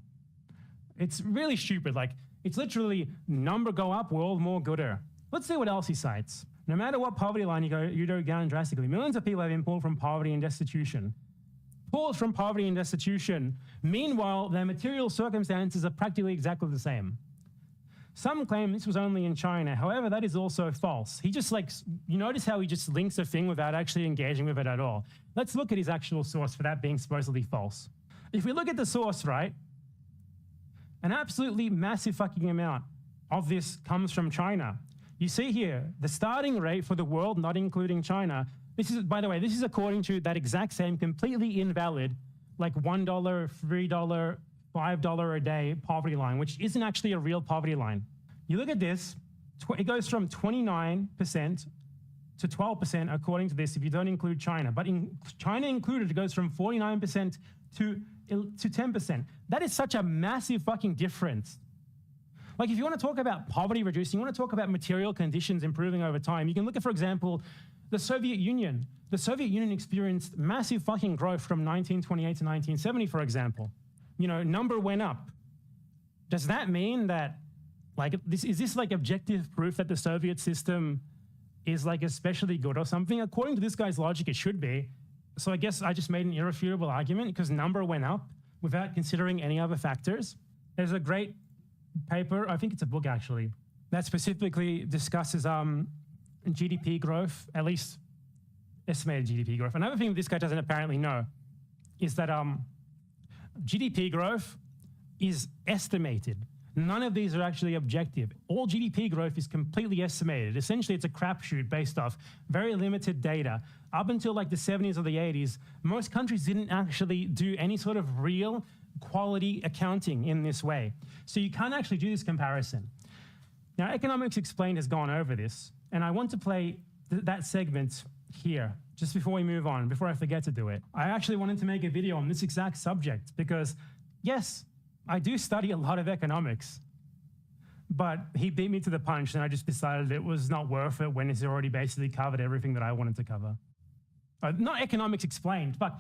Speaker 18: It's really stupid. Like, it's literally number go up, world more gooder. Let's see what else he cites. No matter what poverty line you go down drastically, millions of people have been pulled from poverty and destitution. poor from poverty and destitution. Meanwhile, their material circumstances are practically exactly the same. Some claim this was only in China. However, that is also false. He just you notice how he just links a thing without actually engaging with it at all. Let's look at his actual source for that being supposedly false. If we look at the source, right, an absolutely massive fucking amount of this comes from China. You see here, the starting rate for the world, not including China. This is, by the way, this is according to that exact same completely invalid, like $1, $3, $5 a day poverty line, which isn't actually a real poverty line. You look at this, it goes from 29% to 12% according to this if you don't include China. But in China included, it goes from 49% to 10%. That is such a massive fucking difference. Like if you want to talk about poverty reducing, you want to talk about material conditions improving over time, you can look at, for example, the Soviet Union. The Soviet Union experienced massive fucking growth from 1928 to 1970, for example. You know, number went up. Does that mean that, like, is this like objective proof that the Soviet system is like especially good or something? According to this guy's logic, it should be. So I guess I just made an irrefutable argument because number went up without considering any other factors. There's a great paper, I think it's a book actually, that specifically discusses GDP growth, at least estimated GDP growth. Another thing this guy doesn't apparently know is that GDP growth is estimated. None of these are actually objective. All GDP growth is completely estimated. Essentially, it's a crapshoot based off very limited data. Up until like the 70s or the 80s, most countries didn't actually do any sort of real quality accounting in this way. So you can't actually do this comparison. Now, Economics Explained has gone over this, and I want to play that segment here, just before we move on, before I forget to do it. I actually wanted to make a video on this exact subject because, yes, I do study a lot of economics, but he beat me to the punch, and I just decided it was not worth it when he's already basically covered everything that I wanted to cover. Not Economics Explained, but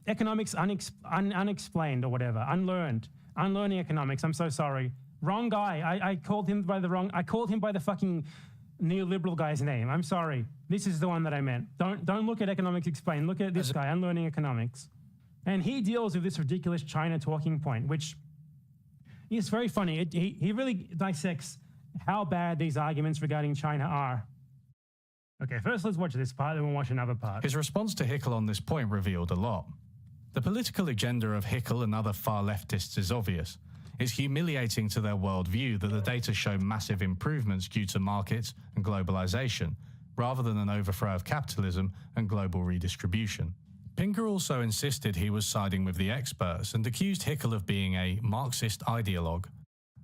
Speaker 18: Economics Unexplained or whatever, Unlearning Economics. I'm so sorry. Wrong guy. I called him by the fucking neoliberal guy's name. I'm sorry. This is the one that I meant. Don't look at Economics Explained. Look at this guy, Unlearning Economics. And he deals with this ridiculous China talking point, which is very funny. He really dissects how bad these arguments regarding China are. Okay, first let's watch this part, then we'll watch another part.
Speaker 19: His response to Hickel on this point revealed a lot. The political agenda of Hickel and other far leftists is obvious. It's humiliating to their worldview that the data show massive improvements due to markets and globalization, rather than an overthrow of capitalism and global redistribution. Pinker also insisted he was siding with the experts and accused Hickel of being a Marxist ideologue.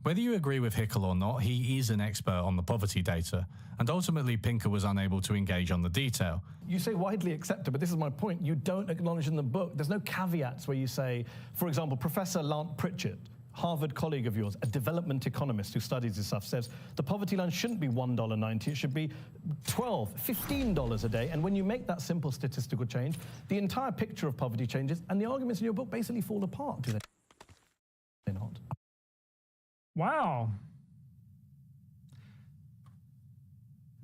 Speaker 19: Whether you agree with Hickel or not, he is an expert on the poverty data, and ultimately Pinker was unable to engage on the detail.
Speaker 20: You say widely accepted, but this is my point. You don't acknowledge in the book, there's no caveats where you say, for example, Professor Lant Pritchett, Harvard colleague of yours, a development economist who studies this stuff, says the poverty line shouldn't be $1.90, it should be $12, $15 a day. And when you make that simple statistical change, the entire picture of poverty changes, and the arguments in your book basically fall apart, do they not?
Speaker 18: Wow.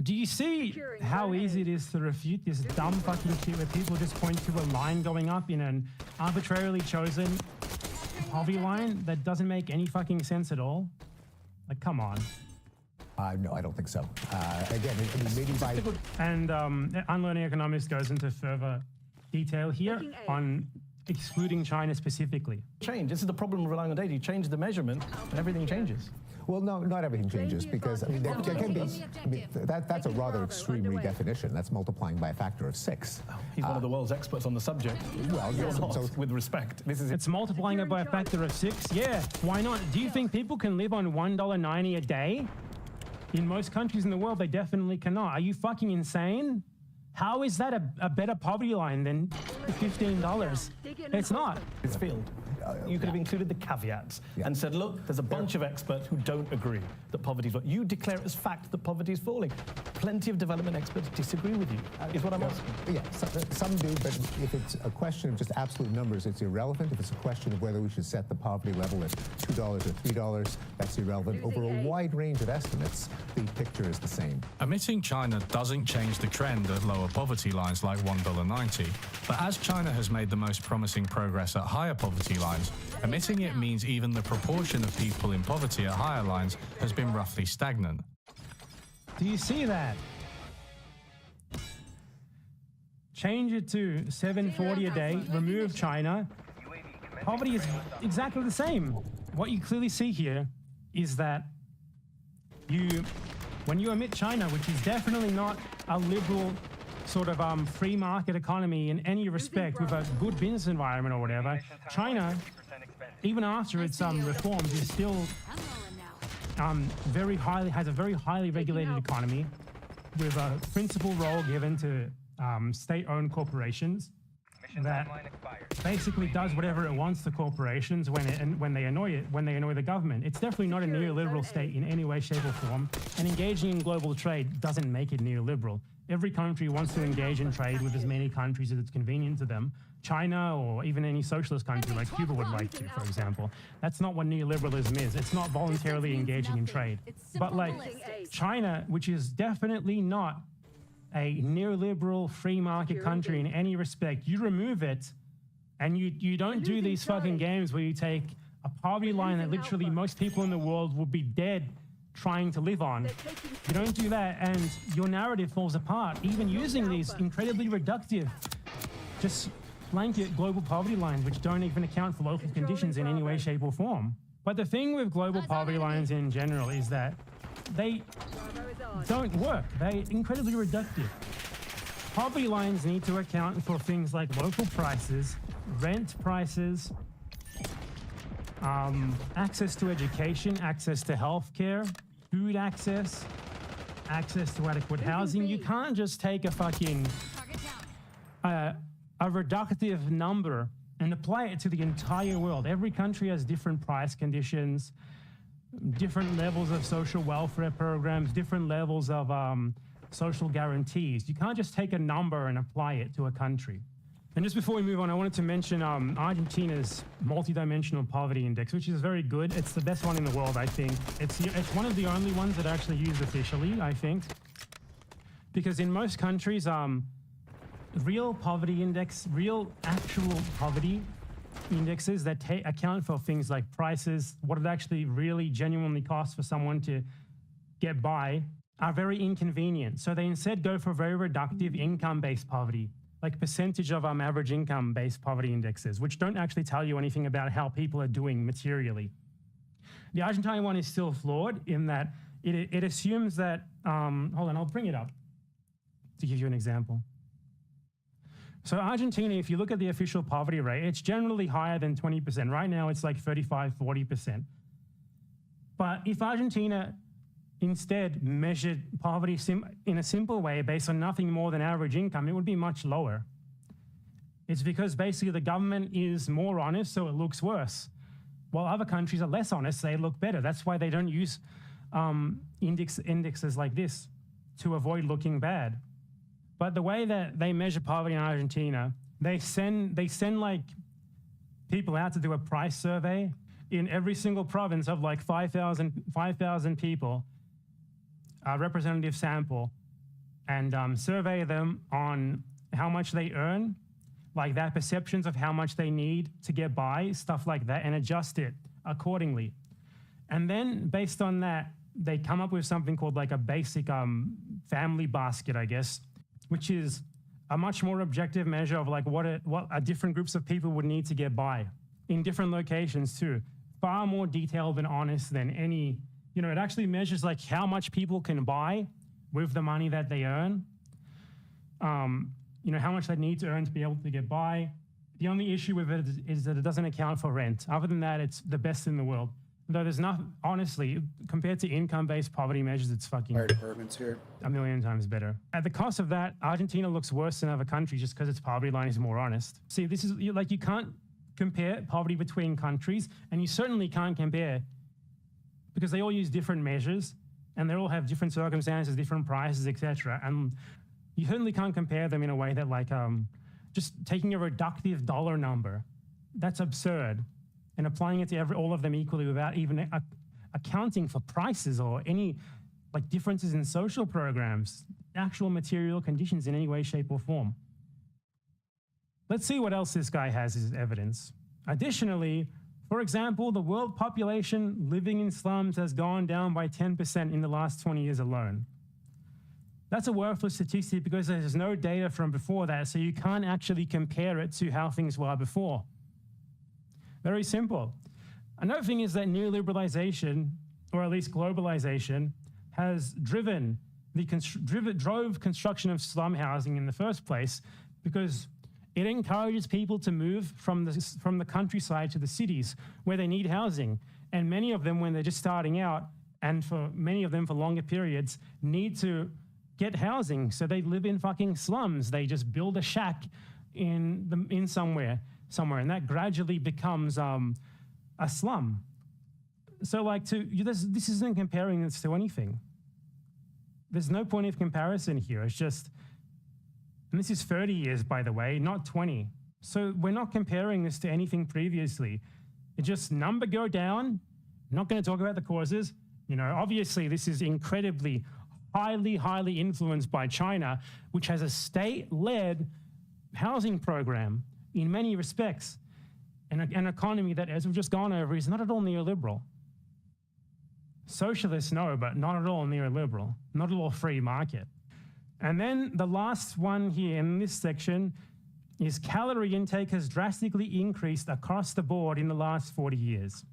Speaker 18: Do you see how easy it is to refute this dumb fucking shit where people just point to a line going up in an arbitrarily chosen poverty line that doesn't make any fucking sense at all? Like, come on.
Speaker 21: No, I don't think so. Again, I mean, maybe by...
Speaker 18: And Unlearning Economics goes into further detail here on excluding China specifically.
Speaker 20: Change. This is the problem of relying on data. You change the measurement and everything changes.
Speaker 21: Well, no, not everything changes because, I mean, there can be, I mean, that's a rather extreme redefinition. That's multiplying by a factor of 6.
Speaker 20: He's one of the world's experts on the subject.
Speaker 21: Well,
Speaker 20: you're not, with respect. This is
Speaker 18: It's multiplying it by a factor of 6? Yeah, why not? Do you think people can live on $1.90 a day? In most countries in the world, they definitely cannot. Are you fucking insane? How is that a better poverty line than $15? It's not.
Speaker 20: It's field. You could have included the caveats and said, look, there's a bunch of experts who don't agree that poverty is falling. You declare it as fact that poverty is falling. Plenty of development experts disagree with you, is what I'm asking.
Speaker 21: Yeah, some do, but if it's a question of just absolute numbers, it's irrelevant. If it's a question of whether we should set the poverty level at $2 or $3, that's irrelevant. Over a wide range of estimates, the picture is the same.
Speaker 19: Omitting China doesn't change the trend at lower poverty lines like $1.90, but as China has made the most promising progress at higher poverty lines, omitting it means even the proportion of people in poverty at higher lines has been roughly stagnant.
Speaker 18: Do you see that? Change it to $7.40 a day, remove China. Poverty is exactly the same. What you clearly see here is that when you omit China, which is definitely not a liberal sort of free market economy in any respect with a good business environment or whatever, China, even after its reforms, is still has a very highly regulated economy with a principal role given to state-owned corporations that basically does whatever it wants to corporations when they annoy the government. It's definitely not a neoliberal state in any way, shape, or form, and engaging in global trade doesn't make it neoliberal. Every country wants to engage in trade with as many countries as it's convenient to them. China or even any socialist country like Cuba would like to, for example. That's not what neoliberalism is. It's not voluntarily engaging in trade. But like China, which is definitely not a neoliberal free market country in any respect, you remove it and you don't do these fucking games where you take a poverty line that literally most people in the world would be dead trying to live on. You don't do that and your narrative falls apart, even using these incredibly reductive, just blanket global poverty lines which don't even account for local conditions in any way, shape, or form. But the thing with global poverty lines in general is that they don't work. They're incredibly reductive. Poverty lines need to account for things like local prices, rent prices, access to education, access to healthcare, food access, access to adequate housing. You can't just take a fucking a reductive number and apply it to the entire world. Every country has different price conditions, different levels of social welfare programs, different levels of social guarantees. You can't just take a number and apply it to a country. And just before we move on, I wanted to mention Argentina's multidimensional poverty index, which is very good. It's the best one in the world, I think. It's one of the only ones that are actually used officially, I think. Because in most countries, real poverty index, real actual poverty indexes that account for things like prices, what it actually really genuinely costs for someone to get by, are very inconvenient. So they instead go for very reductive income-based poverty, like percentage of average income-based poverty indexes, which don't actually tell you anything about how people are doing materially. The Argentine one is still flawed in that it assumes that, hold on, I'll bring it up to give you an example. So Argentina, if you look at the official poverty rate, it's generally higher than 20%. Right now, it's like 35, 40%. But if Argentina instead measured poverty in a simple way based on nothing more than average income, it would be much lower. It's because basically the government is more honest, so it looks worse. While other countries are less honest, they look better. That's why they don't use indexes like this to avoid looking bad. But the way that they measure poverty in Argentina, they send like people out to do a price survey in every single province of like 5,000 people, a representative sample, and survey them on how much they earn, like their perceptions of how much they need to get by, stuff like that, and adjust it accordingly. And then based on that, they come up with something called like a basic family basket, I guess, which is a much more objective measure of like what different groups of people would need to get by in different locations too. Far more detailed and honest than any, it actually measures like how much people can buy with the money that they earn. How much they need to earn to be able to get by. The only issue with it is that it doesn't account for rent. Other than that, it's the best in the world. Though there's not, honestly, compared to income-based poverty measures, it's fucking
Speaker 8: fire departments here
Speaker 18: a million times better. At the cost of that, Argentina looks worse than other countries just because its poverty line is more honest. See, this is like you can't compare poverty between countries, and you certainly can't compare because they all use different measures and they all have different circumstances, different prices, etc. And you certainly can't compare them in a way that like just taking a reductive dollar number, that's absurd, and applying it to all of them equally without even accounting for prices or any like differences in social programs, actual material conditions in any way, shape, or form. Let's see what else this guy has as evidence. Additionally, for example, the world population living in slums has gone down by 10% in the last 20 years alone. That's a worthless statistic because there's no data from before that, so you can't actually compare it to how things were before. Very simple. Another thing is that neoliberalization, or at least globalization, has drove construction of slum housing in the first place because it encourages people to move from the countryside to the cities where they need housing. And many of them, when they're just starting out, and for many of them for longer periods, need to get housing. So they live in fucking slums. They just build a shack in somewhere, and that gradually becomes a slum. So like this isn't comparing this to anything. There's no point of comparison here. It's just, and this is 30 years, by the way, not 20. So we're not comparing this to anything previously. It just number go down. Not going to talk about the causes. You know, obviously this is incredibly, highly influenced by China, which has a state-led housing program in many respects, and an economy that, as we've just gone over, is not at all neoliberal. Socialists, no, but not at all neoliberal, not at all free market. And then the last one here in this section is calorie intake has drastically increased across the board in the last 40 years.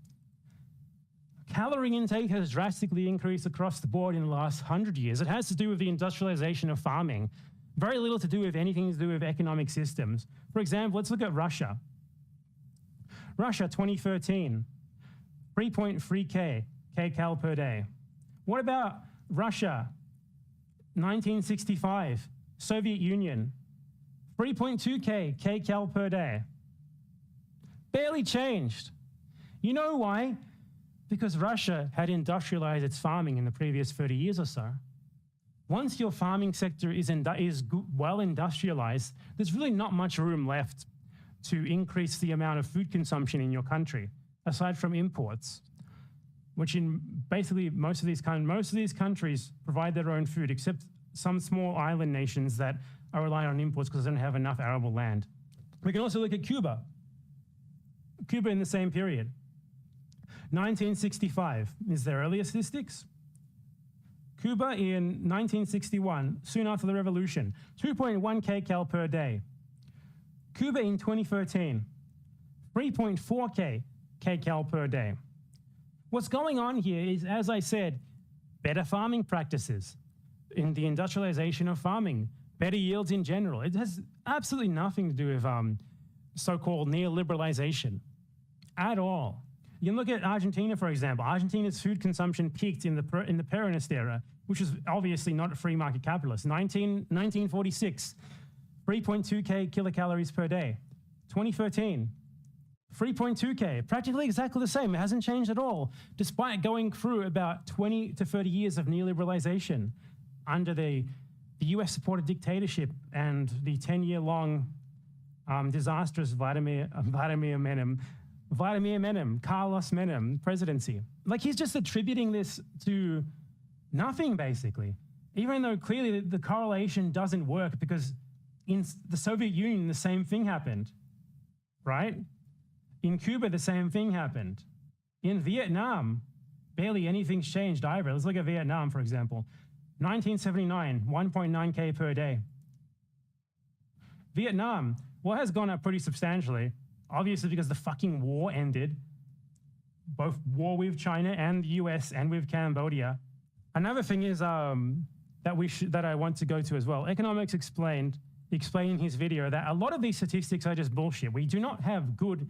Speaker 18: Calorie intake has drastically increased across the board in the last 100 years. It has to do with the industrialization of farming. Very little to do with anything to do with economic systems. For example, let's look at Russia. Russia, 2013, 3.3 kcal per day. What about Russia, 1965, Soviet Union, 3.2 kcal per day. Barely changed. You know why? Because Russia had industrialized its farming in the previous 30 years or so. Once your farming sector is well industrialized, there's really not much room left to increase the amount of food consumption in your country, aside from imports, which in basically most of these countries provide their own food, except some small island nations that are relying on imports because they don't have enough arable land. We can also look at Cuba. Cuba in the same period. 1965 is their earlier statistics. Cuba in 1961, soon after the revolution, 2.1 kcal per day. Cuba in 2013, 3.4 kcal per day. What's going on here is, as I said, better farming practices in the industrialization of farming, better yields in general. It has absolutely nothing to do with so-called neoliberalization at all. You can look at Argentina, for example. Argentina's food consumption peaked in the Peronist era, which was obviously not a free market capitalist. 1946, 3.2 kilocalories per day. 2013, 3.2 practically exactly the same. It hasn't changed at all, despite going through about 20 to 30 years of neoliberalization under the US-supported dictatorship and the 10-year-long disastrous Carlos Menem presidency. Like, he's just attributing this to nothing, basically, even though clearly the correlation doesn't work, because in the Soviet Union, the same thing happened, right? In Cuba, the same thing happened. In Vietnam, barely anything's changed either. Let's look at Vietnam, for example. 1979, 1.9 per day. Vietnam, well, has gone up pretty substantially, obviously because the fucking war ended, both war with China and the US and with Cambodia. Another thing is that I want to go to as well. Economics explained in his video that a lot of these statistics are just bullshit. We do not have good